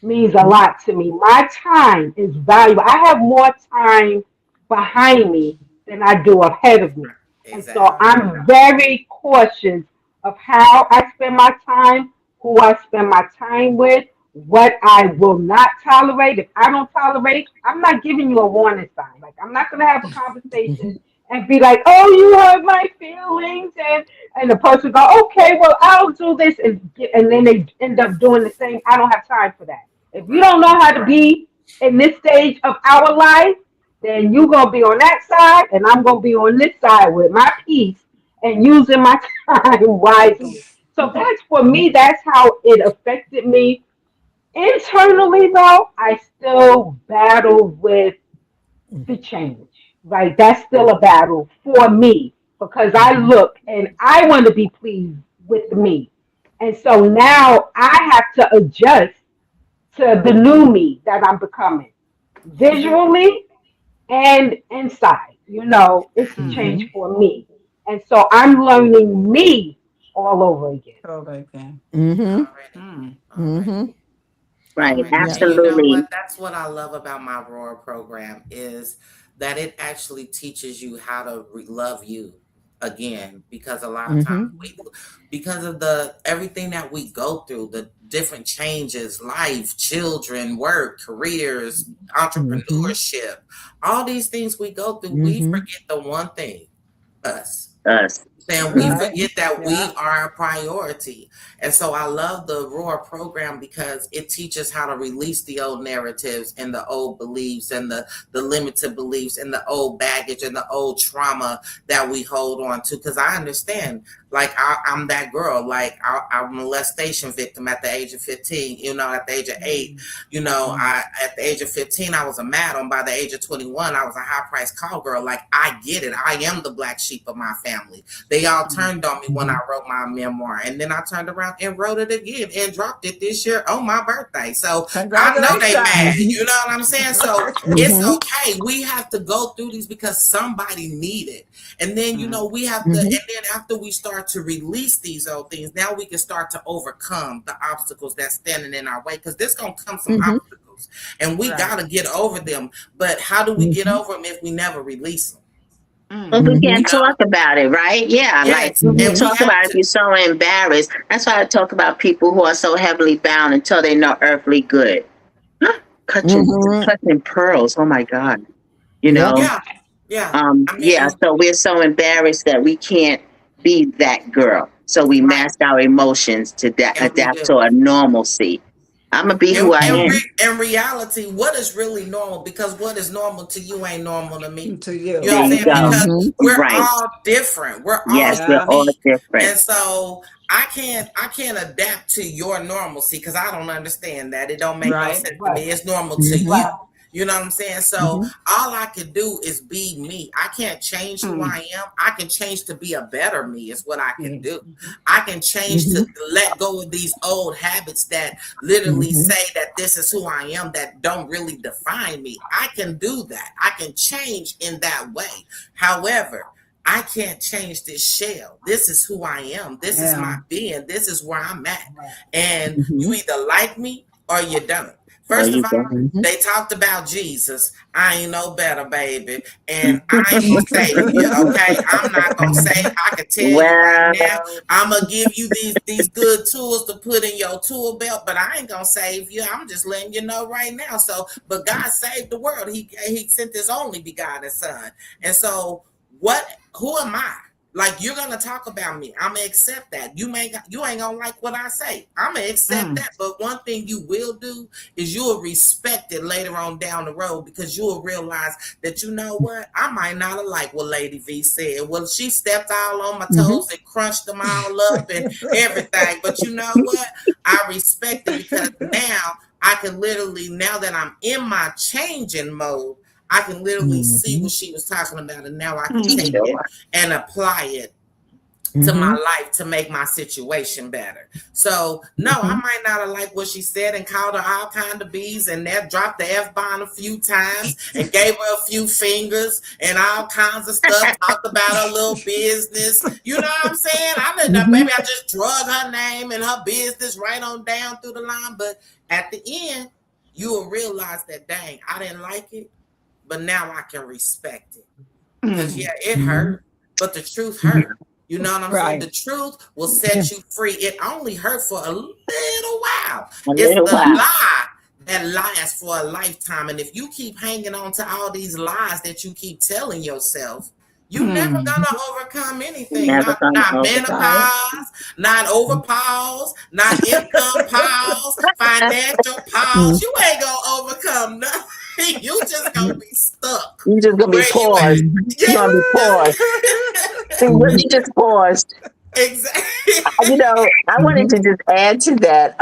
means a lot to me. My time is valuable. I have more time behind me than I do ahead of me. And so Exactly. I'm very cautious of how I spend my time, who I spend my time with, what I will not tolerate. If I don't tolerate, I'm not giving you a warning sign. Like I'm not gonna have a conversation and be like, "Oh, you hurt my feelings," and the person go, "Okay, well, I'll do this," and then they end up doing the same. I don't have time for that. If you Right. don't know how to be in this stage of our life, then you're gonna be on that side, and I'm gonna be on this side with my peace and using my time wisely. So that's for me. That's how it affected me. Internally, though, I still battle with the change. Right? That's still a battle for me because I Mm-hmm. look and I want to be pleased with me. And so now I have to adjust to the new me that I'm becoming, visually and inside. It's a change Mm-hmm. for me. And so I'm learning me all over again. Okay. Mm-hmm. Already. Hmm. Mm-hmm. Already. Right. Already. Yeah. And you know Absolutely. what? That's what I love about my Roar program is that it actually teaches you how to love you again because a lot of times Mm-hmm. because of the everything that we go through, the different changes, life, children, work, careers, Mm-hmm. entrepreneurship, all these things we go through, we Mm-hmm. forget the one thing, us. Us. Saying we Mhm. Right. forget that we Yeah. are a priority. And so I love the Roar program because it teaches how to release the old narratives and the old beliefs and the limited beliefs and the old baggage and the old trauma that we hold on to. Because I understand, like, I'm that girl. Like, I'm a molestation victim at the age of 15, at the age of 8. At the age of 15, I was a madam. By the age of 21, I was a high priced call girl. Like, I get it. I am the black sheep of my family. They all turned on me when I wrote my memoir. And then I turned around and wrote it again and dropped it this year on my birthday. So I know they mad. Congratulations. You know what I'm saying? So it's Mm-hmm. okay. We have to go through these because somebody need it. And then, we have to, and Mm-hmm. then after we start to release these old things, now we can start to overcome the obstacles that's standing in our way. Because there's going to come some Mm-hmm. obstacles and we Right. got to get over them. But how do we get Mm-hmm. over them if we never release them? Well, we Mm-hmm. can't talk about it, right? Yeah, like Yes. you And Mm-hmm. we talk have about it if to. you're so embarrassed. That's why I talk about people who are so heavily bound until they're no earthly good. Mm-hmm. Clutching pearls. Oh my God. You Yep. know, Yeah. Yeah. I yeah. mean, So we're so embarrassed that we can't be that girl. So we right. mask our emotions to And we adapt do. to a normalcy. I'm gonna be who I am. In reality, what is really normal? Because what is normal to you ain't normal to me. To you. You know what There I'm you saying? go. Because Mm-hmm. we're Right. all different. We're all Yes, we're Yeah. all unique. different. And so I can't adapt to your normalcy because I don't understand that. It don't make no Right. sense to Right. me. It's normal to Mm-hmm. you. Right. You know what I'm saying? So Mm-hmm. all I can do is be me. I can't change who Mm. I am. I can change to be a better me is what I can Yeah. do. I can change Mm-hmm. to let go of these old habits that literally Mm-hmm. say that this is who I am that don't really define me. I can do that. I can change in that way. However, I can't change this shell. This is who I am. This is my Yeah. being. This is where I'm at. Right. And you Mm-hmm. either like me or you don't. There First of you all, go. Mm-hmm. they talked about Jesus. I ain't no better, baby. And I ain't gonna save you, okay? I'm not gonna say I can tell you right now, Well, I'm gonna give you these good tools to put in your tool belt, but I ain't gonna save you. I'm just letting you know right now. So, but God saved the world. He sent his only begotten son. And so what who am I? Like you're gonna talk about me. I'm gonna accept that. You ain't gonna like what I say. I'm gonna accept Mm. that. But one thing you will do is you'll respect it later on down the road because you'll realize that you know what? I might not have liked what Lady V said. Well, she stepped all on my Mm-hmm. toes and crunched them all up and everything. But you know what? I respect it because now I can literally, now that I'm in my changing mode, I can literally see Mm-hmm. what she was talking about, and now I can take Mm. it sure. and apply it to my Mm-hmm. life to make my situation better. So no, I might not have liked what she said and called her all kind of bees and that dropped the F-bomb a few times and gave her a few fingers and all kinds of stuff, talked about her little business. You know what I'm saying? I didn't know, Mm-hmm. maybe I just drug her name and her business right on down through the line. But at the end, you will realize that dang, I didn't like it, but now I can respect it. Because Mm. yeah, it Mm-hmm. hurt, but the truth Mm-hmm. hurt. You know what I'm saying? Right. The truth will Yeah. set you free. It only hurt for a little while. A It's little the while. lie that lasts for a lifetime. And if you keep hanging on to all these lies that you keep telling yourself, you never Mm. gonna overcome anything. Never gonna Not overcome. Right. menopause, not overpause, not income pause, financial pause. Mm-hmm. You ain't gonna overcome nothing. You just gonna be stuck You just gonna be where you at. paused. Mm-hmm. You're gonna be paused. You just paused. Exactly. You know, I wanted to just add to that.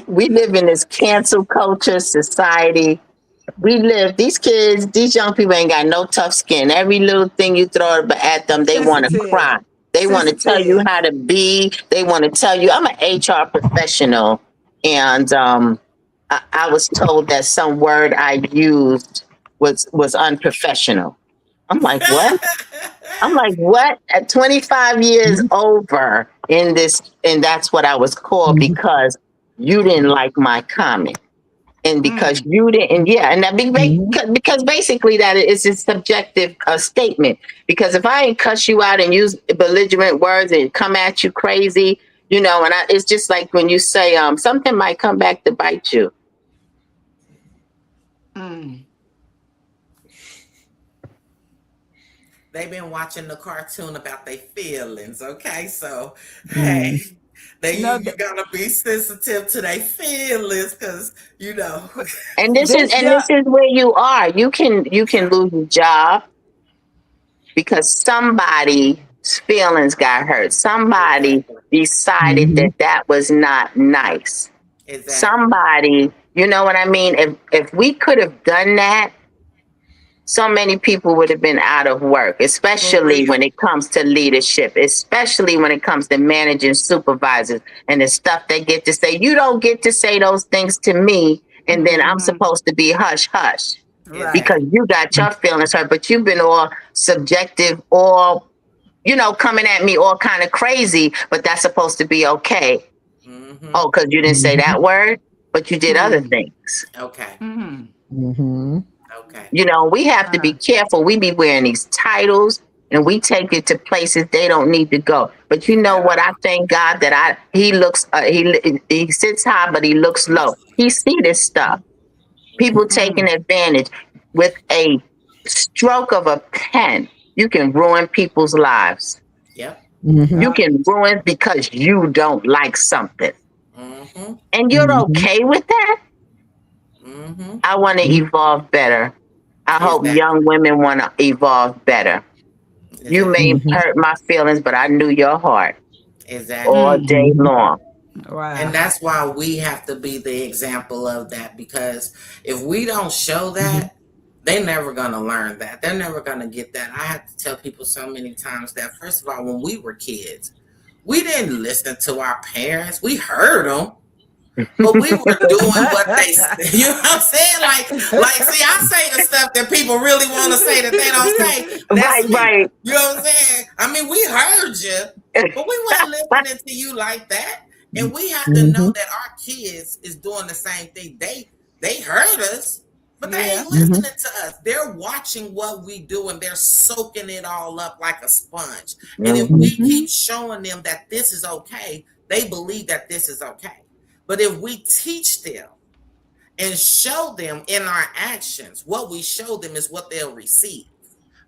We live in this cancel culture society. We live, these kids, these young people ain't got no tough skin. Every little thing you throw at them, they want to Sensitive. cry. They want to tell you Sensitive. how to be. They want to tell you, I'm an HR professional. And I was told that some word I used was unprofessional. I'm like, what? I'm like, what? At 25 years over in this, and that's what I was called Mm-hmm. because you didn't like my comment. And because Mm. you didn't, and yeah, and that Mm-hmm. because basically that is a subjective statement. Because if I ain't cuss you out and use belligerent words and come at you crazy, and it's just like when you say something might come back to bite you. Mm. They've been watching the cartoon about their feelings, okay? So, hey, Mm-hmm. No, you gotta be sensitive to their feelings, cause And this is this and young. this is where you are. You can yeah, lose your job because somebody's feelings got hurt. Somebody exactly, decided Mm-hmm. that was not nice. exactly, Somebody, you know what I mean? If we could have done that, so many people would have been out of work, for especially real. when it comes to leadership, especially when it comes to managing supervisors and the stuff they get to say. You don't get to say those things to me, and then I'm Mm-hmm. supposed to be hush hush Right. because Exactly. you got your feelings hurt, but you've been all subjective, all coming at me all kind of crazy, but that's supposed to be okay. Mm-hmm. Oh, because you didn't say Mm-hmm. that word, but you did other Mm. things. Okay. Mm. Mm-hmm. Okay. We have to be Uh, careful. We be wearing these titles and we take it to places they don't need to go. But you know Yeah. what? I thank God that he looks, he sits high, but he looks low. He see this stuff. People taking mm. advantage with a stroke of a pen. You can ruin people's lives. Yep. You Mm-hmm. Yeah. can ruin because you don't like something. and you're Mhm. okay with that, I want to evolve better. I hope young Exactly. women want to evolve better. You may Exactly. Mhm. hurt my feelings, but I knew your heart all Exactly. day Mhm. long. And Wow. that's why we have to be the example of that, because if we don't show Mhm. that, they're never going to learn that. They're never going to get that. I have to tell people so many times that, first of all, when we were kids, we didn't listen to our parents. We heard them, but we were doing what they, you know what I'm saying? See, I say the stuff that people really want to say that they don't say. Right, That's me. right. You know what I'm saying? I mean, we heard you, but we weren't listening to you like that. And we have to know Mhm. that our kids is doing the same thing. They heard us, but they Yeah. ain't Mhm. listening to us. They're watching what we do and they're soaking it all up like a sponge. And if we Hmm. Mhm. keep showing them that this is okay, they believe that this is okay. But if we teach them and show them in our actions, what we show them is what they'll receive.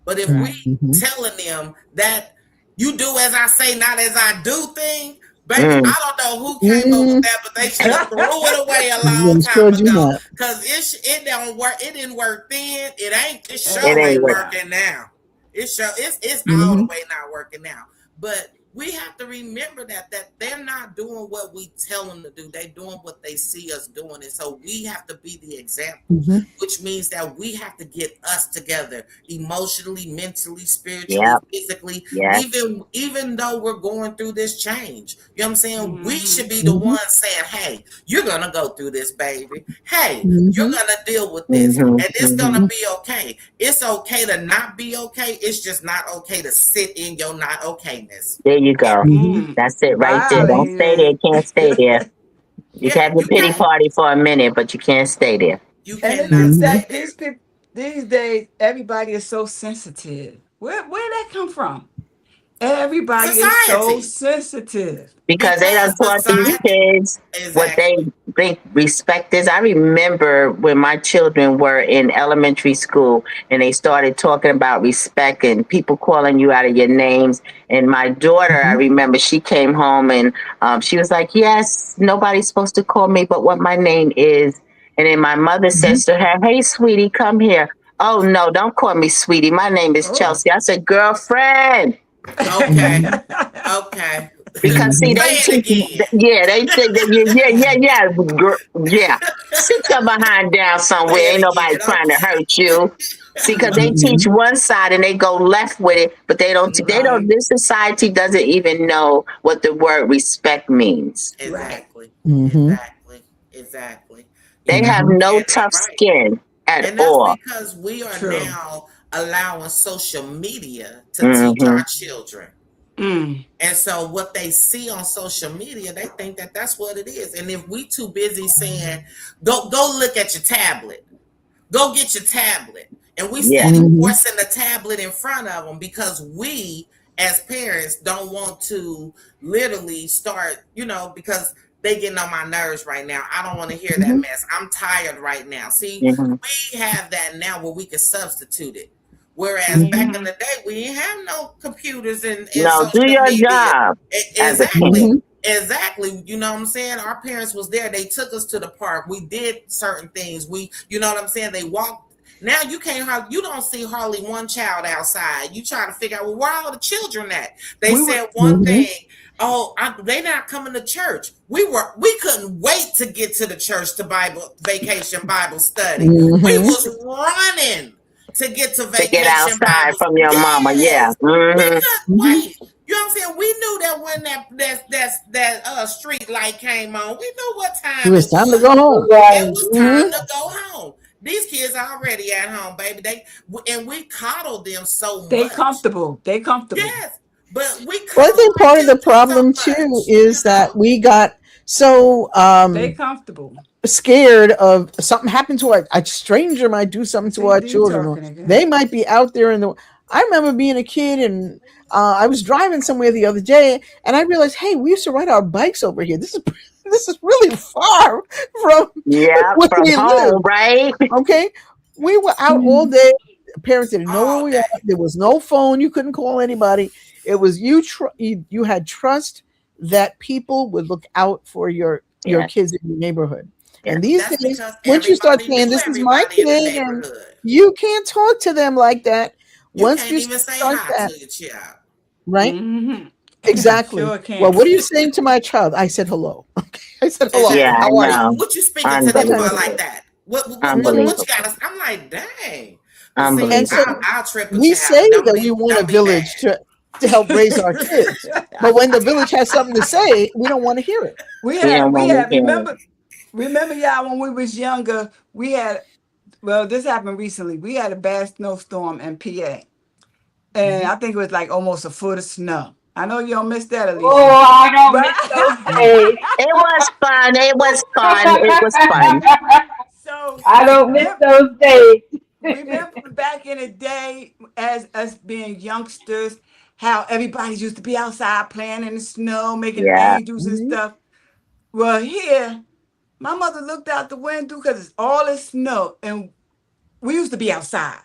But if we Right. Mhm. telling them that you do as I say, not as I do thing, baby, Mm. I don't know who came up with Mm. that, but they should have threw it away a long I'm time sure do ago. not. Cause it don't work. It didn't work then. It It It sure ain't ain't worked work. out. working now. It's all the Mhm. way not working now. But we have to remember that they're not doing what we tell them to do. They're doing what they see us doing. And so we have to be the example, Mhm. which means that we have to get us together emotionally, mentally, spiritually, Yep. physically, Yes. even though we're going through this change. You know what I'm saying? We Mm-hmm. should be the Mhm. ones saying, hey, you're gonna go through this, baby. Hey, you're Mhm. gonna deal with this. Hmm. And it's gonna Hmm. Mhm. be okay. It's okay to not be okay. It's just not okay to sit in your not okayness. There you go. Mhm. Mm. That's it right there. Wow, Don't Lady stay there. Ray. Can't stay there. You can Yeah, have your you pity can't. party for a minute, but you can't stay there. You And it cannot is Mhm. stay that there. these people these days, everybody is so sensitive. Where that come from? Everybody is so Society. sensitive. Because they done Because taught these society. kids what they Exactly. think respect is. I remember when my children were in elementary school and they started talking about respect and people calling you out of your names. And my daughter, I Mhm. remember she came home and she was like, yes, nobody's supposed to call me but what my name is. And then my mother Mhm. says to her, hey, sweetie, come here. Oh, no, don't call me sweetie. My name is Oh. Chelsea. I said, girlfriend. Okay. Mhm. Okay. Because see, Mhm. they Say it teach, again. yeah, they think that yeah. Sit your behind down Say somewhere. Ain't it nobody again. trying to Okay. hurt you. See, because they teach Mhm. one side and they go left with it, but they don't. They don't. Right. This society doesn't even know what the word respect means. Right. Exactly. Mhm. Exactly. Exactly. You They got have Mhm. no and tough right. skin at And that's all. because we are True. now allowing social media to teach Hmm. our children. Mm. And so what they see on social media, they think that that's what it is. And if we too busy saying, go look at your tablet, go get your tablet. And we Yeah. steady Mhm. forcing the tablet in front of them because we as parents don't want to literally start, because they getting on my nerves right now. I don't want to hear that Mhm. mess. I'm tired right now. See, Hmm. we have that now where we can substitute it. Whereas back Mhm. in Mm-hmm. the day, we didn't have no computers and No, do social your media. job as a Exactly. parent. Mhm. Exactly. You know what I'm saying? Our parents was there. They took us to the park. We did certain things. You know what I'm saying? They walked. Now you don't see hardly one child outside. You try to figure out, well, where are all the children at? They We would said one Mhm. thing. Oh, they not coming to church. We couldn't wait to get to the church to Bible study. We Mhm. was running to get to To get vacation outside Bible. from your mama, yeah. Yes, we Hmm. couldn't Mhm. wait. You know what I'm saying? We knew that when that street light came on, we knew what It time it was time to was. go home. It Right. was time Mhm. to go home. These kids are already at home, baby. And we coddle them so they much. comfortable. They comfortable. Yes, but we Well, I coddle think our part of the children so problem too much. is that we got so They comfortable. scared of something happened to a stranger might do something to our CD children, or talking again. they might be out there in the. I remember being a kid and I was driving somewhere the other day and I realized, hey, we used to ride our bikes over here. This is this is really far from Yeah, where from we home, live. right? Okay, we were out all Mhm. day. Parents didn't know where All we are. day. There was no phone. You couldn't call anybody. It was you. You had trust that people would look out for your your Yeah. kids in your neighborhood. Yeah. And these That's days, because once you start everybody saying knew this is my everybody in the kid and neighborhood. you can't talk to them like that, You once can't you even say start hi that, to your child. right? Mm-hmm. Exactly. Sure Well, can. what are you saying to my child? I said hello. Okay. I said hello. Yeah, Exactly. I How are you? know. What you speaking to That them kind for of Unbelievable. thing. like that? What you Unbelievable. got? I'm like, dang. But see, And so Unbelievable. I'll trip a we child, say but that we want a don't be mad. village to help raise our kids. But when the village has something to say, we don't want to hear it. we We had don't we want to had hear it. remember y'all when we was younger, we had well, this happened recently. We had a bad snowstorm in PA. And Mhm. I think it was like almost a foot of snow. I know you don't miss that, Oh, Alicia. I don't But miss those days. It was fun. It was fun. It was fun. so I don't miss those days. remember back in the day as us being youngsters, how everybody used to be outside playing in the snow, making Yeah. angels and Mhm. stuff. Well, here, my mother looked out the window because it's all this snow, and we used to be outside.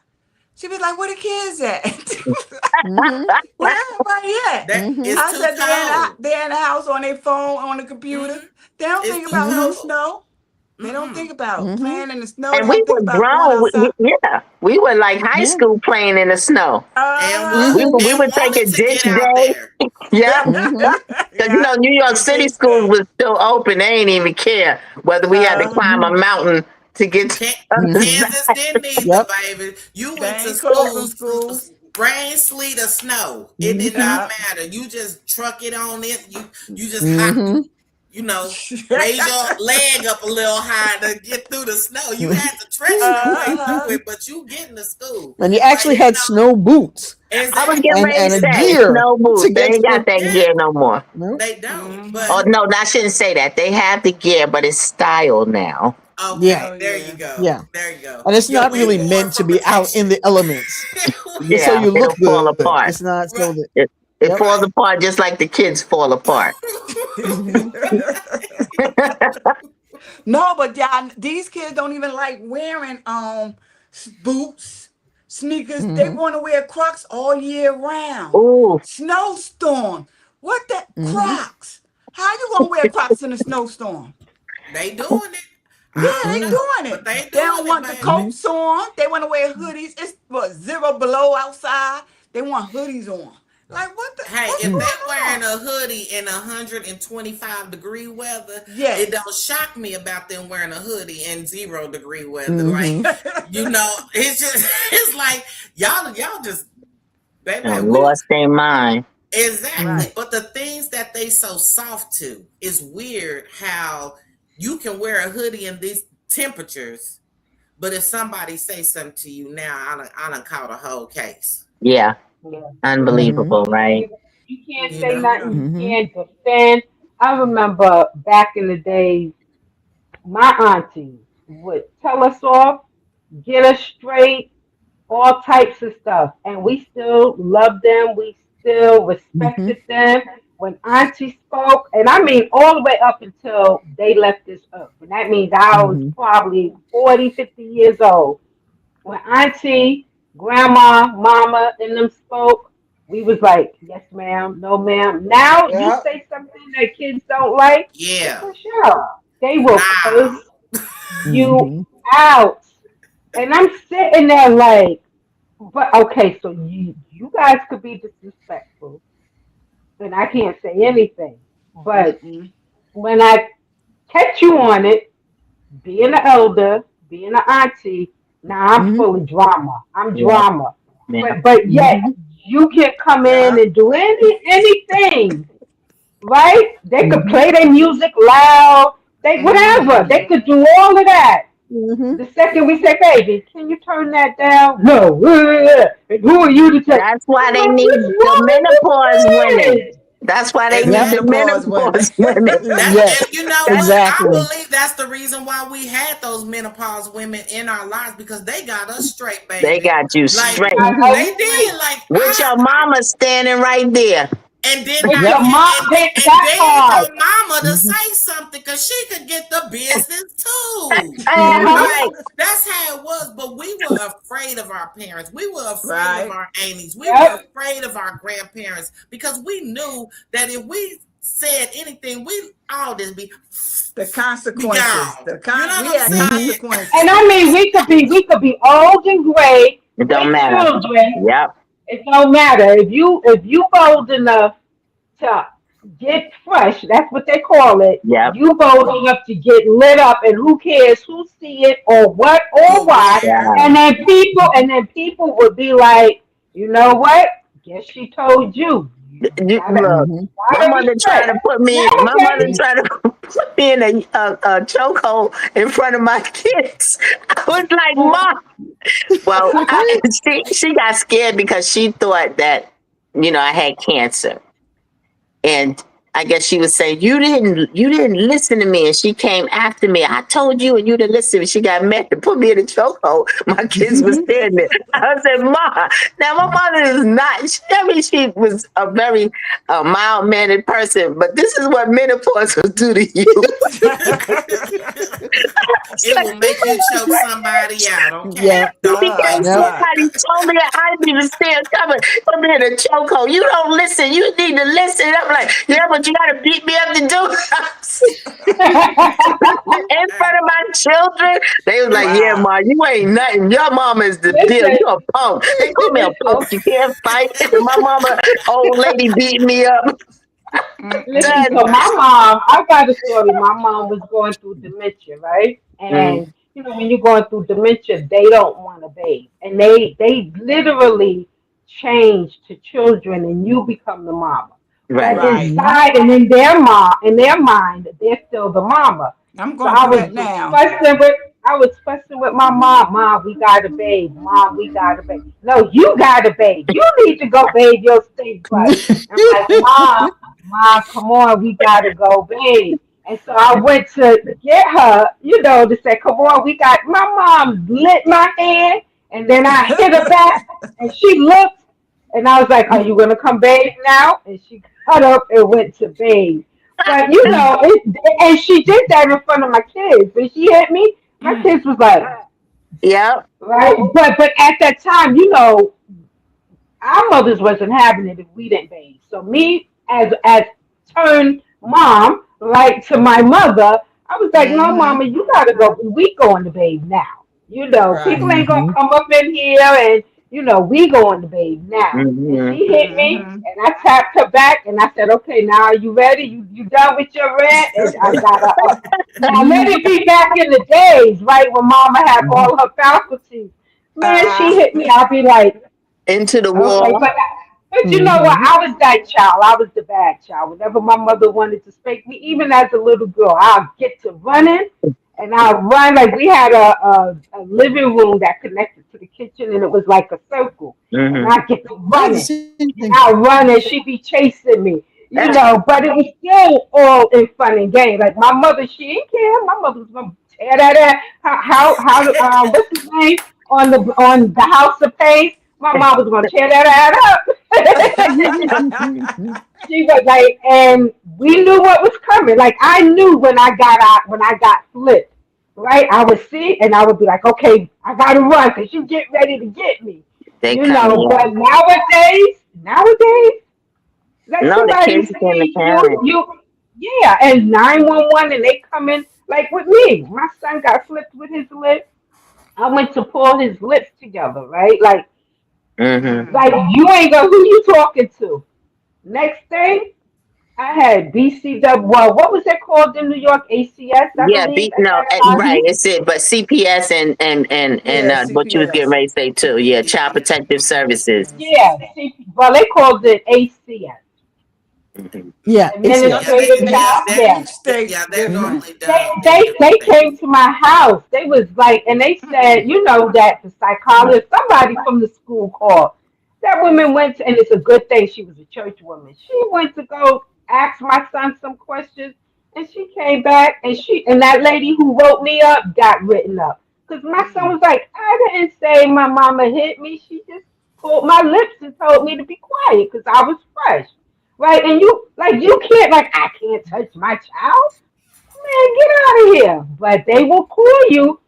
She'd be like, "Where the kids at? Mhm. Where everybody at?" That Mhm. is I too said, cold. they're in the house on their phone, on the computer. Hmm. They don't It's think too about no Mhm. cold. snow. They don't think Mm-mm. about Mhm. playing in the snow. They And we don't think were about going grown. outside. Yeah. We were like high Yeah. school playing in the snow. And Uh-huh. what Mhm. We would take and a wanted to ditch get out day. there. Yeah. Mhm. Because, Yeah. New York The City ditch schools day. was still open. They ain't even care whether we had to Uh, climb a Mhm. mountain to get to Can- the other Mhm. side. Kansas didn't either, Yep. baby. You they went to ain't school, closing schools. rain, sleet, or snow. It did Mhm. not Yeah. matter. You just truck it on it. You just hop. Mhm. You know, raise your leg up a little higher to get through the snow. You had to tread your way Uh-huh. through it, but you getting to school. And you Like actually had snow boots I was getting exactly. ready and to a say gear snow to boots. They get ain't got through. that Yeah, gear no more. No. they don't. Oh Hmm. no, I shouldn't say that. They have the gear, but it's style now. Yeah. Okay, Oh there you yeah. go. Yeah. There you go. And it's Yeah, not we really wore it meant to for be out protection. in the elements. It's so Yeah, you look it'll fall good. apart. It's not Right. so that. It Yep. falls Right. apart just like the kids fall apart. Mhm. No, but y'all, these kids don't even like wearing boots, sneakers. They Mhm. want to wear Crocs all year round. Ooh, Snowstorm. What the Mhm. Crocs? How you gonna wear Crocs in a snowstorm? They doing it. Yeah, I don't they Mhm. know, doing but it. they They doing don't it, want the baby. Mhm. coats on. They want to wear hoodies. It's what 0 below outside. They want hoodies on. Like Hey, what's if Mhm. they going wearing on? a hoodie in 125-degree weather, it Yes. don't shock me about them wearing a hoodie in 0 degree weather. Like, Mhm. it's just it's like y'all just baby, and we lost their mind. exactly. Right. But the things that they so soft to is weird how you can wear a hoodie in these temperatures, but if somebody say something to you now, I done caught a whole case. Yeah, Yeah. Mhm. unbelievable, right? You can't You say know? Yeah. nothing. You Mhm. can't defend. I remember back in the days, my auntie would tell us off, get us straight, all types of stuff. And we still loved them. We still Mhm. respected them. When Auntie spoke, and I mean all the way up until they left this earth. And that means I was Mhm. probably 40, 50 years old. When Auntie, Grandma, Mama, and them spoke, we was like, yes, ma'am, no, ma'am. Now you Yeah. say something that kids don't like, Yeah. for sure. They will Nah. curse you Mhm. out. And I'm sitting there like, but okay, so you guys could be disrespectful, and I can't say anything. But Mm-mm. when I catch you on it, being an elder, being an auntie, now I'm Mhm. full of drama. I'm Yeah, drama. yeah. But yet Mhm. you can come in Yeah. and do anything, right? They could Mhm. play their music loud, they whatever. They Mm-hmm. could do all of that. Mhm. The second we say, baby, can you turn that down? No. And who are you to tell? That's why I'm they like, need what's the wrong menopause with women. this That's why they Is Yep. need the that Menopause women. menopause women. and Yes. you know That's what? I Exactly. believe that's the reason why we had those menopause women in our lives because they got us straight, they baby. got you Like straight. I Mhm. they did. agree. Like With your mama standing right there. and then With got your Yep. mom, and that begged part. your mama to Mhm. say something because she could get the business too. Uh-huh. Mhm. Like that's how it was. But we were afraid of our parents. We were afraid of Right. our aunties. We were Yep. afraid of our grandparents because we knew that if we said anything, we all just be The be consequences. gone. You know what We I'm had saying? consequences. And I mean, we could be old and gray It don't with matter. children. Yep. It don't matter if you bold enough to get fresh. That's what they call it. Yep. You bold enough to get lit up, and who cares who see it or what or Or why. where? Yeah. And then people would be like, you know what? Guess she told you. You gotta, Look, you my gotta mother tried respect. to put me. My mother Nowadays, tried to put me in a chokehold in front of my kids. I was like, Mom. Well, she got scared because she thought that I had cancer, and I guess she was saying you didn't listen to me, and she came after me. I told you, and you didn't listen. She got mad and put me in a chokehold. My kids was standing there. I said, "Ma, now my mother is not. She was a very mild mannered person, but this is what menopause will do to you." It will make you choke somebody out, okay? Yep. Don't Because play with Yep. it. somebody told me that I didn't even see it coming. Put me in a chokehold. You don't listen. You need to listen. I'm like, yeah, but you got to beat me up to do it. In front of my children. They was like, yeah, Wow. Ma, you ain't nothing. Your mama is the deal. listen, You a punk. They call me a listen, punk. You can't fight. And my mama, old lady, beat me up. listen. Mm-mm-mm. So Done. my mom, I got a story. My mom was going through dementia, right? Mm, And when you're going through dementia, they don't want to bathe, and they literally change to children, and you become the mama. But right. Right. inside and in their mind, they're still the mama. I'm So going I through was that now. fussing with my mom. Mom, we gotta bathe. Mom, we gotta bathe. No, you gotta bathe. You need to go bathe your stink butt. I'm like, Mom, come on, we gotta go bathe. And so I went to get her, to say, come on, my mom lit my hand, and then I hit her back, and she looked, and I was like, are you gonna come bathe now? And she got up and went to bathe. But and she did that in front of my kids. And she hit me. My kids was like, Yep. right. But at that time, our mothers wasn't having it if we didn't bathe. So me as turned mom, right, to my mother, I was like, no, Mm-hmm. mama, you gotta go. We going to bathe now. People Right. ain't gonna come up in here and we going to bathe now. And Hmm. she hit me Mm-hmm. and I tapped her back and I said, okay, now are you ready? You done with your rant? And I got her up. Now let it be back in the days, right, when mama had all her faculties. Man, she hit me, I'll be like, Into the okay, wall. but you know what? I was that child. I was the bad child. Whenever my mother wanted to spank me, even as a little girl, I'll get to running and I'll run. Like we had a living room that connected to the kitchen and it was like a circle. And Hmm. I get to I had the running same and thing. I'll run and she be chasing me. But it was still all in fun and games. Like my mother, she didn't care. My mother was gonna tear that ass. What's his name on the House of Pain? My mom was gonna tear that ass up. She was like, and we knew what was coming. Like I knew when I got out, when I got flipped, right? I would see and I would be like, okay, I gotta run because you get ready to get me, They coming. But nowadays, let No, the somebody kids and the say parents. yeah, and 911 and they come in like with me. My son got flipped with his lip. I went to pull his lips together, right? Hmm. Like you ain't gonna who you talking to. Next thing, I had BCW. Well, what was that called in New York? ACS, I Yeah, believe, at no, that time. right. It's it, but CPS and Yeah, what you was getting CPS. ready to say too. Yeah, Child Protective CPS. Services. Yeah, well, they called it ACS, Hmm. Yeah, Yep. Yeah, Administrative Child. Yeah, Each state's yeah, they're different. normally they done in they different came states. to my house. They was like, and they said, that the psychologist, somebody from the school called. That woman went to, and it's a good thing she was a church woman. She went to go ask my son some questions, and she came back, and that lady who wrote me up got written up. Because my son was like, I didn't say my mama hit me. She just pulled my lips and told me to be quiet because I was fresh. Right? And you can't, I can't touch my child. Man, get out of here. But they will pull you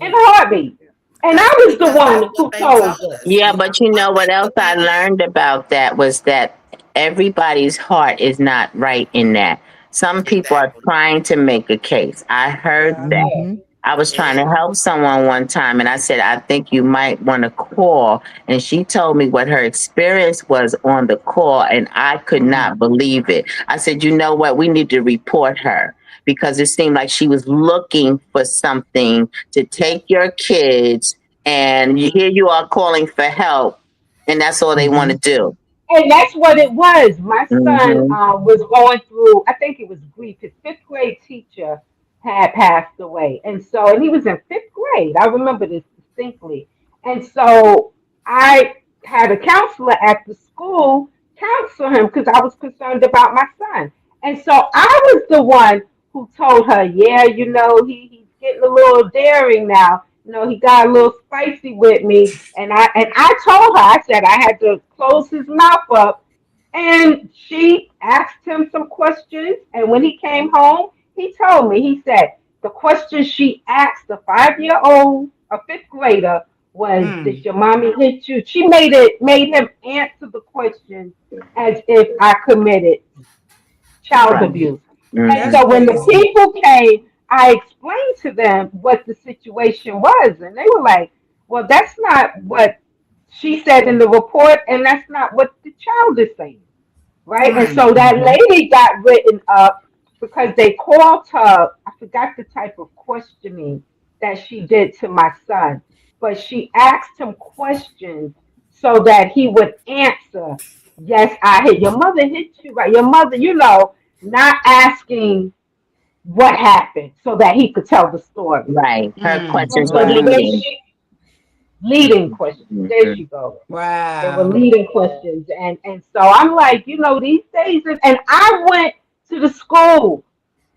in a heartbeat. And I That's was the because that's one what who they told told her. us. Yeah, You know but you what know what else what I that is? learned about that was that everybody's heart is not right in that. Some people are Exactly. trying to make a case. I heard Yeah. that. Mm-hmm. I was trying to Yeah. help someone one time and I said, I think you might want to call. And she told me what her experience was on the call, and I could not believe it. I said, you know what? We need to report her because it seemed like she was looking for something to take your kids, and here you are calling for help, and that's all they want Mm-hmm. to do. And that's what it was. My son Hmm. was going through, I think it was grief. His fifth grade teacher had passed away. And so, and he was in fifth grade. I remember this distinctly. And so I had a counselor at the school counsel him because I was concerned about my son. And so I was the one who told her, yeah, he's getting a little daring now. He got a little spicy with me, and I told her, I said I had to close his mouth up, and she asked him some questions, and when he came home, he told me, he said the question she asked a 5-year old, a fifth grader, was, did Mm. your mommy hit you? She made him answer the question as if I committed child Right. Mm. abuse. And That's Hmm. so when the crazy. people came, I explained to them what the situation was, and they were like, well, that's not what she said in the report, and that's not what the child is saying, right? And Mm. so that Mm-hmm. lady got written up because they called her. I forgot the type of questioning that she did to my son, but she asked him questions so that he would answer, yes, I hit your mother hit you, right? Your mother, not asking what happened so that he could tell the story. Right. Her Mm. questions But were the Wow. way leading. she leading questions, there Hmm. she goes. They were Wow. leading questions, and so I'm like, these days, and I went to the school.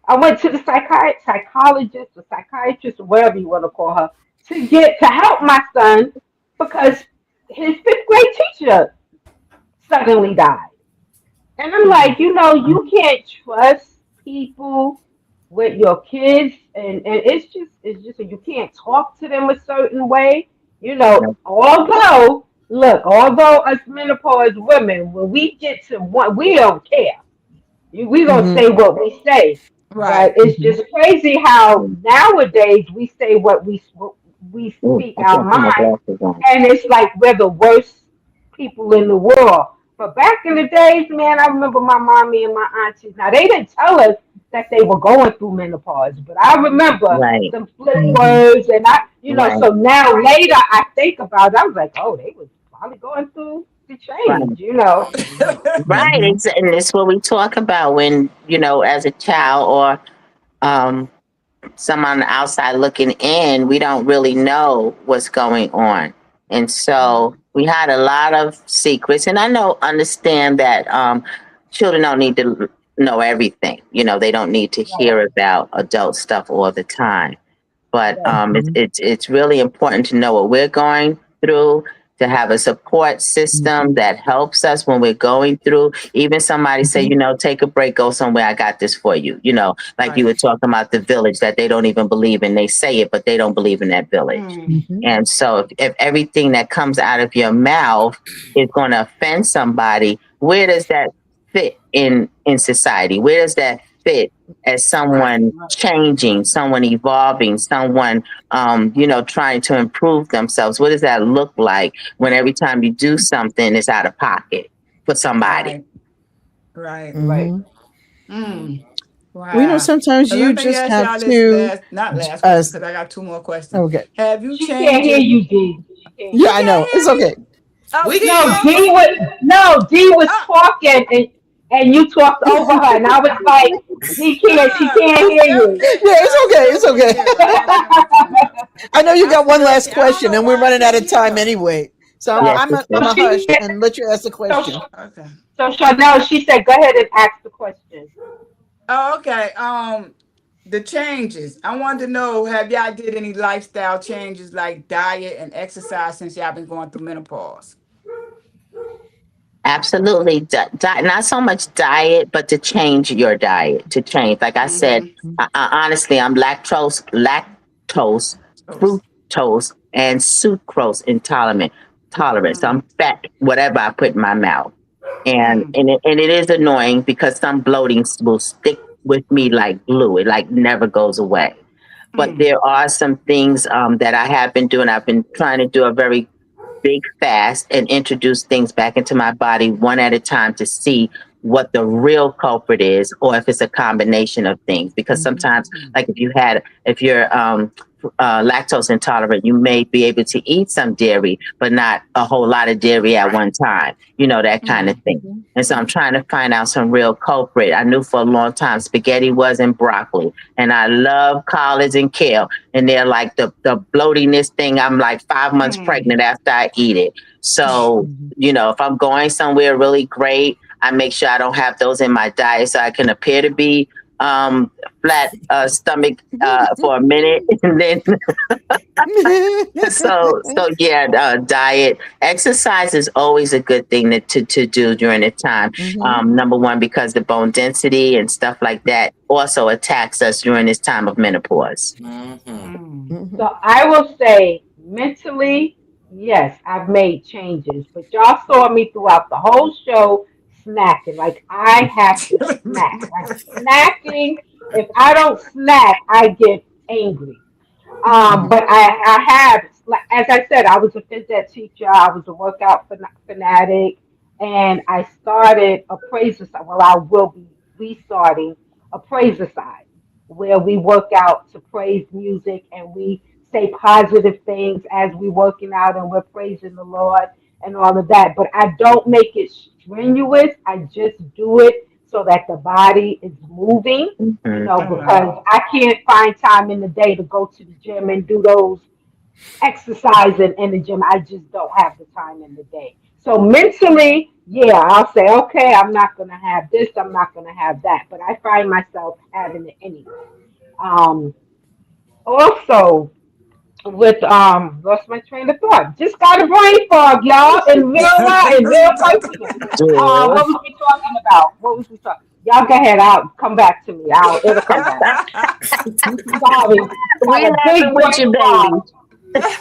I went to the psychologist, or psychiatrist, or whatever you want to call her, to help my son because his fifth grade teacher suddenly died. And I'm Mm. like, you can't trust people with your kids, and it's just you can't talk to them a certain way. Although us menopause women, when we get to one, we don't care. We gonna Mm-hmm. say what we say, but Right. it's Mm-hmm. just crazy how nowadays we say what we Oh, speak I our can't put my mind, glasses on. and it's like we're the worst people in the world. But back in the days, man, I remember my mommy and my aunties. Now they didn't tell us that they were going through menopause, but I remember Right. them flip Mm-hmm. words, and Right. so now later I think about it, I was like, oh, they was probably going through the change, Right. Right. Mm-hmm. And it's what we talk about when, as a child or um, someone on the outside looking in, we don't really know what's going on. And so we had a lot of secrets. And I understand that children don't need to know everything. They don't need to right, hear about adult stuff all the time. But right, it's really important to know what we're going through, to have a support system Mm-hmm. that helps us when we're going through. Even somebody say, Mm-hmm. take a break, go somewhere. I got this for you. Like you Right. were talking about the village that they don't even believe in. They say it, but they don't believe in that village. Mm. Mm-hmm. And so if everything that comes out of your mouth is going to offend somebody, where does that fit in society? Where does that fit as Right. someone right. changing, someone evolving, someone trying to improve themselves? What does that look like when every time you do something it's out of pocket for somebody? Right. Right. Right. Mm-hmm. Mm. Well, Wow. sometimes So you let me just ask have y'all this to. not last Uh, question, because I got two more questions. okay. Have you She can't changed hear your? you, D. She can't Yeah, hear You I you. know. It's can't hear me? okay. Oh, We D hear No, you. talking? D was Oh, talking, and you talked over her, and I was like, she can't hear okay, you. okay. Yeah, Now it's I okay. understand It's what we okay. do. I understand what we're talking about. I know you I got one still last can't. I don't question, know and we're why I running out can't of hear time her. anyway. So I'm so, Yes, I'm it a, is. I'm so a hush she, and let you ask the so, question. Okay. so Chanel, she said, go ahead and ask the question. Oh, okay. The changes. I wanted to know, have y'all did any lifestyle changes like diet and exercise since y'all been going through menopause? Absolutely. Not so much diet, but to change your diet, to change. Like I said, Mm-hmm. honestly, I'm lactose, fructose, and sucrose intolerant. Tolerance. Mm. I'm fat, whatever I put in my mouth. and it is annoying because some bloating will stick with me like glue. It like never goes away. But there are some things that I have been doing. I've been trying to do a very big fast and introduce things back into my body one at a time to see what the real culprit is or if it's a combination of things, because sometimes like if you're lactose intolerant, you may be able to eat some dairy but not a whole lot of dairy at one time, that kind of thing. And so I'm trying to find out some real culprit. I knew for a long time spaghetti wasn't broccoli, and I love collards and kale, and they're like the bloatiness thing. I'm like 5 months pregnant after I eat it. So, if I'm going somewhere really great, I make sure I don't have those in my diet so I can appear to be flat stomach for a minute, and then diet, exercise is always a good thing to do during the time. Number one, because the bone density and stuff like that also attacks us during this time of menopause. So I will say mentally, yes, I've made changes, but y'all saw me throughout the whole show snacking. Like I have to snack. Like snacking, if I don't snack, I get angry. But I have, like, as I said, I was a phys ed teacher. I was a workout fanatic, and I started a praise side. Well, I will be restarting a praise side where we work out to praise music and we say positive things as we working out and we're praising the Lord and all of that. But I don't make it strenuous. I just do it so that the body is moving, because I can't find time in the day to go to the gym and do those exercising in the gym. I just don't have the time in the day. So mentally, yeah, I'll say, okay, I'm not going to have this, I'm not going to have that. But I find myself having it anyway. Um, Also, with lost my train of thought. Just got a brain fog, y'all, in real life, in real personal. What was we talking about? What was we talking? Y'all go ahead. I'll come back to me. It'll come back. Sorry, We had a laughing big with you, brain baby. fog.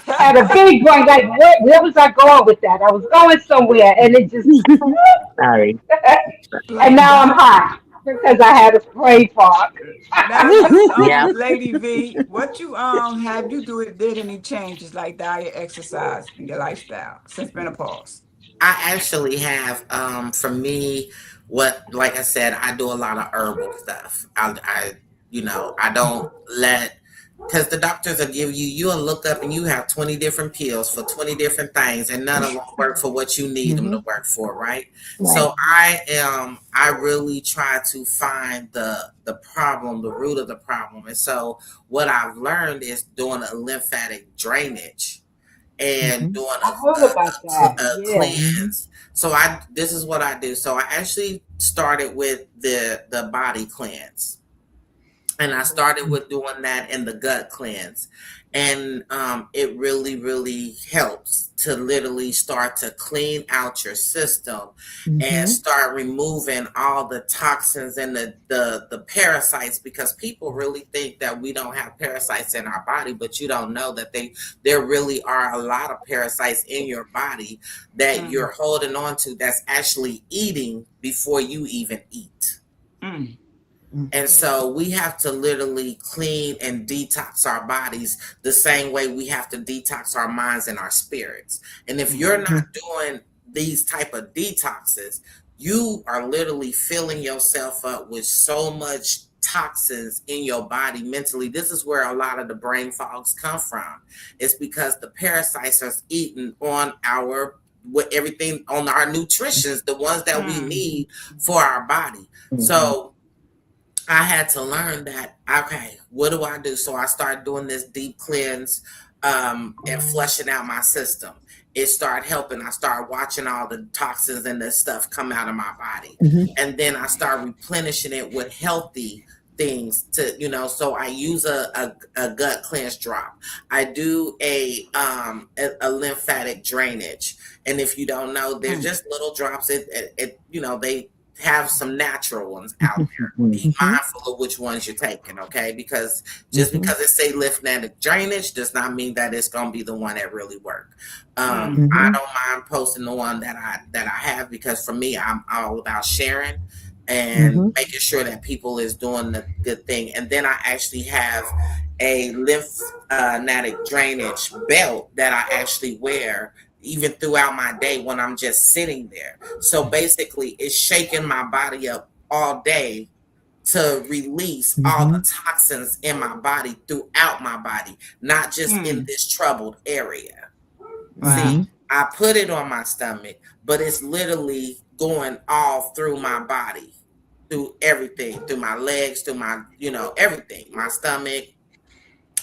Had a big brain. Like, where was I going with that? I was going somewhere, and it just. Sorry. And now I'm hot because I had a brain fog. Now, Yeah. Lady V, what you have you did any changes like diet, exercise in your lifestyle since menopause? I actually have, for me, like I said, I do a lot of herbal stuff. I don't let, because the doctors will give you'll look up and you have 20 different pills for 20 different things, and none of them work for what you need them to work for, right? Right. So I really try to find the problem, the root of the problem. And so what I've learned is doing a lymphatic drainage and doing I heard about that. a Yeah. cleanse. So this is what I do. So I actually started with the body cleanse, and I started with doing that in the gut cleanse. And it really, really helps to literally start to clean out your system and start removing all the toxins and the parasites, because people really think that we don't have parasites in our body, but you don't know that there really are a lot of parasites in your body that you're holding on to, that's actually eating before you even eat. And so we have to literally clean and detox our bodies the same way we have to detox our minds and our spirits. And if you're not doing these type of detoxes, you are literally filling yourself up with so much toxins in your body mentally. This is where a lot of the brain fogs come from. It's because the parasites are eating on with everything on our nutritions, the ones that we need for our body. So I had to learn that, okay, what do I do? So I started doing this deep cleanse and flushing out my system. It started helping. I started watching all the toxins and the stuff come out of my body. And then I started replenishing it with healthy things so I use a gut cleanse drop. I do a lymphatic drainage. And if you don't know, they're just little drops. They have some natural ones out there. Be Mhm. mindful of which ones you're taking, okay? Because just Mhm. because it say lymphatic drainage does not mean that it's gonna be the one that really work. I Mhm. don't mind posting the one that I have, because for me, I'm all about sharing and Mhm. making sure that people is doing the good thing. And then I actually have a lymphatic drainage belt that I actually wear even throughout my day when I'm just sitting there. So basically, it's shaking my body up all day to release all Mhm. the toxins in my body throughout my body, not just in this troubled area. See, Mhm. Wow. I put it on my stomach, but it's literally going all through my body, through everything, through my legs, through my, everything, my stomach,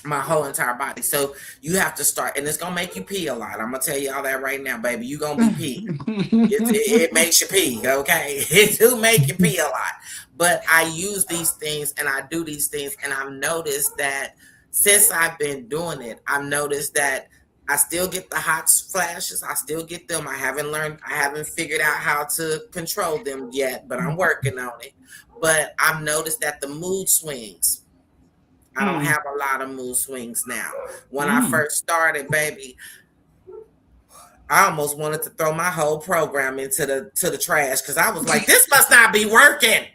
my whole entire body. So you have to start, and it's gonna make you pee a lot. I'm gonna tell you all that right now, baby. You're gonna be peeing. It makes you pee, okay? It do make you pee a lot. But I use these things and I do these things, and I've noticed that since I've been doing it, I've noticed that I still get the hot flashes. I still get them. I haven't figured out how to control them yet, but I'm working on it. But I've noticed that the mood swings, I don't have a lot of mood swings now. When I first started, baby, I almost wanted to throw my whole program into the trash, because I was like, this must not be working.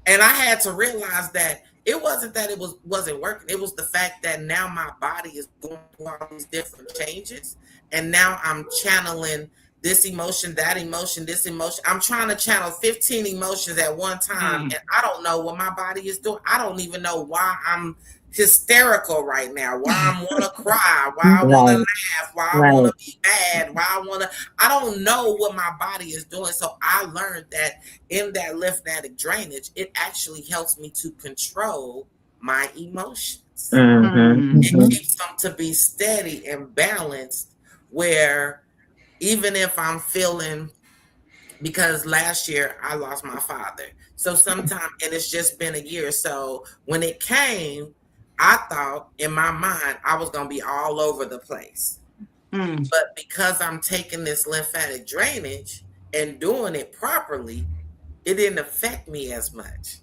And I had to realize that it wasn't that wasn't working. It was the fact that now my body is going through all these different changes, and now I'm channeling this emotion, that emotion, this emotion. I'm trying to channel 15 emotions at one time, and I don't know what my body is doing. I don't even know why I'm hysterical right now, why I want to cry, why I want to Right, laugh, why I want right. to be mad, why I don't know what my body is doing. So I learned that in that lymphatic drainage, it actually helps me to control my emotions. Mm-hmm. It Mm-hmm. keeps them to be steady and balanced, where even if I'm feeling, because last year I lost my father. So sometime, and it's just been a year. So when it came, I thought in my mind I was gonna be all over the place. But because I'm taking this lymphatic drainage and doing it properly, it didn't affect me as much.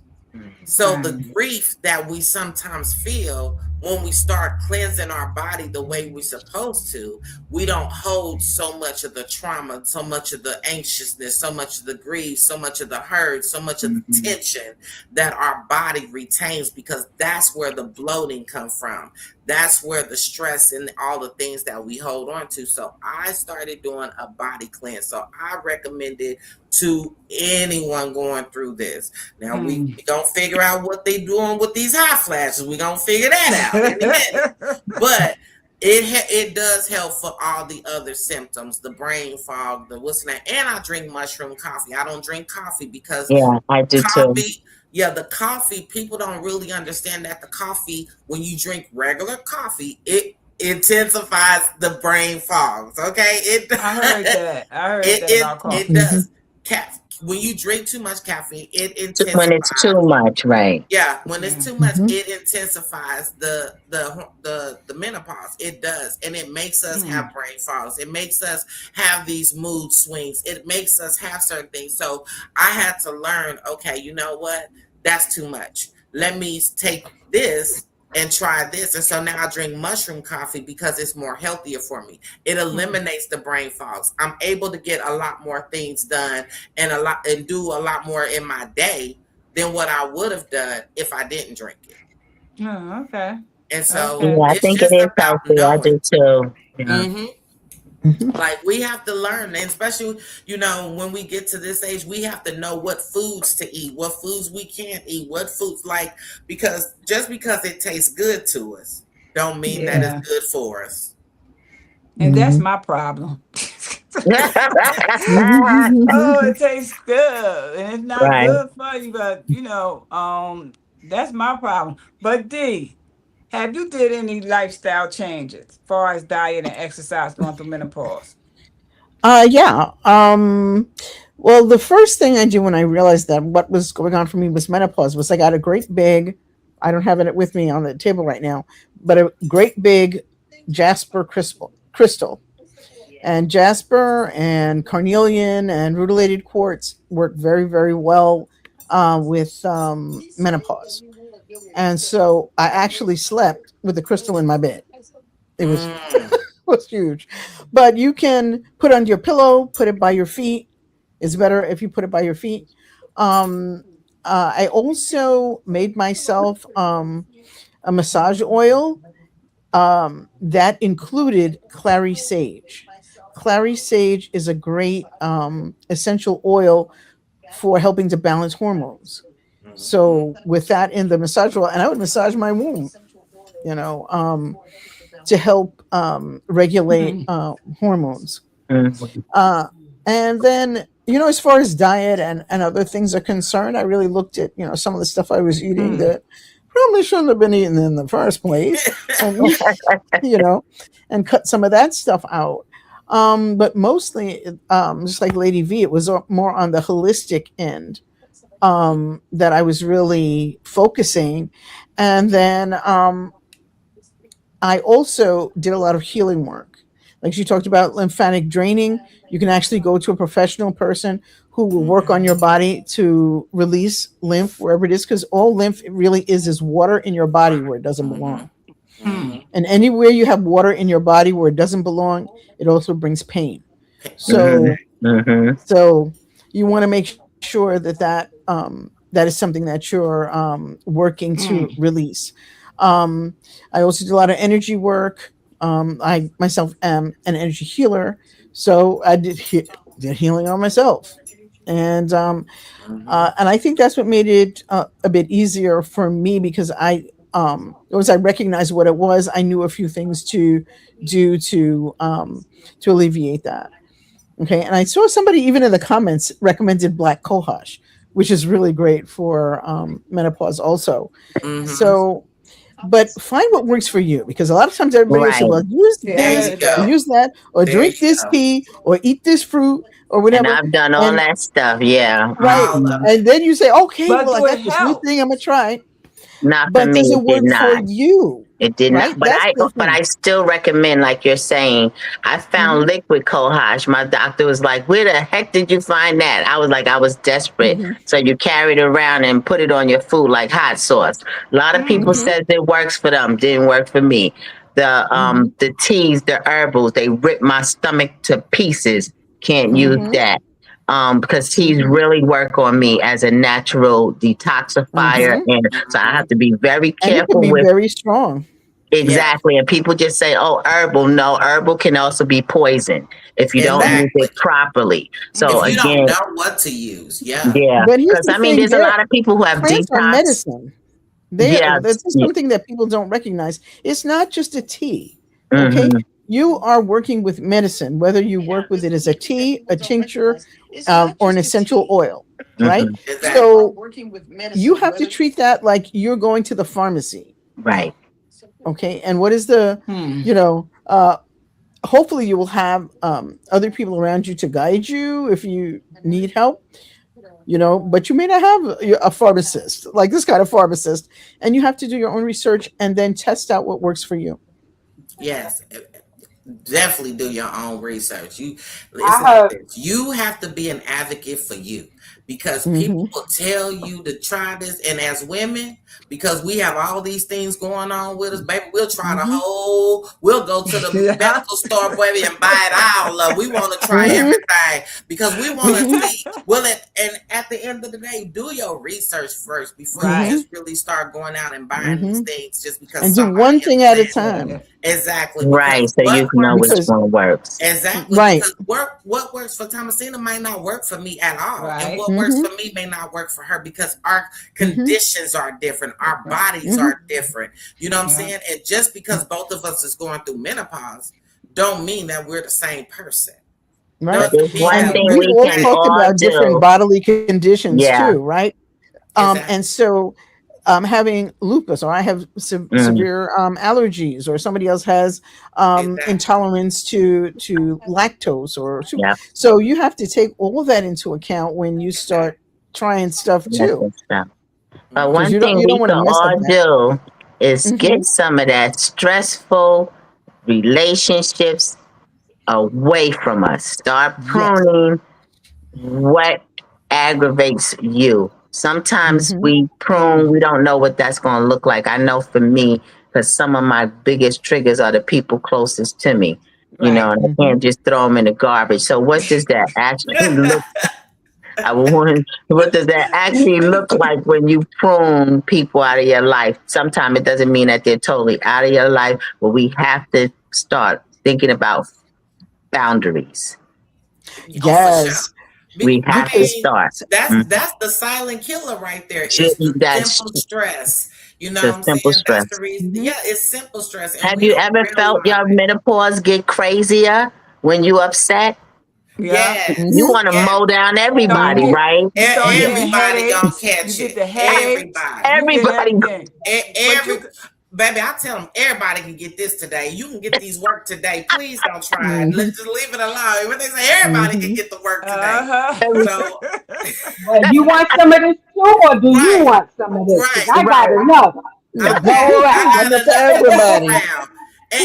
So the grief that we sometimes feel when we start cleansing our body the way we're supposed to, we don't hold so much of the trauma, so much of the anxiousness, so much of the grief, so much of the hurt, so much of the tension that our body retains, because that's where the bloating comes from. That's where the stress and all the things that we hold on to. So I started doing a body cleanse. So I recommend it to anyone going through this. Now we gonna figure out what they doing with these hot flashes. We gonna figure that out in a minute. But it does help for all the other symptoms, the brain fog, the what's that. And I drink mushroom coffee. I don't drink coffee because Yeah, I do too. coffee. Yeah, the coffee, people don't really understand that the coffee, when you drink regular coffee, it intensifies the brain fogs. Okay, it I heard that. I heard it that it about it coffee. Mhm. does. When you drink too much caffeine, it When it's too intensifies. much, right? Yeah, when it's too much, Mhm. it intensifies the menopause. It does, and it makes us have brain fogs. It makes us have these mood swings. It makes us have certain things. So I had to learn. Okay, you know what? That's too much. Let me take this and try this. And so now I drink mushroom coffee because it's more healthier for me. It eliminates the brain fogs. I'm able to get a lot more things done and do a lot more in my day than what I would have done if I didn't drink it. Oh, okay. And so Okay. Yeah, I it's think it just is about healthy. I knowing. do too. Yeah. hmm Mhm. Like we have to learn, and especially, when we get to this age, we have to know what foods to eat, what foods we can't eat, what foods because just because it tastes good to us, don't mean that it's Yeah. good for us. And that's Mhm. my problem. Oh, Mhm. it tastes good and it's not Right. good for you, but that's my problem. But D, have you did any lifestyle changes as far as diet and exercise going through menopause? Yeah. Well, the first thing I did when I realized that what was going on for me was menopause was I got a great big, I don't have it with me on the table right now, but a great big Jasper crystal. And jasper and carnelian and rutilated quartz work very, very well with menopause. And so I actually slept with the crystal in my bed. It was Mm. was huge. But you can put it under your pillow, put it by your feet. It's better if you put it by your feet. Um, I also made myself a massage oil that included clary sage. Clary sage is a great essential oil for helping to balance hormones. Mhm. So with that in the massage oil, and I would massage my womb, you know, to help regulate hormones. Mhm. Uh, and then, as far as diet and other things are concerned, I really looked at, some of the stuff I was eating that probably shouldn't have been eaten in the first place. And, you know, and cut some of that stuff out. But mostly, just like Lady V, it was more on the holistic end that I was really focusing. And then I also did a lot of healing work. Like you talked about lymphatic draining, you can actually go to a professional person who will work on your body to release lymph wherever it is, because all lymph really is water in your body where it doesn't belong. Mhm. And anywhere you have water in your body where it doesn't belong, it also brings pain. Mhm. So Mhm. so you want to make sure that is something that you're working to release. Um, I also do a lot of energy work. I myself am an energy healer, so I did healing on myself, and and I think that's what made it a bit easier for me because once I recognized what it was, I knew a few things to do to alleviate that. Okay, and I saw somebody even in the comments recommended black cohosh, which is really great for menopause also. Mhm. So, but find what works for you because a lot of times everybody will say, Right. "Well, use There this you Yeah. or go. use that or There drink you this go. tea or eat this fruit or And whatever," I've done all and that stuff. Yeah. right, All of Mhm. it. and then you say, "Okay, But well, I do it got this new help? thing I'm gonna try," Not for but me. does it It did work for not. you? It did not, Right, that's the but I thing. still recommend, like you're saying. I Hmm. found liquid cohosh. My doctor was like, "Where the heck did you find that?" I was like, "I was desperate." Hmm. So you carry it around and put it on your food like hot sauce. A lot of people Hmm. says it works for them. Didn't work for me. Hmm. The teas, the herbals, they rip my stomach to pieces. Can't use Hmm. that. Because teas Hmm. really work on me as a natural detoxifier, Hmm. and so I have to be very And it can careful be with. very strong. Yeah. Exactly. And people just say, oh, herbal. No, herbal can also be poison if you don't Right. use Exactly. it properly. So, If you don't again, know what to use, yeah. yeah. But here's Because, the I mean, thing: there's a there, lot of people who have plants are detox. medicine. Yeah. This is Yeah. something that people don't recognize. It's not just a tea. Okay, Hmm. you are working with medicine, whether you work with it as a tea, a tincture, or an essential oil. Right. Hmm. Exactly. So you have to treat that like you're going to the pharmacy. Right. Okay, and what is the, you know, hopefully you will have other people around you to guide you if you need help, but you may not have a pharmacist like this kind of pharmacist, and you have to do your own research and then test out what works for you. Yes. Definitely do your own research. It's I like heard. this. You have to be an advocate for you because people Hmm. will tell you to try this, and as women, because we have all these things going on with us, baby, we'll try the Hmm. whole. We'll go to the Yeah. medical store, baby, and buy it all up. We want to try Hmm. everything because we want to Hmm. see. Well, and at the end of the day, do your research first before you Right. Hmm. just really start going out and buying these Hmm. things just because And do somebody one else thing at a said it. time. Exactly, Right. because So what you can know works which Because one works. exactly right. because what works for Thomasina might not work for me at all, and Right. what works Hmm. for me may not work for her because our Hmm. conditions are different, our bodies Hmm. are different. You know what I'm Right. saying? And just because both of us is going through menopause, don't mean that we're the same person. But Right. Doesn't there's mean one And that thing we're we've we all can the talked all about different do. bodily conditions too, Yeah. right? same. And Exactly. so having lupus, or I have Mm, severe allergies, or somebody else has Exactly. intolerance to lactose or yeah. so you have to take all of that into account when you start Exactly. trying stuff Yes, too, and stuff. But because one Hmm. thing you don't we want can to mess up all that. do is Hmm. get some of that stressful relationships away from us. Start Yes. pruning what aggravates you. Sometimes Mm-hmm. we prune, we don't know what that's going to look like. I know for me, because some of my biggest triggers are the people closest to me, Right. and I Mm-hmm. can't just throw them in the garbage. So, what does that actually look? I want. What does that actually look like when you prune people out of your life? Sometimes it doesn't mean that they're totally out of your life, but we have to start thinking about boundaries. Oh, for sure. Yes. We I have to Because mean, start. that's Mhm. that's the silent killer right there. It's the That's simple stress. You know the what I'm simple saying? That's the stress. reason. Mhm. Yeah, it's simple stress, and Have we you don't ever felt realize your it. menopause get crazier when you upset? Yeah. You Mhm. Yes, want to yes. mow down Start everybody, get right? you start Yeah. getting Everybody gonna headaches. You catch get it. the headaches. Everybody. You get Everybody. everything. But Every you baby, I tell them everybody can get this today. You can get these work today. Please don't try it. Mhm. Let's just leave it alone. When they say everybody can Mhm. get the work today, uh-huh. so Well, you want some of this too, or do you right, want some of this? Because right. I got Right. enough to Okay, go I around. Enough got for enough to go everybody. around.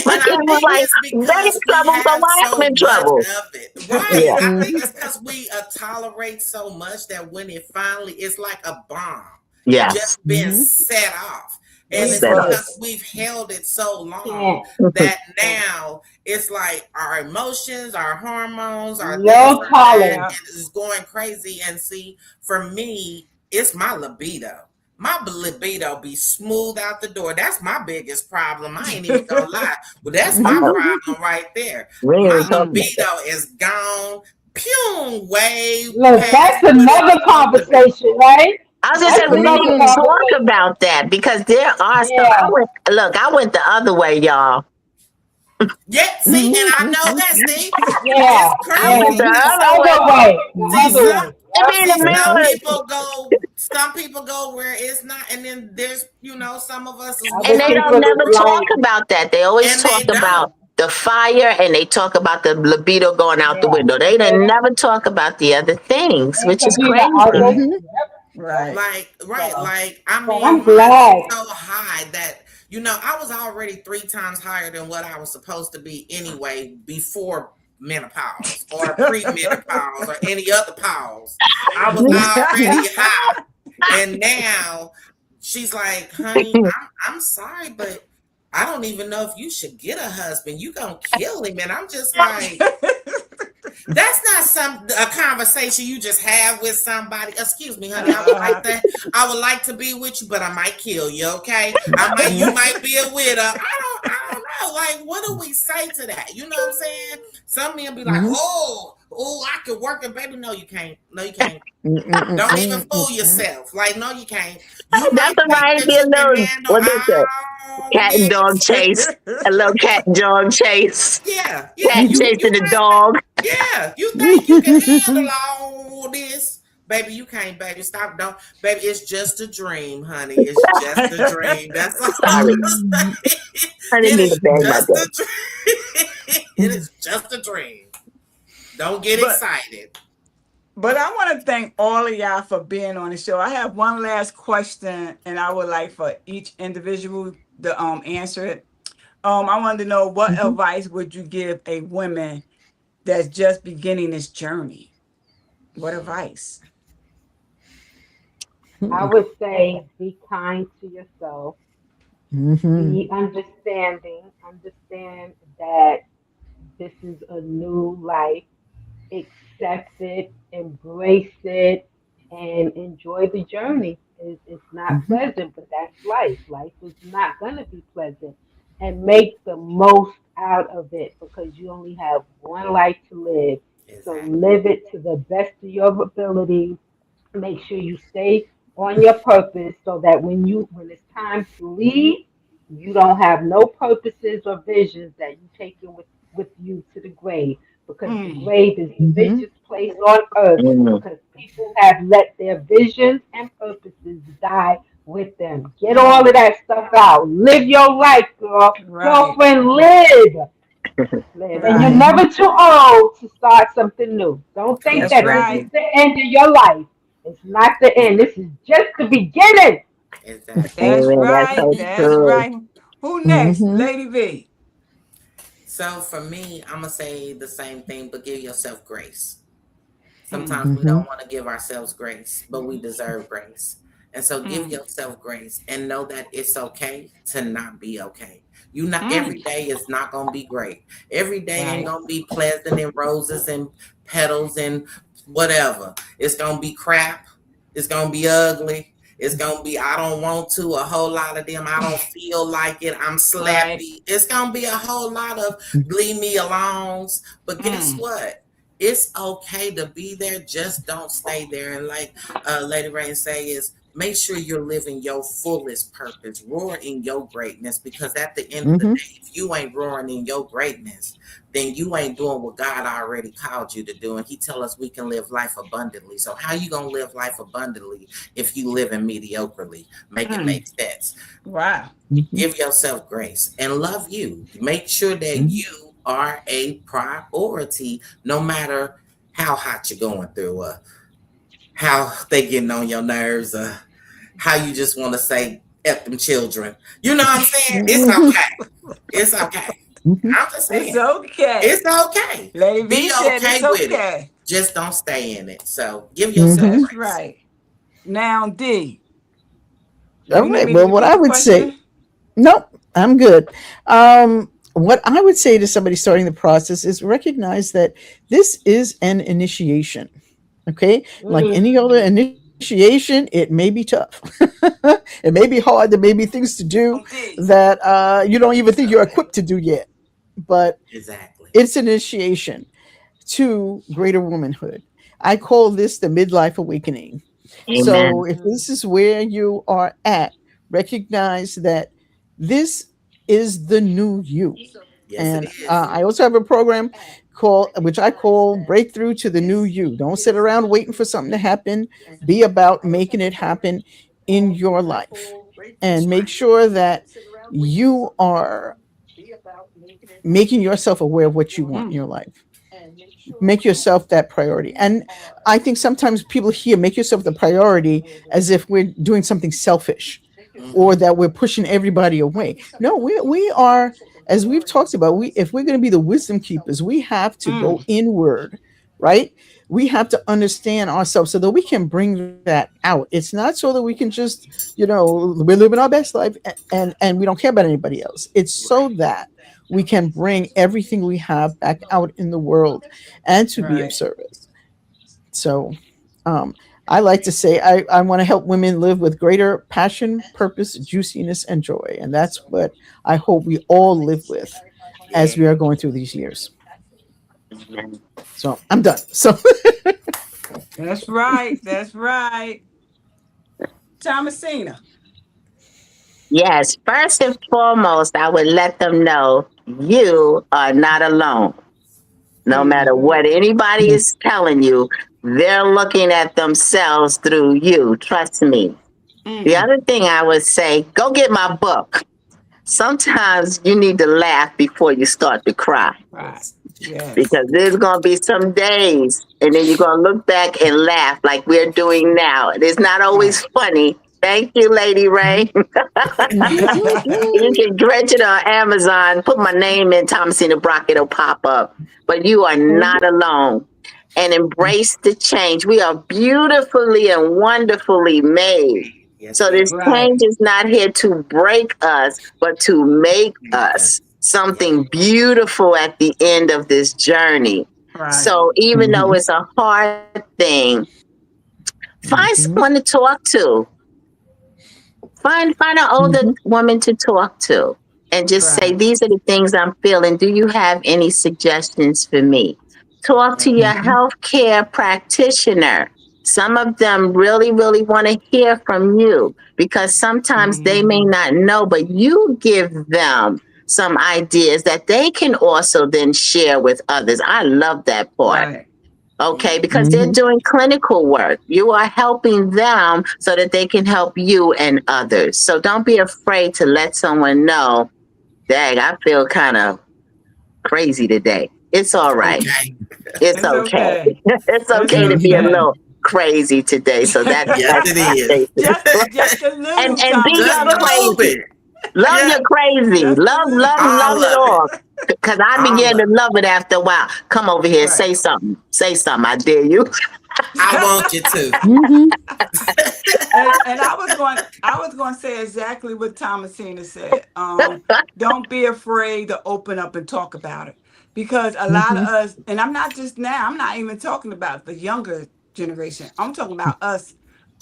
My And I kids was think like, it's they in because we trouble, so have why I'm so in much trouble? of it. Right. Yeah. I think Mhm. it's because we tolerate so much that when it finally, it's like a bomb Yes. just been Mhm. set off. And We it's Set up. because bust. we've held it so long Can't. that now it's like our emotions, our hormones, our this No or that, tolerance. Yeah. it is going crazy. And see, for me, it's my libido. My libido be smooth out the door. That's my biggest problem. I ain't even gonna lie. Well, that's I my Mhm. know. problem right there. We ain't My even talking about that. libido is gone, pew, way Look, past that's what it's another supposed to be. conversation, right? I was gonna say That's we didn't another even Mhm. talk conversation. about that because there are some. I Yeah, went look. I went the other way, y'all. Yeah, see, and I know that, see, yeah, it's I yeah. went crazy the You the because other way. other way. The see other some way. I Yep. be in the see middle of some people go where it's not, and then there's some of us is and Other they normal don't people is never talk like, about that. They always and talk they about don't. the fire and they talk about the libido going out the yeah, window. They yeah. don't never talk about the other things, It which could is be the crazy. other. Right. Mhm. Yep, yep. Right. Like, right, So, like, I but mean, I'm mine is glad. so high that, I was already 3 times higher than what I was supposed to be anyway before menopause or pre-menopause or any other pause. I was already high. And now she's like, honey, I'm sorry, but I don't even know if you should get a husband. You gonna kill him. And I'm just like, that's not a conversation you just have with somebody. Excuse me, honey. uh, I would like to be with you, but I might kill you. Okay, you might be a widow. I don't know. Like, what do we say to that? You know what I'm saying? Some men be like, Mhm. oh, I could work it, baby. No, you can't. No, you can't. Mhm. Don't even fool Mhm. yourself. Like, no, you can't. You That's might all think right. that Be a you can little handle what they say, all the cat and dog business. chase, a little cat and dog chase, Yeah, yeah. cat You chasing the might dog. yeah, you think you can handle all this? Baby, you can't, baby. Stop. Don't. Baby, it's just a dream, honey. It's just a dream. That's all Sorry, I'm saying. I didn't It mean to is bang my just dog. a dream. It is just a dream. Don't get but excited. but I want to thank all of y'all for being on the show. I have one last question, and I would like for each individual to answer it. I wanted to know what Mhm. advice would you give a woman that's just beginning this journey? What advice? I would say be kind to yourself. Mhm. Be understanding. Understand that this is a new life. Accept it, embrace it, and enjoy the journey. It's not Mhm. pleasant, but that's life. Life is not going to be pleasant. And make the most out of it because you only have one life to live. So Exactly. live it to the best of your ability. Make sure you stay on your purpose so that when it's time to leave, you don't have no purposes or visions that you take in with you to the grave, because the Mm, grave is the Mhm. richest place on earth, Mm. because people have let their visions and purposes die with them. Get all of mm, that stuff out. Live your life, girl. right, Girlfriend, live. Live. And you're right. never Mhm. too old to start something new. Don't think That's that this is right. Absolutely. the end of your life. It's not the end. This is just the beginning. Exactly. That's Amen. That's right. so That's true. right. Who next? Mhm. Lady V. So for me, I'm gonna say the same thing, but give yourself grace. Mm, Sometimes we Mm-hmm. don't want to give ourselves grace, but we deserve grace. And so give mm, yourself grace and know that it's okay to not be okay. You not mm. every day is not gonna be great. Every day ain't Right. gonna be pleasant and roses and petals and whatever. It's gonna be crap. It's gonna be ugly. It's gonna be I don't want to, a whole lot of them. I don't feel like it. I'm Right. slappy. It's gonna be a whole lot of leave me alongs. But guess Mm. what? It's okay to be there. Just don't stay there. And like Lady Rain say is make sure you're living your fullest purpose. Roar in your greatness because at the end of the Mm-hmm. day, if you ain't roaring in your greatness, then you ain't doing what God already called you to do. And He tell us we can live life abundantly. So how you gonna live life abundantly if you live in mediocrely? Make it Mm. make sense. Wow. Mm-hmm. Give yourself grace and love you. Make sure that you are a priority no matter how hot you're going through, how they getting on your nerves, how you just want to say F them children. You know what I'm saying? It's Mm-hmm. okay. It's okay. Mm-hmm. I'm just It's saying. okay. It's okay. Lady Be V said okay it's with it. okay. Just don't stay in it. So give yourself Mm-hmm. That's grace. right. Now, D, All you need right. me to Well, what repeat I the would say, question? nope, I'm good. What I would say to somebody starting the process is recognize that this is an initiation. Okay. Like Mm. any other initiation, it may be tough. It may be hard. There may be things to do D. that you don't even think you're Okay. equipped to do yet. But Exactly. it's an initiation to greater womanhood. I call this the midlife awakening. So Amen. if this is where you are at, recognize that this is the new you. Yes, it And is. I also have a program called, which I call Breakthrough to the New You. Don't sit around waiting for something to happen. Be about making it happen in your life. That's And make right. sure that you are making yourself aware of what you want in Mm. your life. Make yourself that priority. And I think sometimes people here make yourself the priority as if we're doing something selfish or Mm-hmm. that we're pushing everybody away. No, we are, as we've talked about, we if we're going to be the wisdom keepers, we have to go Mm. inward, right? We have to understand ourselves so that we can bring that out. It's not so that we can just, we're living our best life and we don't care about anybody else. It's so Right. that we can bring everything we have back out in the world and to be of Right. service. So um, I like to say I want to help women live with greater passion, purpose, juiciness, and joy. And that's what I hope we all live with Yeah. as we are going through these years. Amen. So I'm done. So That's right. That's right. Thomasina. Yes, first and foremost, I would let them know you are not alone. No Mm. matter what anybody is telling you, they're looking at themselves through you. Trust me. The Mm. other thing I would say, go get my book. Sometimes you need to laugh before you start to cry Right. Yes. Yes. because there's going to be some days and then you're going to look back and laugh like we're doing now. It's not always Right. funny. Thank you, Lady Ray. You can dredge it on Amazon, put my name in Thomasina Brock, it'll pop up. But you are not alone. And embrace the change. We are beautifully and wonderfully made. Yes, So we this are. Right. change is not here to break us, but to make Okay. us Yes. something beautiful at the end of this journey. Right. So even though it's a hard thing, find someone to talk to. Find an older woman to talk to and just say, Right. these are the things I'm feeling. Do you have any suggestions for me? Talk to your healthcare practitioner. Some of them really, really want to hear from you because sometimes they may Mm. not know, but you give them some ideas that they can also then share with others. I love that part. Right. Okay, because they're doing clinical work. You are helping them so that they can help you and others. So don't be afraid to let someone know, dang, I feel kind of crazy today. It's all right. Okay. It's It's okay. okay. It's It's okay to be a okay. little crazy today. So Yes, that's it my is. statement. just a little And be Just your a Thomasina. little crazy. bit. Love Yeah. your crazy. Just a Love, little. love, love All it of it. all. Because I I began to love love it after a while. Come over here, right. say something. Say something. I dare you. I want you to. Mm-hmm. And I was going to say exactly what Thomasina said. Don't be afraid to open up and talk about it, because a lot of Mm-hmm. us, and I'm not just now, I'm not even talking about the younger generation. I'm talking about us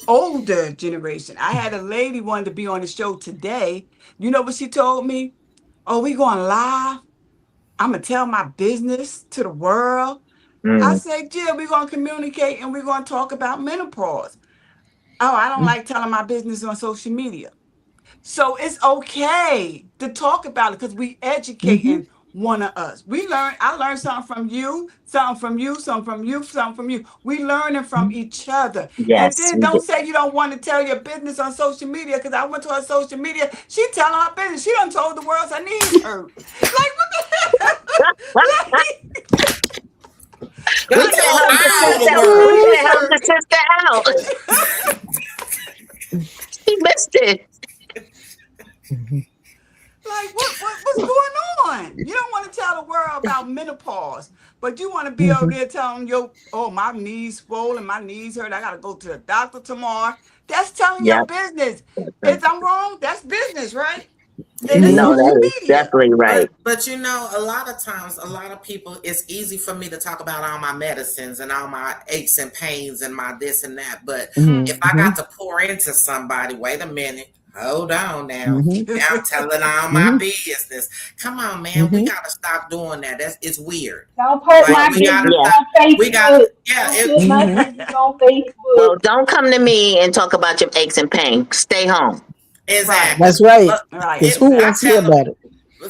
older generation. I had a lady wanted to be on the show today. You know what she told me? Oh, we going live. I'm gonna tell my business to the world. I Mm. said, yeah, we're gonna communicate and we're gonna talk about menopause. Oh, I don't like telling my business on social media. So it's okay to talk about it because we Mm-hmm. educating one of us. I learned something from you, something from you, something from you, something from you. We learning from each other. And Yes, then we don't do. say you don't want to tell your business on social media, because I went to her social media. She telling her business. She done told the world her knees hurt. Like what the hell? like, We Don't like could have tell oh helped the all the sister. my We world. could knees have helped the hurt. sister out. She missed it. Like what's going on? You don't want to tell the world about menopause, but you want to be over Mm-hmm. there telling my knees swollen, my knees hurt. I gotta go to the doctor tomorrow. That's telling your Yep. business. If I'm wrong, that's business, right? And it's No, social Mm-hmm. that is media. definitely right. But a lot of times, a lot of people, it's easy for me to talk about all my medicines and all my aches and pains and my this and that. But Mm. if I Mm-hmm. got to pour into somebody, wait a minute, hold on now. Mm-hmm. Now I'm telling all my Mm-hmm. business. Come on, man, we Mm-hmm. gotta stop doing that. It's weird. Don't put Like my Well, we gotta business yeah. stop. on We got Facebook. yeah. Don't put my Mm-hmm. business on Facebook. Well, don't come to me and talk about your aches and pains. Stay home. Right, Exactly. That's right. But right, Because who I wants to hear exactly. tell them. about it?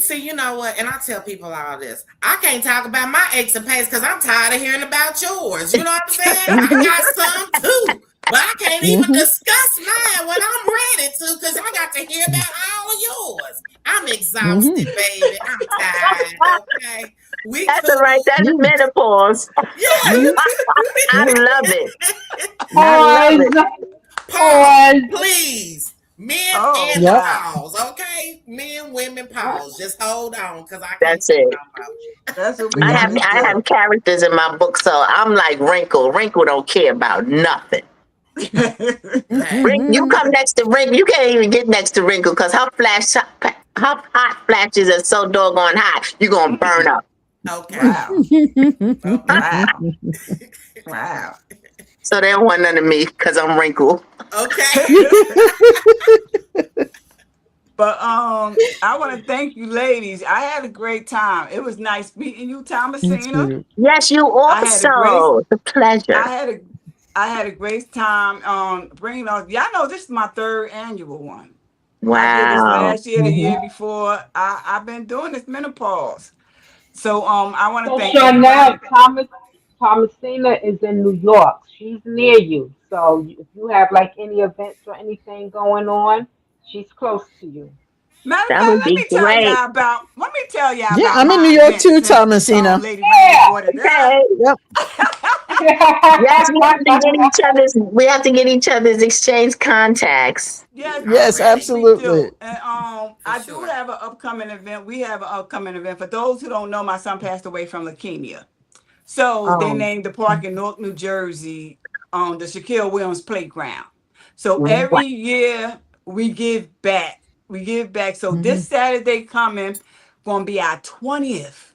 See, you know what? And I tell people all this. I can't talk about my aches and pains because I'm tired of hearing about yours. You know what I'm saying? I Mm-hmm. got some too. But I can't even Mm-hmm. discuss mine when I'm ready to because I got to hear about all of yours. I'm Mm-hmm. exhausted, baby. I'm tired, okay? We That's all right. cool. That's menopause. Yeah. Mm-hmm. I love it. I love Pause. it. Pause, Pause. please. Men Oh and the Yep. wow, pause, okay? Men, women, pause. Just hold on because I can't That's take it. no more. that's what we I got have to Mm-hmm. I do. have characters in my book, so I'm like Wrinkle. Wrinkle don't care about nothing. Hey. You Mm-hmm. come next to Wrinkle, you can't even get next to Wrinkle because her hot flashes are so doggone hot. You're gonna burn Mm. up. Okay. Wow, Okay. wow, wow. So they don't want none of me because I'm Wrinkle. Okay. But I want to thank you, ladies. I had a great time. It was nice meeting you, Me Thomasina. too. Yes, you I had a great, also. The I pleasure. had a, I had a great time. Bringing on. Y'all know this is my third annual one. I did this Wow. last year, the Mm-hmm. year before. I've been doing this menopause. So I want to So thank Chanel, everybody. Thomasina is in New York. She's near you. So if you have like any events or anything going on, she's close to you. Matter of That fact, would be great. let me tell y'all Yeah, about I'm in New my York event too, since Thomasina. Lady Rain brought it up. Okay. Yep. Yes, we have to get each other's exchange contacts. Yes, Yes, we Already. absolutely. do. And For I do sure. have an upcoming event. We have an upcoming event. For those who don't know, my son passed away from leukemia. So they Oh, named the park in Newark, New Jersey, on the Shaquille Williams Playground. So every what? year we give back. We give back. So Mm-hmm. this Saturday coming, gonna be our twentieth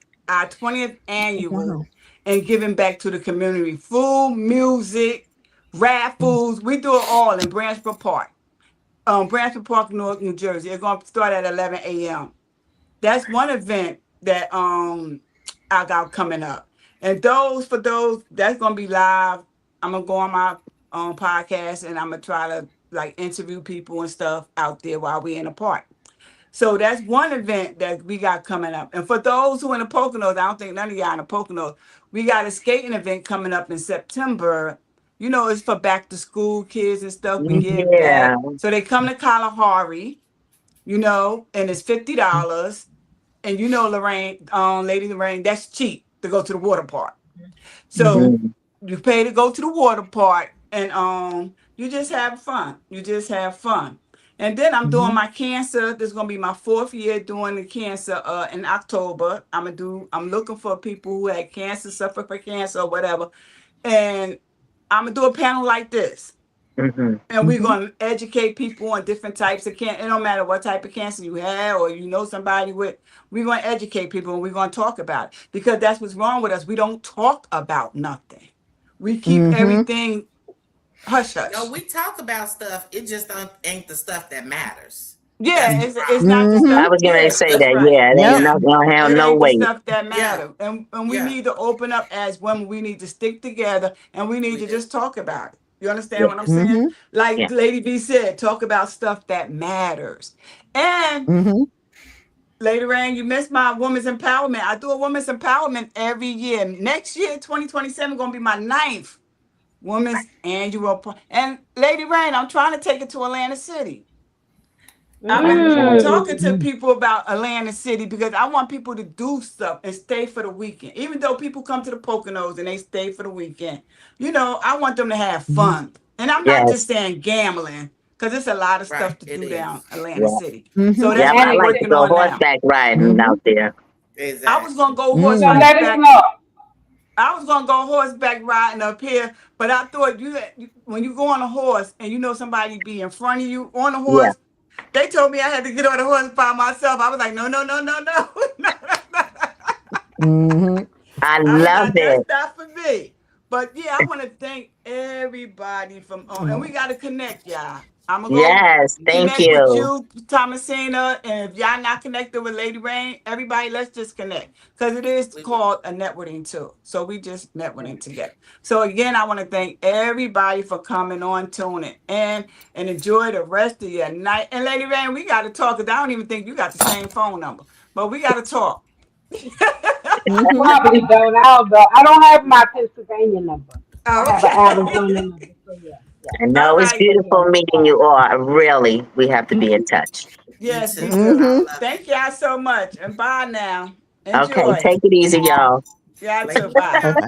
annual, Wow. and giving back to the community. Food, music, raffles. We do it all in Branchford Park. Branford Park, Newark, New Jersey. It's going to start at 11 a.m. That's one event that I got coming up. And for those, that's going to be live. I'm going to go on my podcast and I'm going to try to like interview people and stuff out there while we're in the park. So that's one event that we got coming up. And for those who in the Poconos, I don't think none of y'all in the Poconos, we got a skating event coming up in September. You know, it's for back to school kids and stuff. We give Yeah. back. So they come to Kalahari, and it's $50. And Lorraine, Lady Lorraine, that's cheap to go to the water park. Mm-hmm. So Mhm. you pay to go to the water park and you just have fun. You just have fun. And then I'm doing my cancer. This is gonna be my 4th year doing the cancer in October. I'm looking for people who had cancer, suffer from cancer or whatever. And I'm gonna do a panel like this. And we're going to educate people on different types of cancer. It don't matter what type of cancer you have or you know somebody with. We're going to educate people and we're going to talk about it. Because that's what's wrong with us. We don't talk about nothing. We keep everything hush hush. No, we talk about stuff. It just ain't the stuff that matters. Yeah, it's not the stuff. I was going to say that. Right. Yeah, they ain't gonna have It no ain't weight. the stuff that matter. And we need to open up as women. We need to stick together and we need to just talk about it. You understand what I'm saying? Like Lady B said, talk about stuff that matters. And Lady Rain, you missed my women's empowerment. I do a women's empowerment every year. Next year, 2027, going to be my 9th women's annual. And Lady Rain, I'm trying to take it to Atlantic City. I've been talking to people about Atlantic City because I want people to do stuff and stay for the weekend. Even though people come to the Poconos and they stay for the weekend, I want them to have fun. And I'm not just saying gambling because there's a lot of stuff to do down Atlantic City. So that's what I I'm like to working go on horseback riding out there. Exactly. I was gonna go horseback riding up here, but I thought when you go on a horse and horse be in front of you on a horse. They told me I had to get on the horse by myself. I was like, no. I love it. That's not for me. But yeah, I want to thank everybody and we got to connect, y'all. I'm going to thank connect you. with you, Thomasina, and if y'all not connected with Lady Rain, everybody, let's just connect because it is called a networking tool. So we just networking together. So again, I want to thank everybody for coming on, tuning and enjoy the rest of your night. And Lady Rain, we got to talk because I don't even think you got the same phone number, but we got to talk. Probably don't. I don't have my Pennsylvania number. I have an Arizona number. So yeah. I know it's beautiful meeting you all. Really, we have to be in touch. Yes, we do. Thank y'all so much. And bye now. Enjoy. Okay, take it easy, y'all. Yeah, too. Bye. Bye-bye.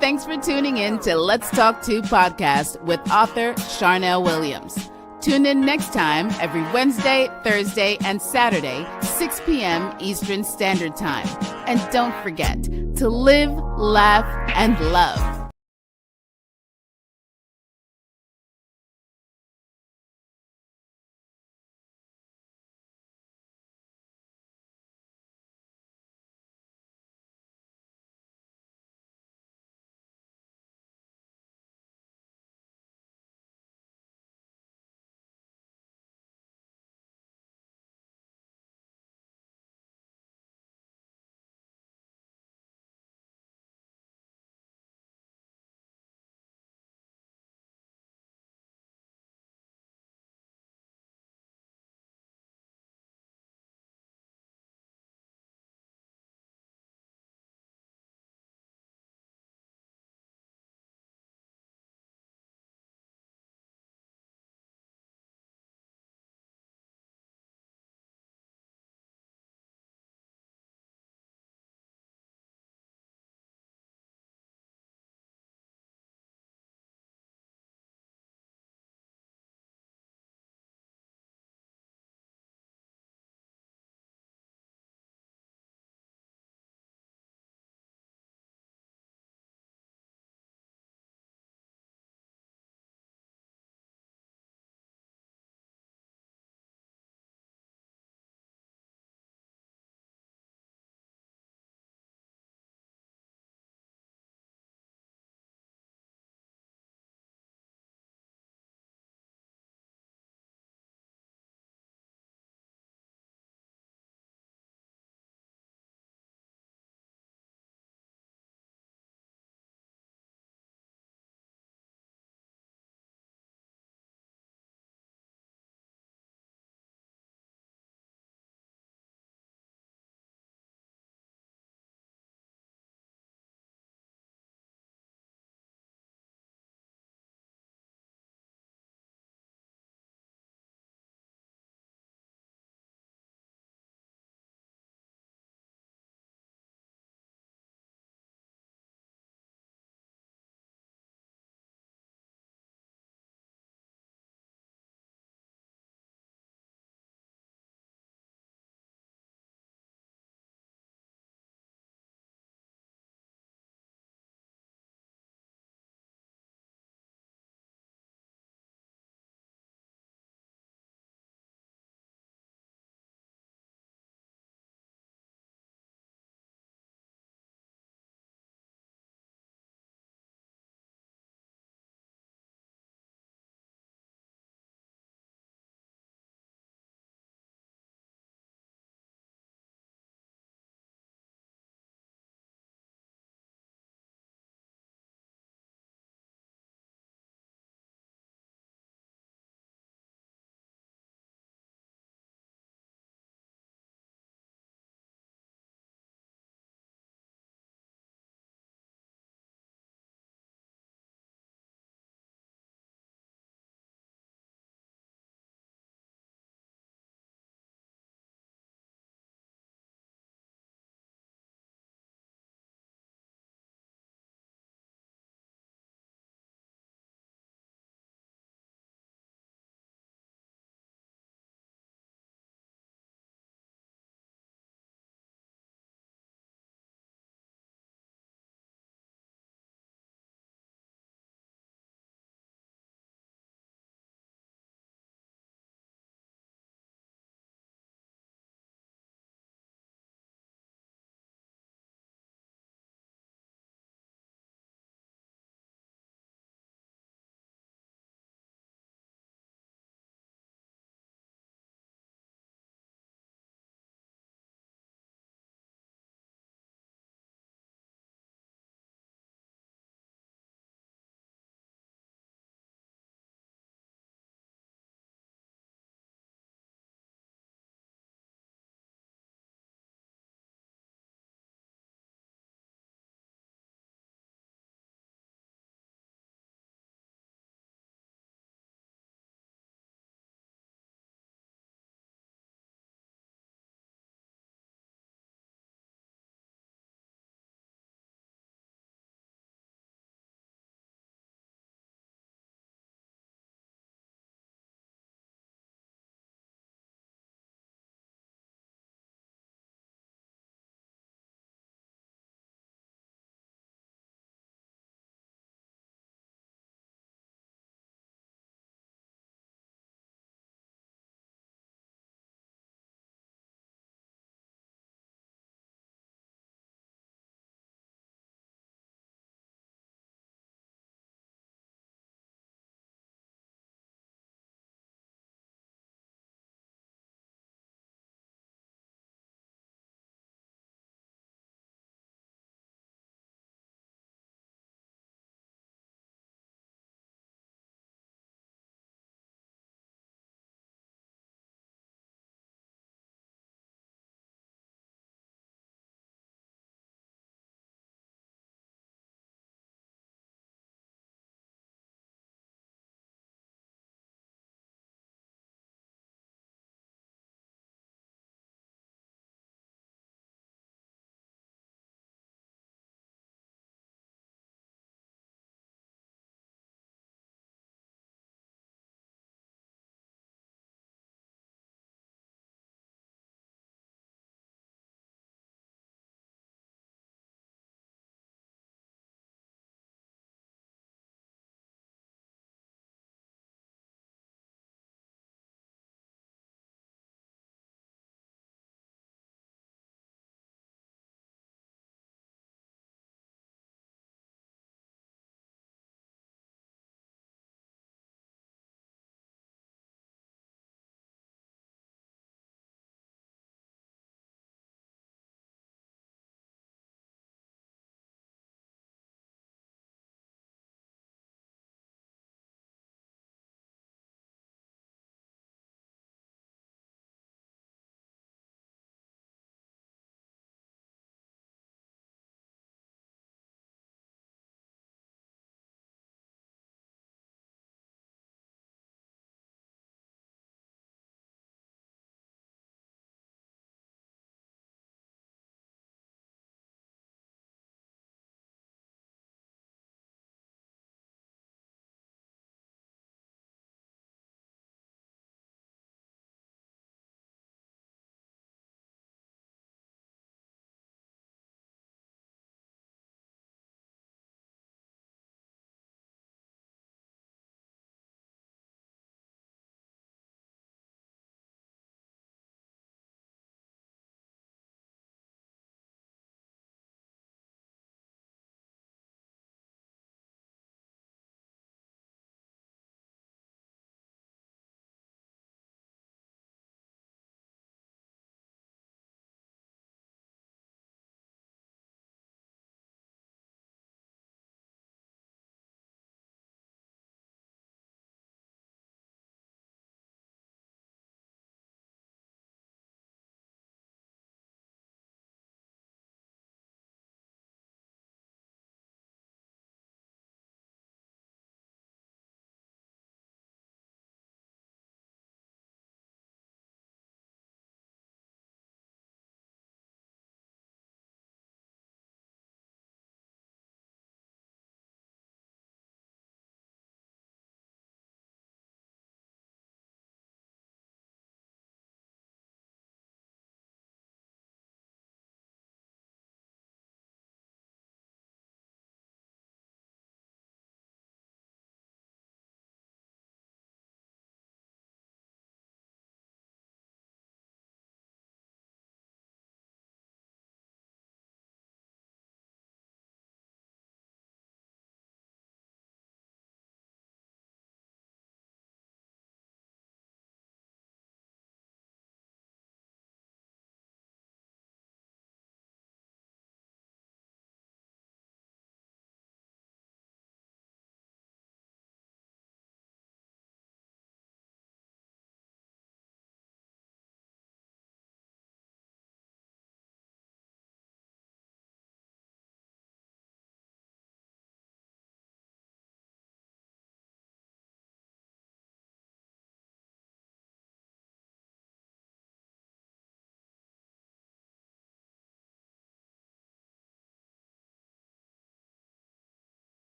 Thanks for tuning in to Let's Talk 2 podcast with author Charnel Williams. Tune in next time every Wednesday, Thursday, and Saturday, 6 p.m. Eastern Standard Time. And don't forget to live, laugh, and love.